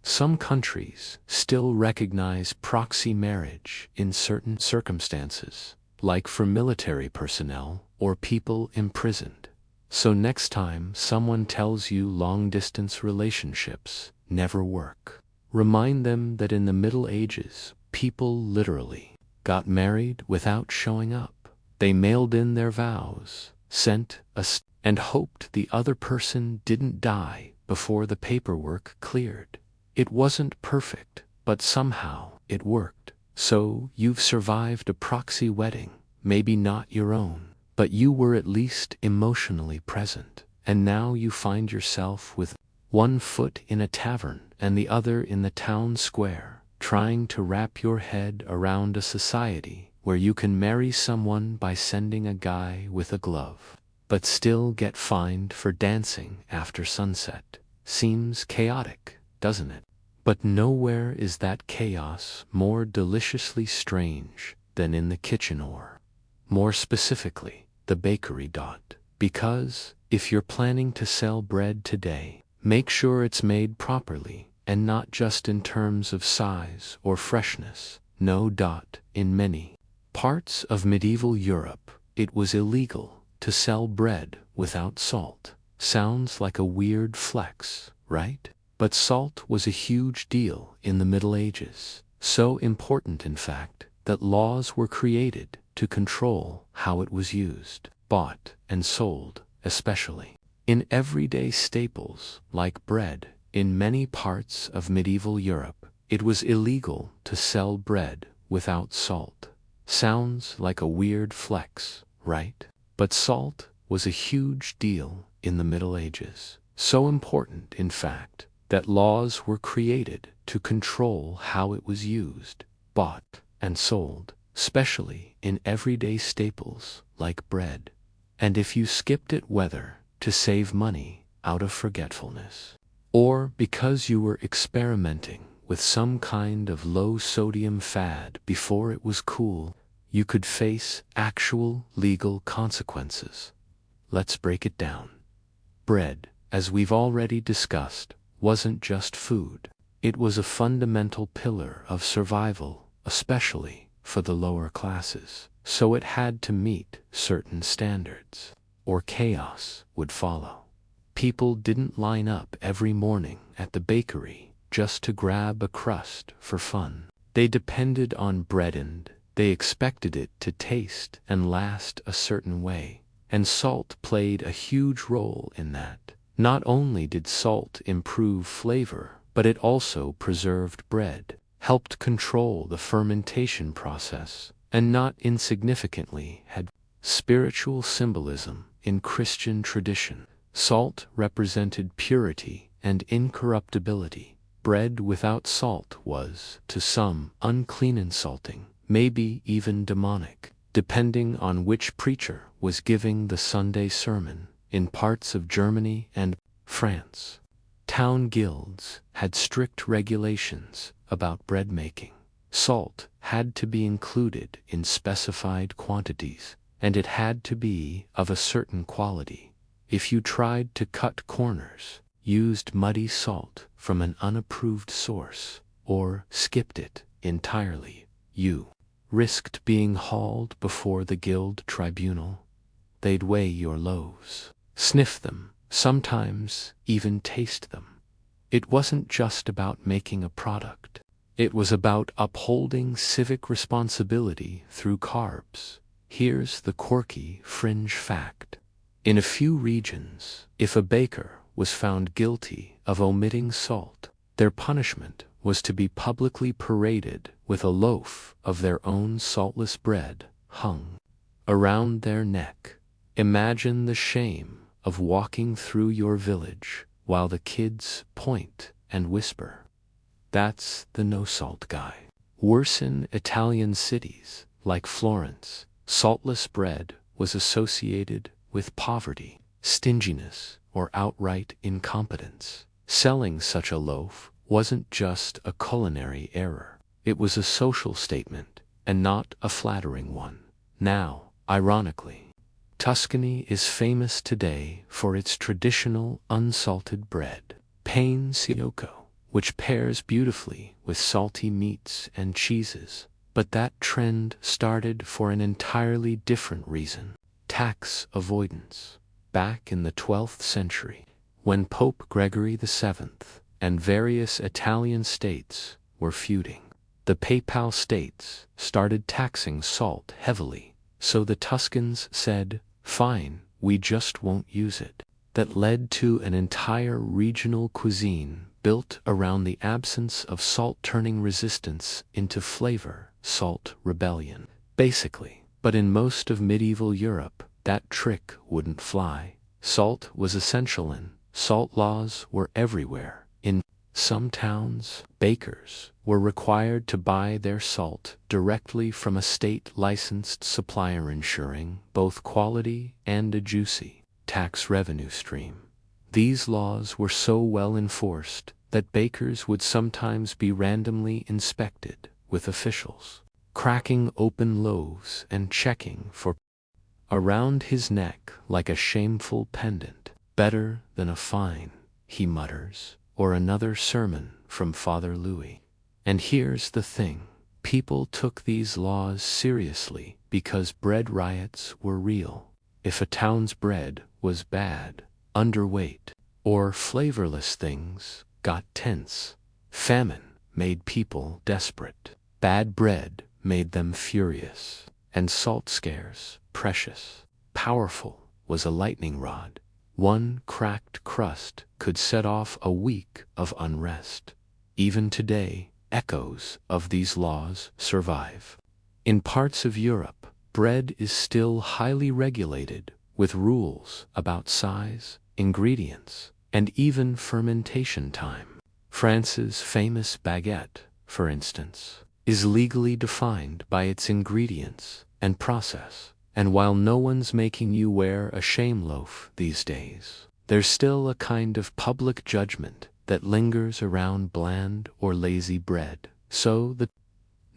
some countries still recognize proxy marriage in certain circumstances, like for military personnel or people imprisoned. So next time someone tells you long-distance relationships never work, remind them that in the Middle Ages, people literally got married without showing up. They mailed in their vows, sent and hoped the other person didn't die before the paperwork cleared. It wasn't perfect, but somehow it worked. So you've survived a proxy wedding, maybe not your own, but you were at least emotionally present. And now you find yourself with one foot in a tavern and the other in the town square, trying to wrap your head around a society where you can marry someone by sending a guy with a glove, but still get fined for dancing after sunset. Seems chaotic, doesn't it? But nowhere is that chaos more deliciously strange than in the kitchen, or more specifically, the bakery. Because if you're planning to sell bread today, make sure it's made properly and not just in terms of size or freshness. No. In many parts of medieval Europe, it was illegal to sell bread without salt. Sounds like a weird flex, right? But salt was a huge deal in the Middle Ages. So important, in fact, that laws were created to control how it was used, bought, and sold, especially in everyday staples like bread. In many parts of medieval Europe, it was illegal to sell bread without salt. Sounds like a weird flex, right? But salt was a huge deal in the Middle Ages. So important, in fact, that laws were created to control how it was used, bought, and sold, especially in everyday staples like bread. And if you skipped it, whether to save money out of forgetfulness or because you were experimenting with some kind of low-sodium fad before it was cool, you could face actual legal consequences. Let's break it down. Bread, as we've already discussed, wasn't just food. It was a fundamental pillar of survival, especially for the lower classes. So it had to meet certain standards, or chaos would follow. People didn't line up every morning at the bakery just to grab a crust for fun. They depended on bread and they expected it to taste and last a certain way. And salt played a huge role in that. Not only did salt improve flavor, but it also preserved bread, helped control the fermentation process, and not insignificantly had spiritual symbolism in Christian tradition. Salt represented purity and incorruptibility. Bread without salt was, to some, unclean, insulting, maybe even demonic, depending on which preacher was giving the Sunday sermon. In parts of Germany and France, town guilds had strict regulations about bread making. Salt had to be included in specified quantities, and it had to be of a certain quality. If you tried to cut corners, used muddy salt from an unapproved source, or skipped it entirely, you risked being hauled before the guild tribunal. They'd weigh your loaves, sniff them, sometimes even taste them. It wasn't just about making a product. It was about upholding civic responsibility through carbs. Here's the quirky fringe fact. In a few regions, if a baker was found guilty of omitting salt, their punishment was to be publicly paraded with a loaf of their own saltless bread hung around their neck. Imagine the shame of walking through your village while the kids point and whisper, That's the no-salt guy. Worse, in Italian cities, like Florence, saltless bread was associated with poverty, stinginess, or outright incompetence. Selling such a loaf wasn't just a culinary error. It was a social statement, and not a flattering one. Now, ironically, Tuscany is famous today for its traditional unsalted bread, pane siocco, which pairs beautifully with salty meats and cheeses. But that trend started for an entirely different reason: tax avoidance. Back in the 12th century, when Pope Gregory VII and various Italian states were feuding, the Papal States started taxing salt heavily, so the Tuscans said, "Fine, we just won't use it." That led to an entire regional cuisine built around the absence of salt, turning resistance into flavor, salt rebellion, basically. But in most of medieval Europe, that trick wouldn't fly. Salt was essential, and salt laws were everywhere. In some towns, bakers were required to buy their salt directly from a state-licensed supplier, ensuring both quality and a juicy tax revenue stream. These laws were so well enforced that bakers would sometimes be randomly inspected, with officials cracking open loaves and checking for around his neck like a shameful pendant. "Better than a fine," he mutters, or another sermon from Father Louis. And here's the thing: people took these laws seriously because bread riots were real. If a town's bread was bad, underweight, or flavorless, things got tense. Famine made people desperate. Bad bread made them furious. And salt scarce, precious, powerful, was a lightning rod. One cracked crust could set off a week of unrest. Even today, echoes of these laws survive. In parts of Europe, bread is still highly regulated, with rules about size, ingredients, and even fermentation time. France's famous baguette, for instance, is legally defined by its ingredients and process. And while no one's making you wear a shame loaf these days, there's still a kind of public judgment that lingers around bland or lazy bread. So the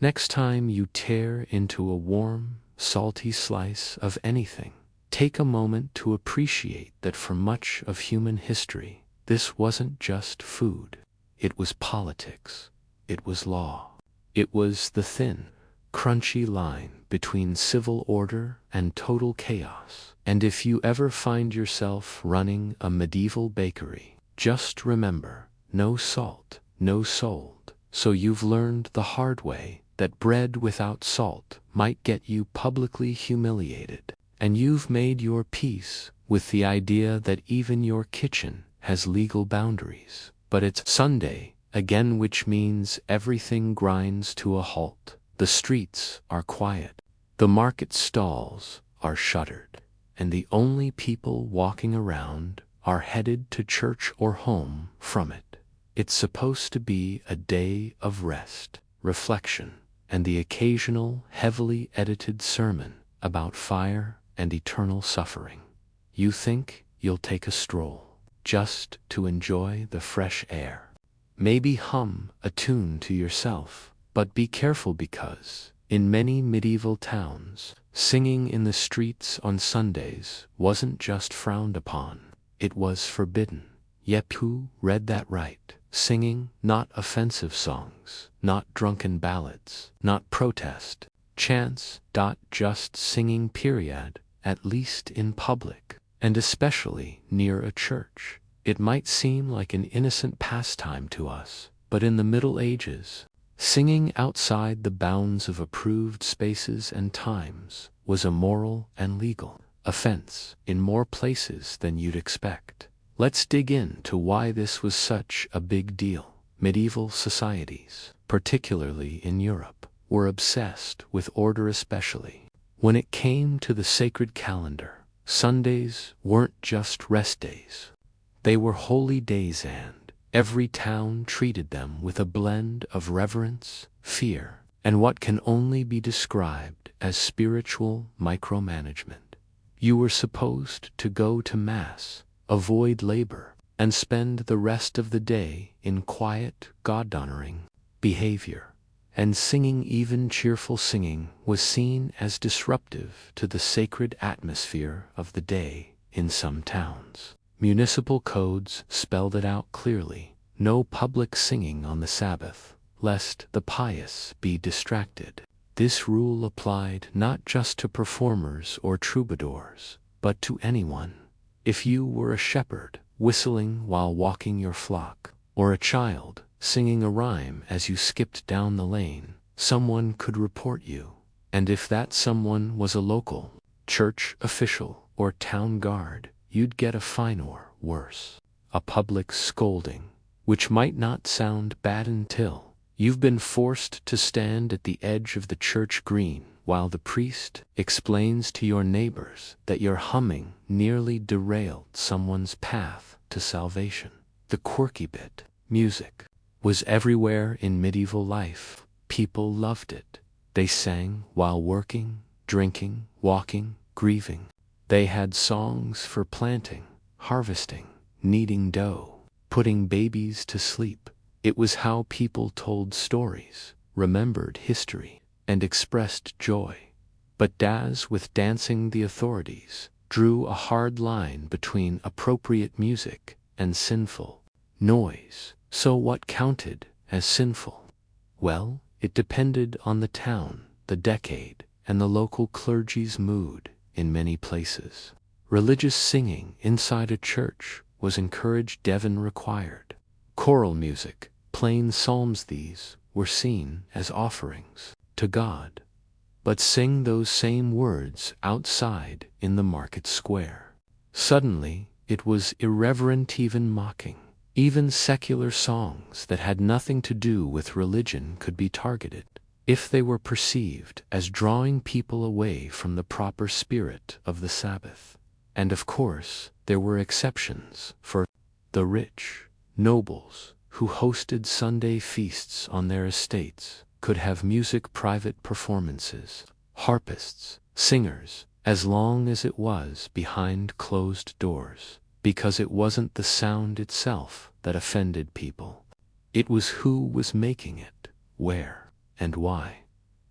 next time you tear into a warm, salty slice of anything, take a moment to appreciate that for much of human history, this wasn't just food. It was politics. It was law. It was the thin, crunchy line between civil order and total chaos. And if you ever find yourself running a medieval bakery, just remember, no salt, no sold. So you've learned the hard way that bread without salt might get you publicly humiliated. And you've made your peace with the idea that even your kitchen has legal boundaries. But it's Sunday again, which means everything grinds to a halt. The streets are quiet. The market stalls are shuttered. And the only people walking around are headed to church or home from it. It's supposed to be a day of rest, reflection, and the occasional heavily edited sermon about fire and eternal suffering. You think you'll take a stroll just to enjoy the fresh air. Maybe hum a tune to yourself, but be careful, because in many medieval towns, singing in the streets on Sundays wasn't just frowned upon, it was forbidden. Yep, who read that right? Singing, not offensive songs, not drunken ballads, not protest chants, just singing, period, at least in public, and especially near a church. It might seem like an innocent pastime to us, but in the Middle Ages, singing outside the bounds of approved spaces and times was a moral and legal offense in more places than you'd expect. Let's dig into why this was such a big deal. Medieval societies, particularly in Europe, were obsessed with order, especially when it came to the sacred calendar. Sundays weren't just rest days. They were holy days, and Every town treated them with a blend of reverence, fear, and what can only be described as spiritual micromanagement. You were supposed to go to Mass, avoid labor, and spend the rest of the day in quiet, God-honoring behavior. And singing, even cheerful singing, was seen as disruptive to the sacred atmosphere of the day in some towns. Municipal codes spelled it out clearly: no public singing on the Sabbath, lest the pious be distracted. This rule applied not just to performers or troubadours, but to anyone. If you were a shepherd whistling while walking your flock, or a child singing a rhyme as you skipped down the lane, someone could report you. And if that someone was a local church official or town guard, you'd get a fine or, worse, a public scolding, which might not sound bad until you've been forced to stand at the edge of the church green while the priest explains to your neighbors that your humming nearly derailed someone's path to salvation. The quirky bit: music was everywhere in medieval life. People loved it. They sang while working, drinking, walking, grieving. They had songs for planting, harvesting, kneading dough, putting babies to sleep. It was how people told stories, remembered history, and expressed joy. But Daz, with dancing the authorities, drew a hard line between appropriate music and sinful noise. So what counted as sinful? Well, it depended on the town, the decade, and the local clergy's mood. In many places, religious singing inside a church was encouraged, even required. Choral music, plain psalms, these were seen as offerings to God. But sing those same words outside in the market square. Suddenly, it was irreverent, even mocking. Even secular songs that had nothing to do with religion could be targeted if they were perceived as drawing people away from the proper spirit of the Sabbath. And of course, there were exceptions. For the rich nobles who hosted Sunday feasts on their estates could have music, private performances, harpists, singers, as long as it was behind closed doors, because it wasn't the sound itself that offended people. It was who was making it, where, and why.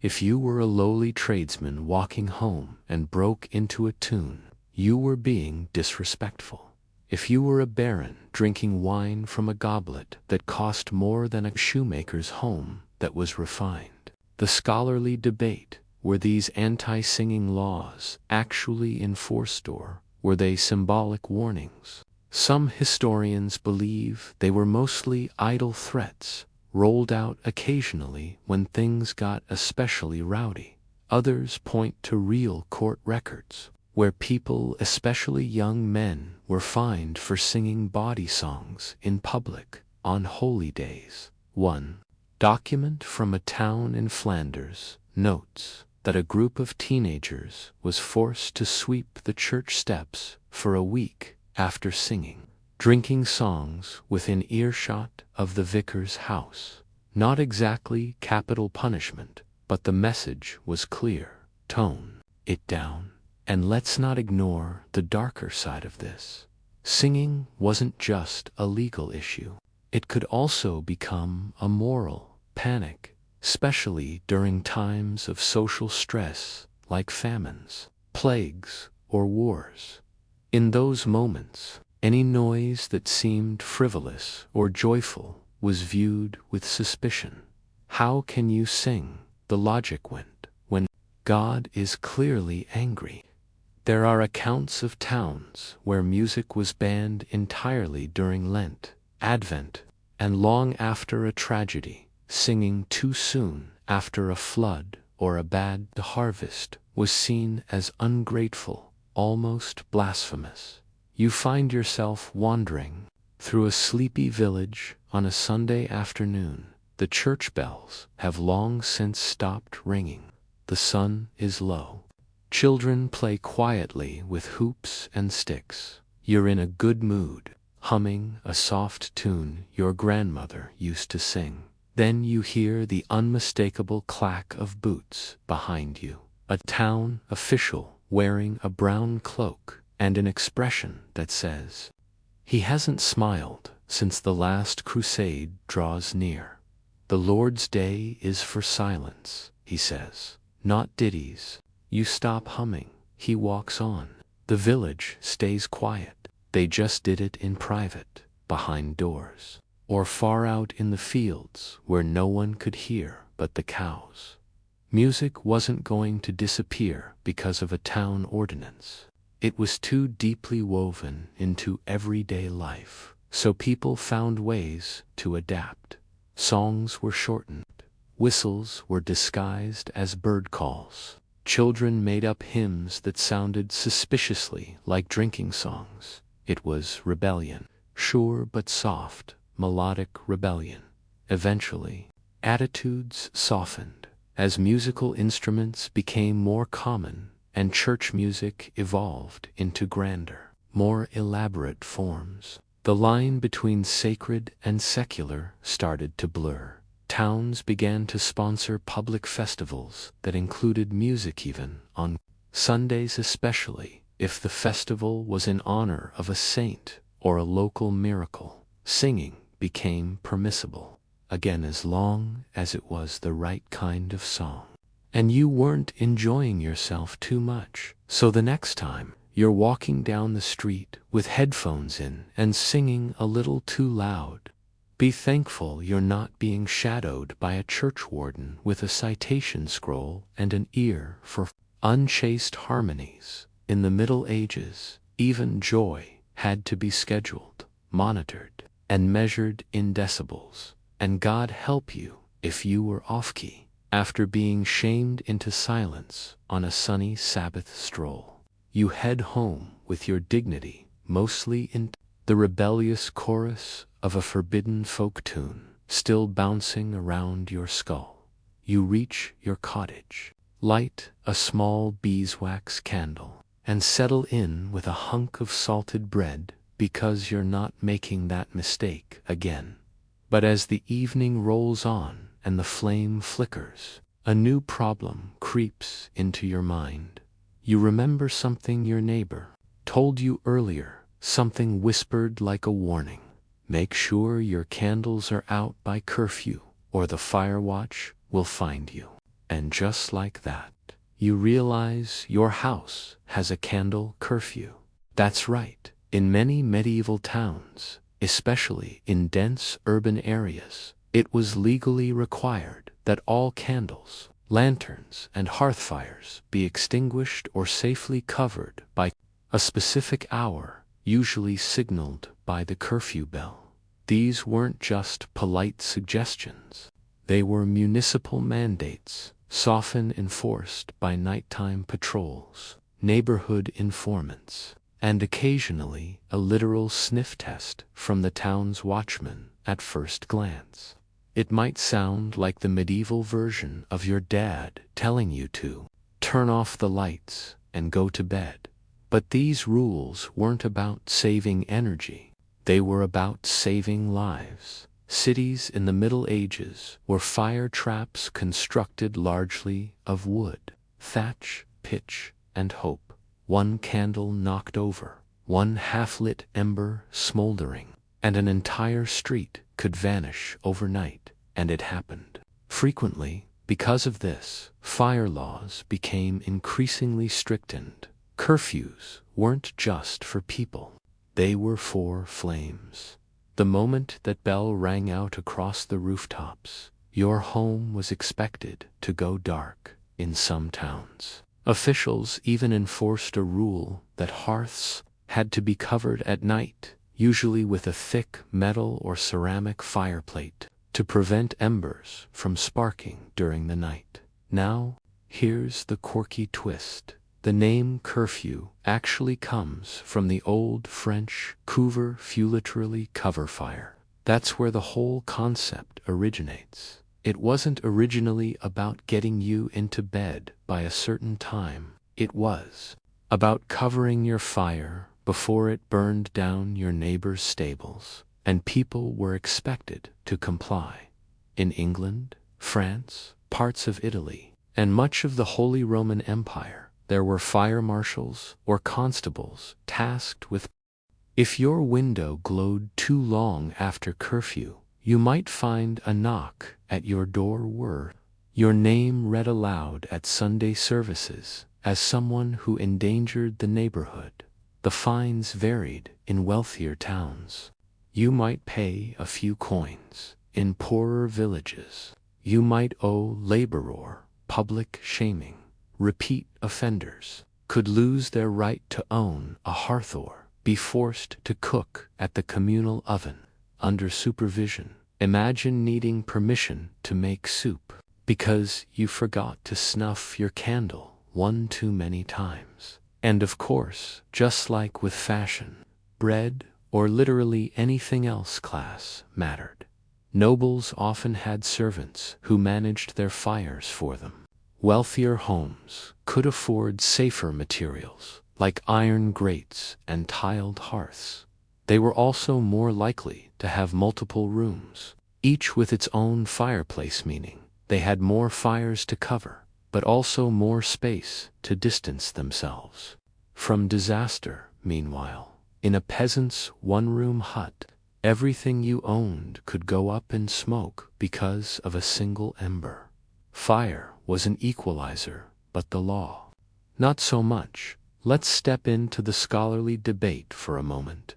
If you were a lowly tradesman walking home and broke into a tune, you were being disrespectful. If you were a baron drinking wine from a goblet that cost more than a shoemaker's home that was refined. The scholarly debate: were these anti-singing laws actually enforced, or were they symbolic warnings? Some historians believe they were mostly idle threats, rolled out occasionally when things got especially rowdy. Others point to real court records, where people, especially young men, were fined for singing bawdy songs in public on holy days. One document from a town in Flanders notes that a group of teenagers was forced to sweep the church steps for a week after singing, drinking songs within earshot of the vicar's house. Not exactly capital punishment, but the message was clear: tone it down. And let's not ignore the darker side of this. Singing wasn't just a legal issue. It could also become a moral panic, especially during times of social stress like famines, plagues, or wars. In those moments, any noise that seemed frivolous or joyful was viewed with suspicion. How can you sing, the logic went, when God is clearly angry? There are accounts of towns where music was banned entirely during Lent, Advent, and long after a tragedy. Singing too soon after a flood or a bad harvest was seen as ungrateful, almost blasphemous. You find yourself wandering through a sleepy village on a Sunday afternoon. The church bells have long since stopped ringing. The sun is low. Children play quietly with hoops and sticks. You're in a good mood. humming a soft tune your grandmother used to sing. Then you hear the unmistakable clack of boots behind you. A town official wearing a brown cloak and an expression that says, "He hasn't smiled since the last crusade draws near. The Lord's day is for silence," he says, "not ditties." You stop humming. He walks on. The village stays quiet. They just did it in private, behind doors, or far out in the fields where no one could hear but the cows. Music wasn't going to disappear because of a town ordinance. It was too deeply woven into everyday life, so people found ways to adapt. Songs were shortened. Whistles were disguised as bird calls. Children made up hymns that sounded suspiciously like drinking songs. It was rebellion, sure but soft, melodic rebellion. Eventually, attitudes softened as musical instruments became more common and church music evolved into grander, more elaborate forms. The line between sacred and secular started to blur. Towns began to sponsor public festivals that included music even on Sundays, especially if the festival was in honor of a saint or a local miracle. Singing became permissible, again as long as it was the right kind of song. And you weren't enjoying yourself too much. So the next time you're walking down the street with headphones in and singing a little too loud, be thankful you're not being shadowed by a church warden with a citation scroll and an ear for unchaste harmonies. In the Middle Ages, even joy had to be scheduled, monitored, and measured in decibels. And God help you if you were off-key after being shamed into silence on a sunny Sabbath stroll. You head home with your dignity mostly in the rebellious chorus of a forbidden folk tune still bouncing around your skull. You reach your cottage, light a small beeswax candle, and settle in with a hunk of salted bread because you're not making that mistake again. But as the evening rolls on and the flame flickers, a new problem creeps into your mind. You remember something your neighbor told you earlier, something whispered like a warning. Make sure your candles are out by curfew, or the fire watch will find you. And just like that, you realize your house has a candle curfew. That's right. In many medieval towns, especially in dense urban areas, it was legally required that all candles, lanterns, and hearth fires be extinguished or safely covered by a specific hour, usually signaled by the curfew bell. These weren't just polite suggestions. They were municipal mandates, often enforced by nighttime patrols, neighborhood informants, and occasionally a literal sniff test from the town's watchman at first glance. It might sound like the medieval version of your dad telling you to turn off the lights and go to bed. But these rules weren't about saving energy. They were about saving lives. Cities in the Middle Ages were fire traps constructed largely of wood, thatch, pitch, and hope. One candle knocked over, one half-lit ember smoldering, and an entire street could vanish overnight, and it happened. Frequently, because of this, fire laws became increasingly strictened. Curfews weren't just for people. They were for flames. The moment that bell rang out across the rooftops, your home was expected to go dark. In some towns, officials even enforced a rule that hearths had to be covered at night, usually with a thick metal or ceramic fireplate, to prevent embers from sparking during the night. Now, here's the quirky twist. The name curfew actually comes from the old French couvre-feu, literally cover fire. That's where the whole concept originates. It wasn't originally about getting you into bed by a certain time. It was about covering your fire before it burned down your neighbor's stables, and people were expected to comply. In England, France, parts of Italy, and much of the Holy Roman Empire, there were fire marshals or constables tasked with. If your window glowed too long after curfew, you might find a knock at your door were your name read aloud at Sunday services as someone who endangered the neighborhood. The fines varied in wealthier towns. You might pay a few coins. In poorer villages, you might owe labor or public shaming. Repeat offenders could lose their right to own a hearth or be forced to cook at the communal oven under supervision. Imagine needing permission to make soup because you forgot to snuff your candle one too many times. And of course, just like with fashion, bread, or literally anything else, class mattered. Nobles often had servants who managed their fires for them. Wealthier homes could afford safer materials, like iron grates and tiled hearths. They were also more likely to have multiple rooms, each with its own fireplace, meaning they had more fires to cover, but also more space to distance themselves from disaster. Meanwhile, in a peasant's one-room hut, everything you owned could go up in smoke because of a single ember. Fire was an equalizer, but the law, not so much. Let's step into the scholarly debate for a moment.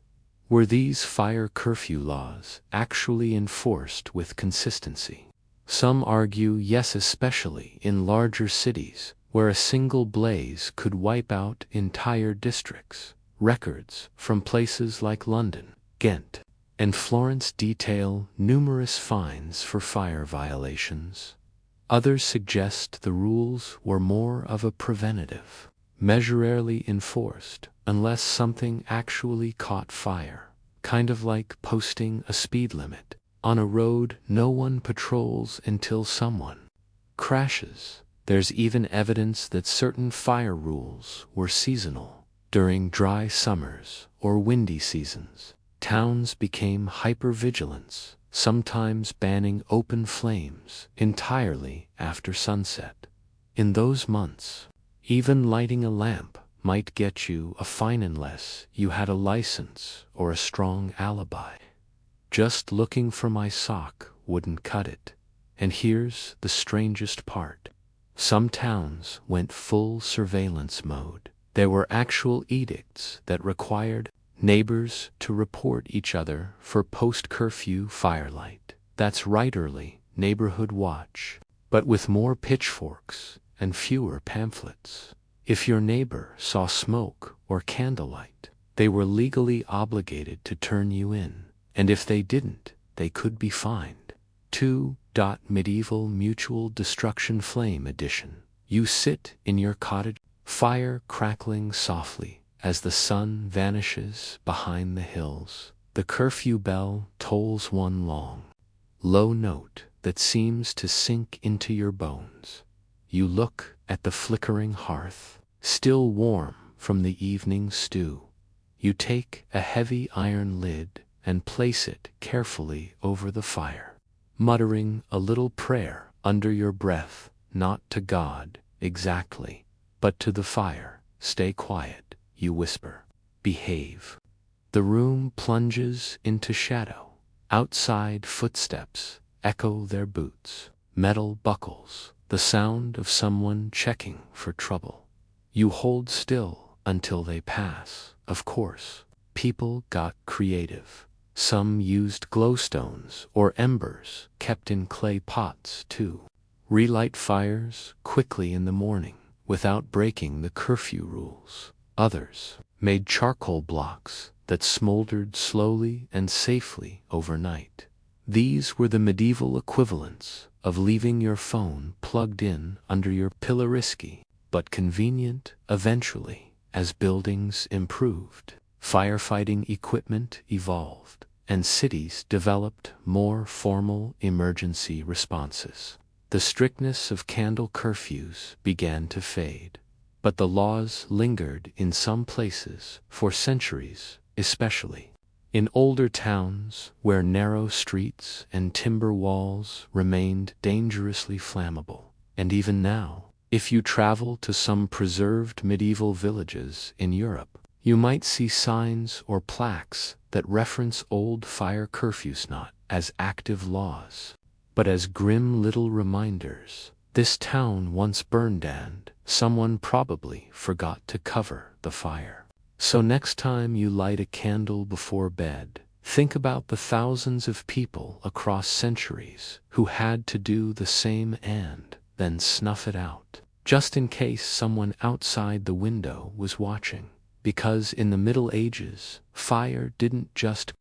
Were these fire curfew laws actually enforced with consistency? Some argue yes, especially in larger cities, where a single blaze could wipe out entire districts. Records from places like London, Ghent, and Florence detail numerous fines for fire violations. Others suggest the rules were more of a preventative measure, rarely enforced unless something actually caught fire, kind of like posting a speed limit on a road no one patrols until someone crashes. There's even evidence that certain fire rules were seasonal. During dry summers or windy seasons, towns became hyper-vigilant, sometimes banning open flames entirely after sunset. In those months, even lighting a lamp might get you a fine unless you had a license or a strong alibi. Just looking for my sock wouldn't cut it. And here's the strangest part. Some towns went full surveillance mode. There were actual edicts that required neighbors to report each other for post-curfew firelight. That's right, early neighborhood watch, but with more pitchforks and fewer pamphlets. If your neighbor saw smoke or candlelight, they were legally obligated to turn you in, and if they didn't, they could be fined. 2. Medieval Mutual Destruction Flame Edition. You sit in your cottage, fire crackling softly as the sun vanishes behind the hills. The curfew bell tolls one long, low note that seems to sink into your bones. You look at the flickering hearth, still warm from the evening stew. You take a heavy iron lid and place it carefully over the fire, muttering a little prayer under your breath, not to God exactly, but to the fire. Stay quiet, you whisper. Behave. The room plunges into shadow. Outside, footsteps echo their boots. Metal buckles, the sound of someone checking for trouble. You hold still until they pass. Of course, people got creative. Some used glowstones or embers kept in clay pots to relight fires quickly in the morning without breaking the curfew rules. Others made charcoal blocks that smoldered slowly and safely overnight. These were the medieval equivalents of leaving your phone plugged in under your pillow, risky but convenient. Eventually, as buildings improved, firefighting equipment evolved, and cities developed more formal emergency responses. The strictness of candle curfews began to fade. but the laws lingered in some places for centuries, especially in older towns where narrow streets and timber walls remained dangerously flammable. And even now, if you travel to some preserved medieval villages in Europe, you might see signs or plaques that reference old fire curfews not as active laws, but as grim little reminders. This town once burned and someone probably forgot to cover the fire. So next time you light a candle before bed, think about the thousands of people across centuries who had to do the same and then snuff it out, just in case someone outside the window was watching. Because in the Middle Ages, fire didn't just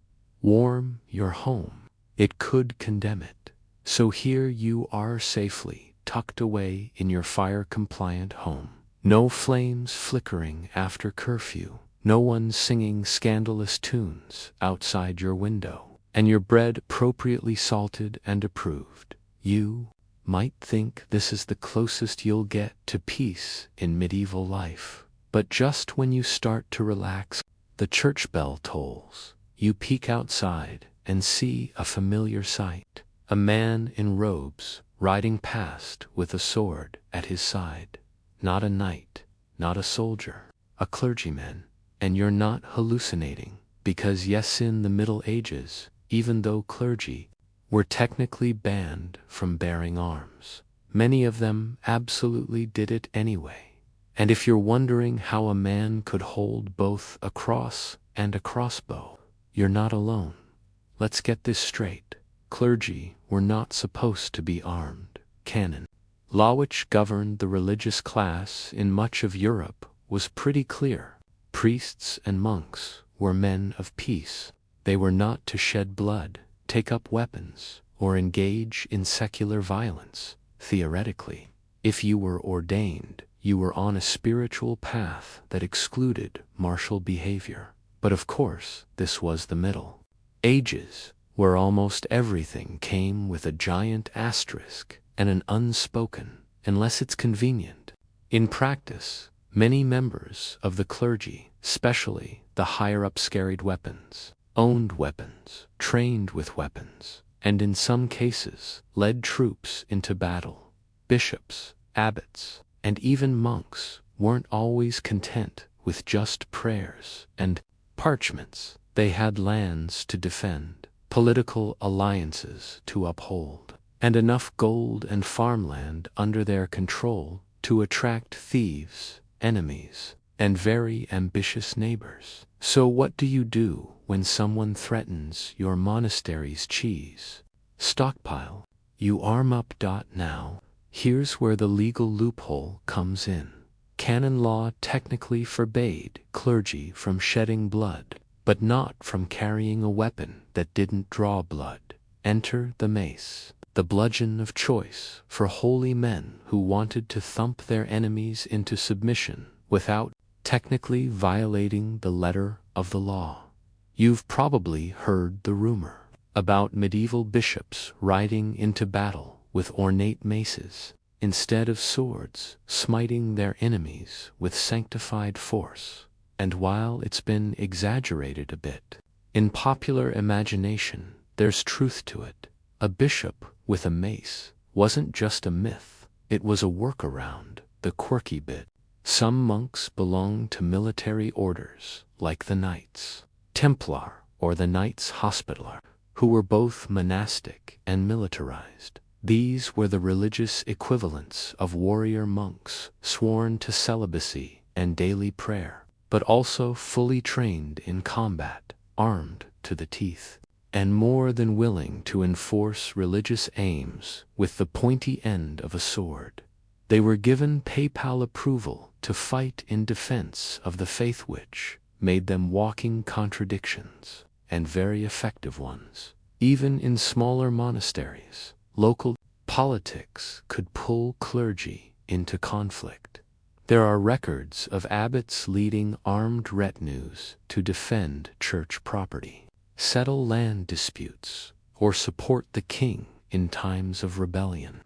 warm your home, it could condemn it. So here you are safely tucked away in your fire-compliant home. No flames flickering after curfew, no one singing scandalous tunes outside your window, and your bread appropriately salted and approved. You might think this is the closest you'll get to peace in medieval life. But just when you start to relax, the church bell tolls. You peek outside and see a familiar sight. A man in robes riding past with a sword at his side. Not a knight, not a soldier, a clergyman. And you're not hallucinating, because yes, in the Middle Ages, even though clergy were technically banned from bearing arms, many of them absolutely did it anyway. And if you're wondering how a man could hold both a cross and a crossbow, you're not alone. Let's get this straight. Clergy were not supposed to be armed. Canon law, which governed the religious class in much of Europe, was pretty clear. Priests and monks were men of peace. They were not to shed blood, take up weapons, or engage in secular violence. Theoretically, if you were ordained, you were on a spiritual path that excluded martial behavior. But of course, this was the Middle Ages, where almost everything came with a giant asterisk and an unspoken, unless it's convenient. In practice, many members of the clergy, especially the higher-ups, carried weapons, owned weapons, trained with weapons, and in some cases led troops into battle. Bishops, abbots, and even monks weren't always content with just prayers and parchments. They had lands to defend, political alliances to uphold, and enough gold and farmland under their control to attract thieves, enemies, and very ambitious neighbors. So what do you do when someone threatens your monastery's cheese stockpile? You arm up. Now, here's where the legal loophole comes in. Canon law technically forbade clergy from shedding blood, but not from carrying a weapon that didn't draw blood. Enter the mace, the bludgeon of choice for holy men who wanted to thump their enemies into submission without technically violating the letter of the law. You've probably heard the rumor about medieval bishops riding into battle with ornate maces instead of swords, smiting their enemies with sanctified force. And while it's been exaggerated a bit in popular imagination, there's truth to it. A bishop with a mace wasn't just a myth, it was a workaround, the quirky bit. Some monks belonged to military orders, like the Knights Templar or the Knights Hospitaller, who were both monastic and militarized. These were the religious equivalents of warrior monks sworn to celibacy and daily prayer, but also fully trained in combat, armed to the teeth, and more than willing to enforce religious aims with the pointy end of a sword. They were given papal approval to fight in defense of the faith, which made them walking contradictions, and very effective ones. Even in smaller monasteries, local politics could pull clergy into conflict. There are records of abbots leading armed retinues to defend church property, settle land disputes, or support the king in times of rebellion.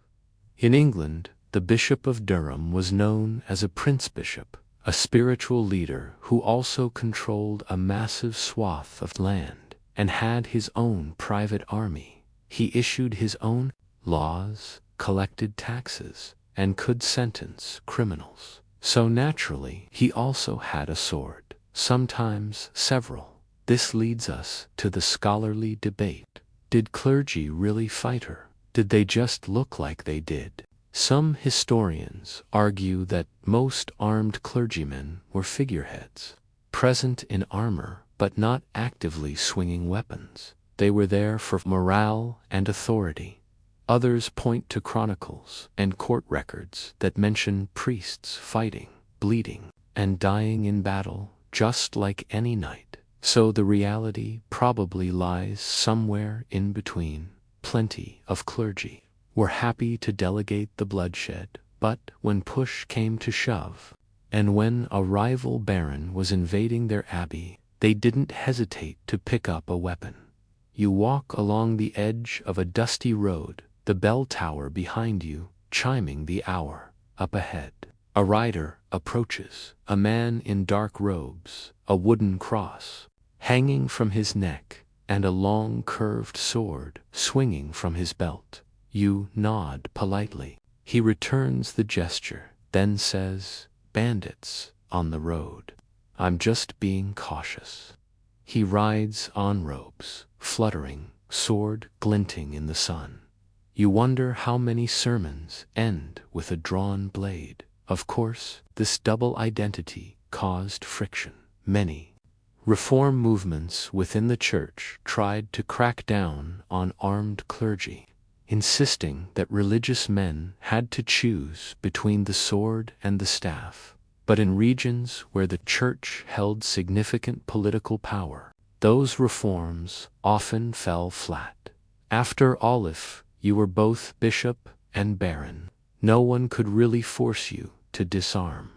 In England, The Bishop of Durham was known as a prince-bishop, a spiritual leader who also controlled a massive swath of land and had his own private army. He issued his own laws, collected taxes, and could sentence criminals. So naturally, he also had a sword, sometimes several. This leads us to the scholarly debate. Did clergy really fight her? Did they just look like they did? Some historians argue that most armed clergymen were figureheads, present in armor but not actively swinging weapons. They were there for morale and authority. Others point to chronicles and court records that mention priests fighting, bleeding, and dying in battle just like any knight. So the reality probably lies somewhere in between. Plenty of clergy were happy to delegate the bloodshed, but when push came to shove, and when a rival baron was invading their abbey, they didn't hesitate to pick up a weapon. You walk along the edge of a dusty road, the bell tower behind you, chiming the hour. Up ahead, a rider approaches, a man in dark robes, a wooden cross hanging from his neck, and a long curved sword swinging from his belt. You nod politely. He returns the gesture, then says, "Bandits on the road. I'm just being cautious." He rides on robes, fluttering, sword glinting in the sun. You wonder how many sermons end with a drawn blade. Of course, this double identity caused friction. Many reform movements within the church tried to crack down on armed clergy, insisting that religious men had to choose between the sword and the staff. But in regions where the church held significant political power, those reforms often fell flat. After all, if you were both bishop and baron, no one could really force you to disarm.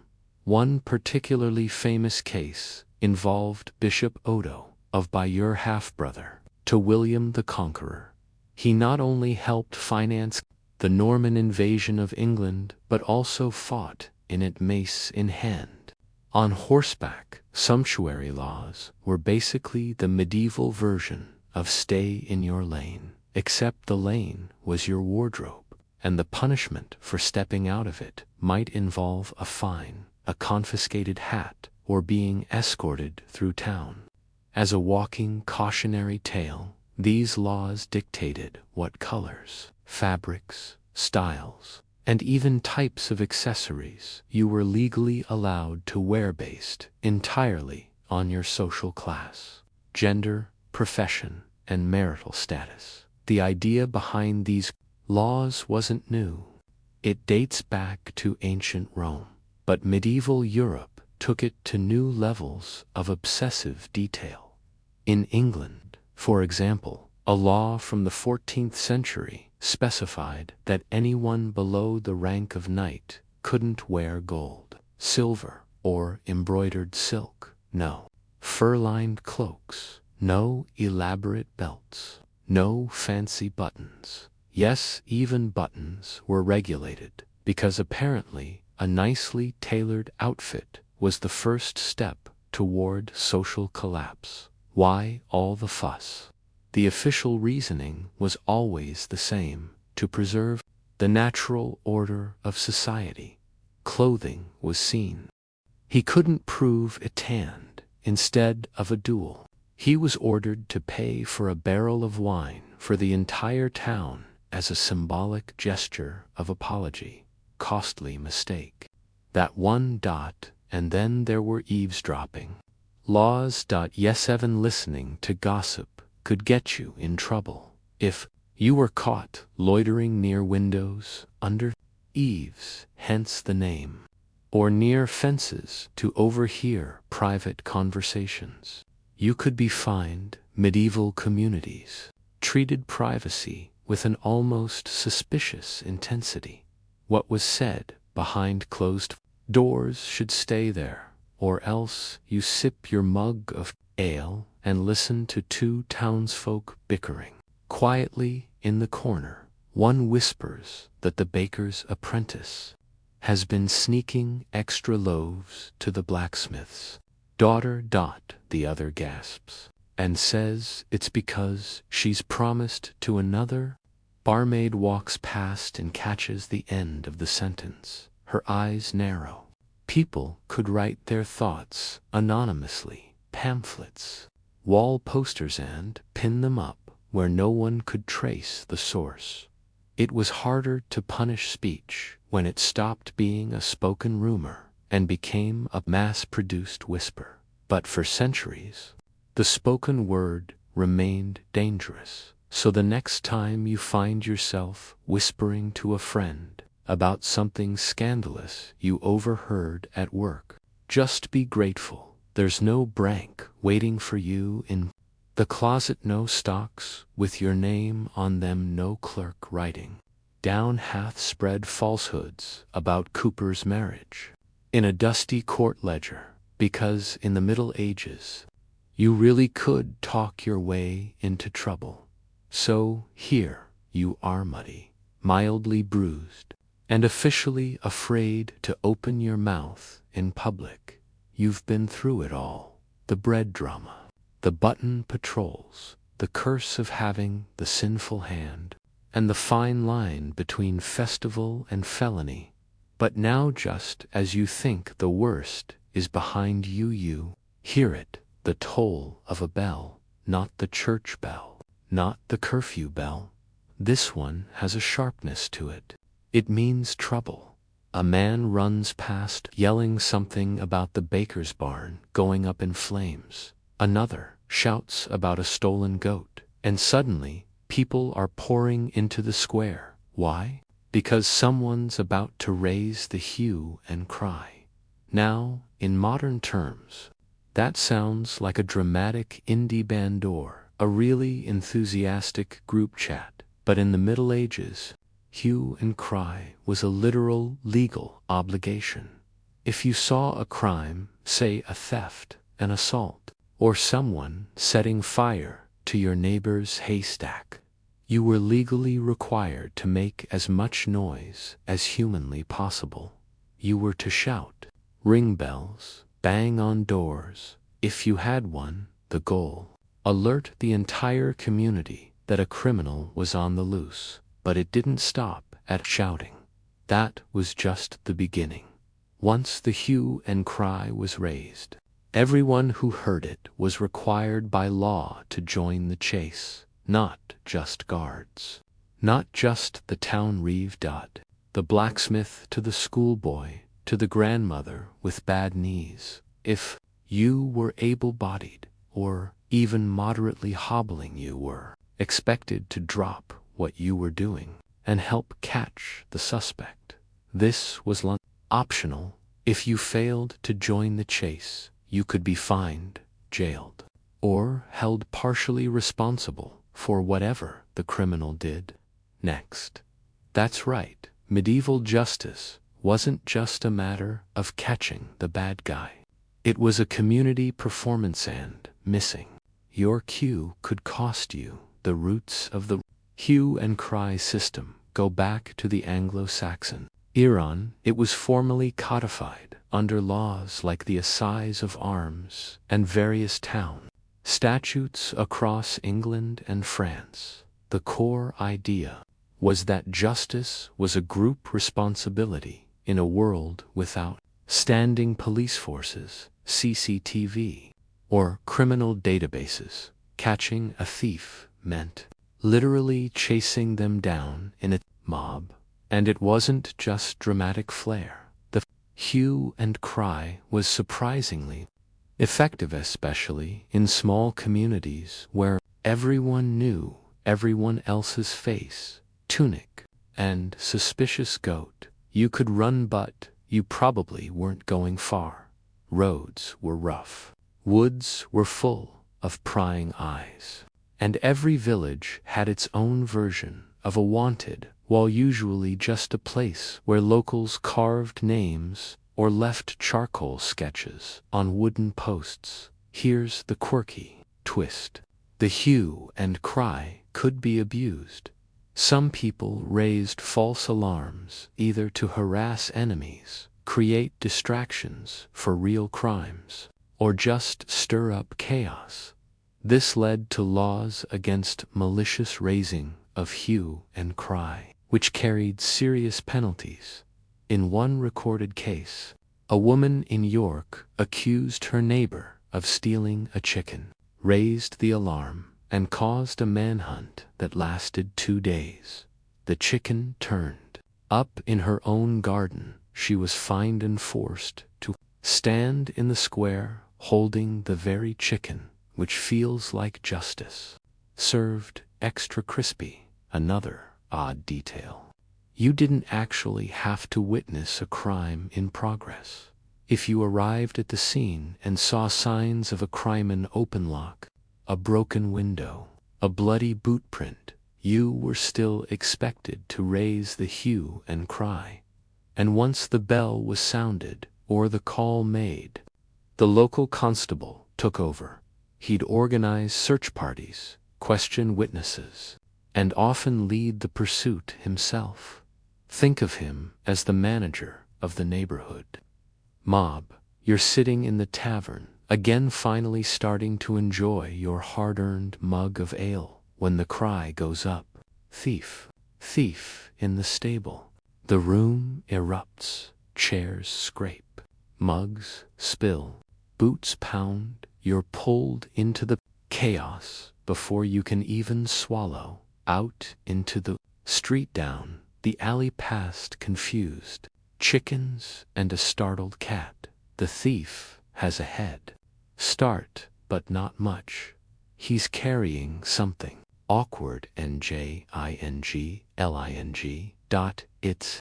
One particularly famous case involved Bishop Odo of Bayeux, half-brother to William the Conqueror. He not only helped finance the Norman invasion of England, but also fought in it mace in hand. On horseback, sumptuary laws were basically the medieval version of stay in your lane, except the lane was your wardrobe, and the punishment for stepping out of it might involve a fine, a confiscated hat, or being escorted through town. As a walking cautionary tale, these laws dictated what colors, fabrics, styles, and even types of accessories you were legally allowed to wear based entirely on your social class, gender, profession, and marital status. The idea behind these laws wasn't new. It dates back to ancient Rome, but medieval Europe took it to new levels of obsessive detail. In England, for example, a law from the 14th century specified that anyone below the rank of knight couldn't wear gold, silver, or embroidered silk. No fur-lined cloaks, no elaborate belts, no fancy buttons. Yes, even buttons were regulated, because apparently a nicely tailored outfit was the first step toward social collapse. Why all the fuss? The official reasoning was always the same: to preserve the natural order of society. Clothing was seen. He couldn't prove a tanned. Instead of a duel, he was ordered to pay for a barrel of wine for the entire town as a symbolic gesture of apology. Costly mistake. That one dot, and then there were eavesdropping laws. Yes, even listening to gossip could get you in trouble. If you were caught loitering near windows, under eaves, hence the name, or near fences to overhear private conversations, you could be fined. Medieval communities treated privacy with an almost suspicious intensity. What was said behind closed doors should stay there, or else you sip your mug of ale and listen to two townsfolk bickering quietly in the corner. One whispers that the baker's apprentice has been sneaking extra loaves to the blacksmith's daughter. The other gasps and says it's because she's promised to another. Barmaid walks past and catches the end of the sentence. Her eyes narrow. People could write their thoughts anonymously, pamphlets, wall posters, and pin them up where no one could trace the source. It was harder to punish speech when it stopped being a spoken rumor and became a mass-produced whisper. But for centuries, the spoken word remained dangerous. So the next time you find yourself whispering to a friend about something scandalous you overheard at work, just be grateful there's no brank waiting for you in the closet, no stocks with your name on them, no clerk writing down half-spread falsehoods about Cooper's marriage in a dusty court ledger, because in the Middle Ages you really could talk your way into trouble. So here you are, muddy, mildly bruised, and officially afraid to open your mouth in public. You've been through it all: the bread drama, the button patrols, the curse of having the sinful hand, and the fine line between festival and felony. But now, just as you think the worst is behind you, you hear it, the toll of a bell, not the church bell, not the curfew bell. This one has a sharpness to it. It means trouble. A man runs past yelling something about the baker's barn going up in flames. Another shouts about a stolen goat, and suddenly people are pouring into the square. Why? Because someone's about to raise the hue and cry. Now, in modern terms, that sounds like a dramatic indie band or a really enthusiastic group chat. But in the Middle Ages, hue and cry was a literal legal obligation. If you saw a crime, say a theft, an assault, or someone setting fire to your neighbor's haystack, you were legally required to make as much noise as humanly possible. You were to shout, ring bells, bang on doors, if you had one, the goal: alert the entire community that a criminal was on the loose. But it didn't stop at shouting. That was just the beginning. Once the hue and cry was raised, everyone who heard it was required by law to join the chase. Not just guards, not just the town reeve. The blacksmith to the schoolboy to the grandmother with bad knees. If you were able-bodied or even moderately hobbling, you were expected to drop what you were doing and help catch the suspect. This was optional. If you failed to join the chase, you could be fined, jailed, or held partially responsible for whatever the criminal did next. That's right, medieval justice wasn't just a matter of catching the bad guy. It was a community performance, and missing your cue could cost you. The roots of the hue and cry system go back to the Anglo-Saxon era. It was formally codified under laws like the Assize of Arms and various town statutes across England and France. The core idea was that justice was a group responsibility in a world without standing police forces, CCTV, or criminal databases. Catching a thief meant literally chasing them down in a mob. And it wasn't just dramatic flair. The hue and cry was surprisingly effective, especially in small communities where everyone knew everyone else's face, tunic, and suspicious goat. You could run, but you probably weren't going far. Roads were rough. Woods were full of prying eyes. And every village had its own version of a wanted, while usually just a place where locals carved names or left charcoal sketches on wooden posts. Here's the quirky twist: the hue and cry could be abused. Some people raised false alarms either to harass enemies, create distractions for real crimes, or just stir up chaos. This led to laws against malicious raising of hue and cry, which carried serious penalties. In one recorded case, a woman in York accused her neighbor of stealing a chicken, raised the alarm, and caused a manhunt that lasted 2 days. The chicken turned up in her own garden. She was fined and forced to stand in the square holding the very chicken, which feels like justice. Served extra crispy, another odd detail. You didn't actually have to witness a crime in progress. If you arrived at the scene and saw signs of a crime, an open lock, a broken window, a bloody boot print, you were still expected to raise the hue and cry. And once the bell was sounded or the call made, the local constable took over. He'd organize search parties, question witnesses, and often lead the pursuit himself. Think of him as the manager of the neighborhood. Mob, you're sitting in the tavern, again finally starting to enjoy your hard-earned mug of ale, when the cry goes up, "Thief! Thief in the stable!" The room erupts, chairs scrape, mugs spill, boots pound, you're pulled into the chaos before you can even swallow, out into the street, down the alley, past confused chickens and a startled cat. The thief has a head. Start, but not much. He's carrying something. Awkward, NJINGLING. It's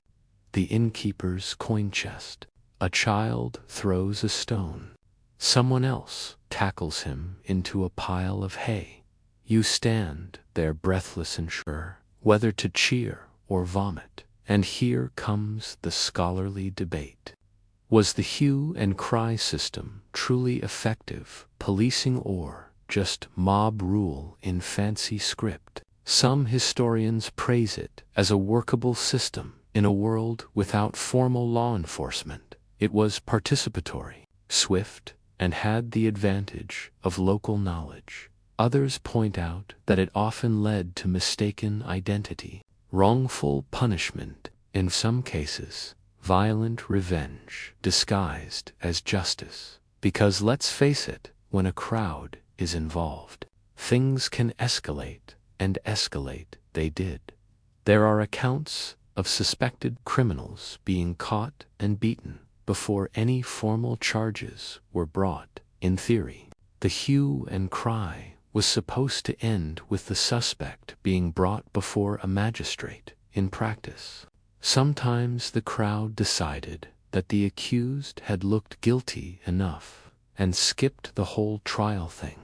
the innkeeper's coin chest. A child throws a stone. Someone else tackles him into a pile of hay. You stand there breathless and sure whether to cheer or vomit. And here comes the scholarly debate. Was the hue and cry system truly effective policing, or just mob rule in fancy script? Some historians praise it as a workable system in a world without formal law enforcement. It was participatory, swift, and had the advantage of local knowledge. Others point out that it often led to mistaken identity, wrongful punishment, in some cases, violent revenge disguised as justice. Because let's face it, when a crowd is involved, things can escalate, and escalate they did. There are accounts of suspected criminals being caught and beaten before any formal charges were brought. In theory, the hue and cry was supposed to end with the suspect being brought before a magistrate. In practice, sometimes the crowd decided that the accused had looked guilty enough and skipped the whole trial thing.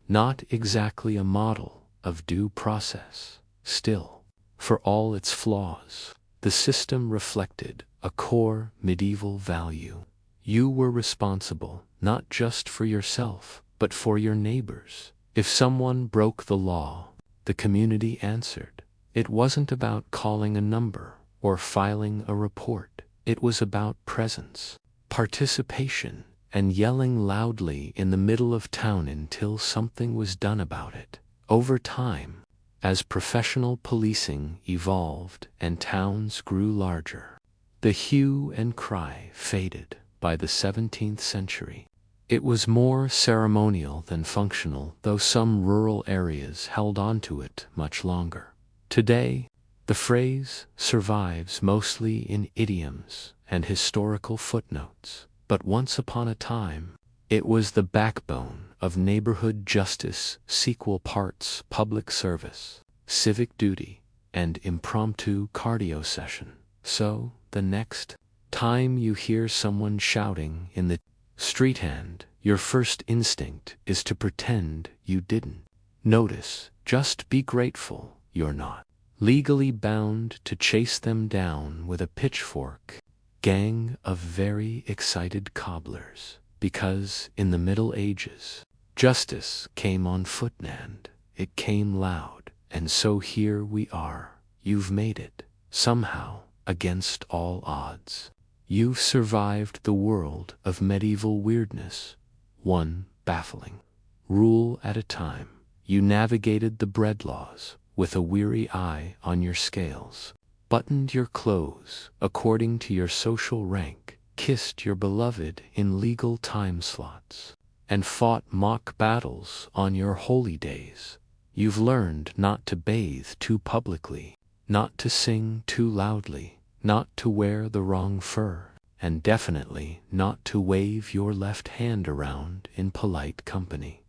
Not exactly a model of due process. Still, for all its flaws, the system reflected a core medieval value. You were responsible not just for yourself, but for your neighbors. If someone broke the law, the community answered. It wasn't about calling a number or filing a report. It was about presence, participation, and yelling loudly in the middle of town until something was done about it. Over time, as professional policing evolved and towns grew larger, the hue and cry faded. By the 17th century, it was more ceremonial than functional, though some rural areas held on to it much longer. Today, the phrase survives mostly in idioms and historical footnotes, but once upon a time, it was the backbone of neighborhood justice, sequel parts, public service, civic duty, and impromptu cardio session. So, the next time you hear someone shouting in the street hand, your first instinct is to pretend you didn't notice. Just be grateful you're not legally bound to chase them down with a pitchfork. Gang of very excited cobblers. Because in the Middle Ages, justice came on foot and it came loud. And so here we are, you've made it, somehow, against all odds. You've survived the world of medieval weirdness, one baffling rule at a time. You navigated the bread laws with a weary eye on your scales, buttoned your clothes according to your social rank, kissed your beloved in legal time slots, and fought mock battles on your holy days. You've learned not to bathe too publicly, not to sing too loudly, not to wear the wrong fur, and definitely not to wave your left hand around in polite company.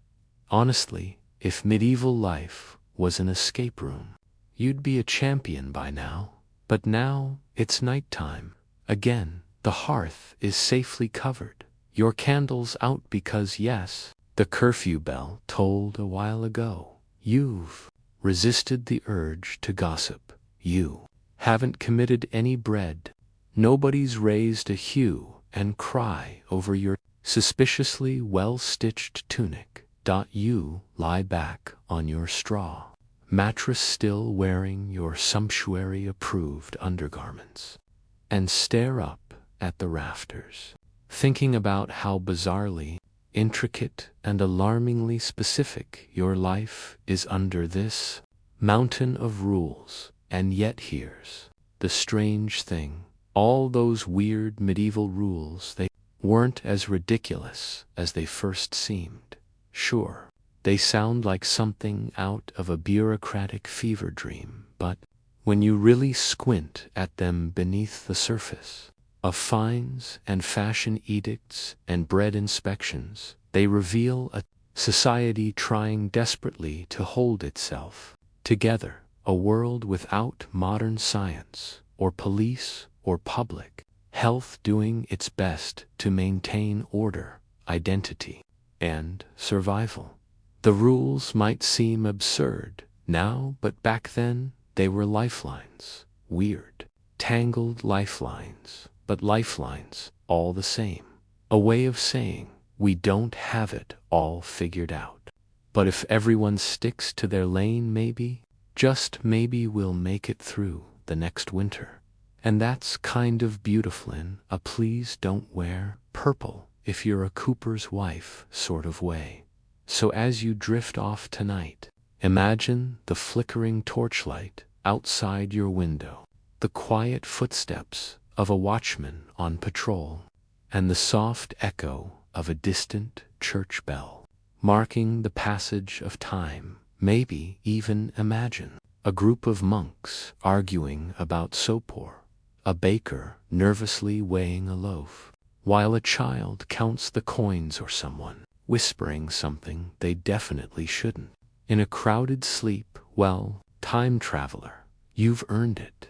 Honestly, if medieval life was an escape room, you'd be a champion by now. But now it's nighttime. Again, the hearth is safely covered, your candles out because yes, the curfew bell tolled a while ago. You've resisted the urge to gossip. You haven't committed any bread. Nobody's raised a hue and cry over your suspiciously well-stitched tunic. You lie back on your straw mattress, still wearing your sumptuary approved undergarments, and stare up at the rafters, thinking about how bizarrely intricate and alarmingly specific your life is under this mountain of rules. And yet here's the strange thing. All those weird medieval rules, they weren't as ridiculous as they first seemed. Sure, they sound like something out of a bureaucratic fever dream, but when you really squint at them beneath the surface of fines and fashion edicts and bread inspections, they reveal a society trying desperately to hold itself together, a world without modern science or police or public health, doing its best to maintain order, identity, and survival. The rules might seem absurd now, but back then they were lifelines. Weird, tangled lifelines, but lifelines all the same. A way of saying, we don't have it all figured out, but if everyone sticks to their lane, maybe, just maybe, we'll make it through the next winter. And that's kind of beautiful in a please don't wear purple if you're a Cooper's wife sort of way. So as you drift off tonight, imagine the flickering torchlight outside your window, the quiet footsteps of a watchman on patrol, and the soft echo of a distant church bell, marking the passage of time. Maybe even imagine a group of monks arguing about sopor, a baker nervously weighing a loaf, while a child counts the coins, or someone whispering something they definitely shouldn't. In a crowded sleep, well, time traveler, you've earned it.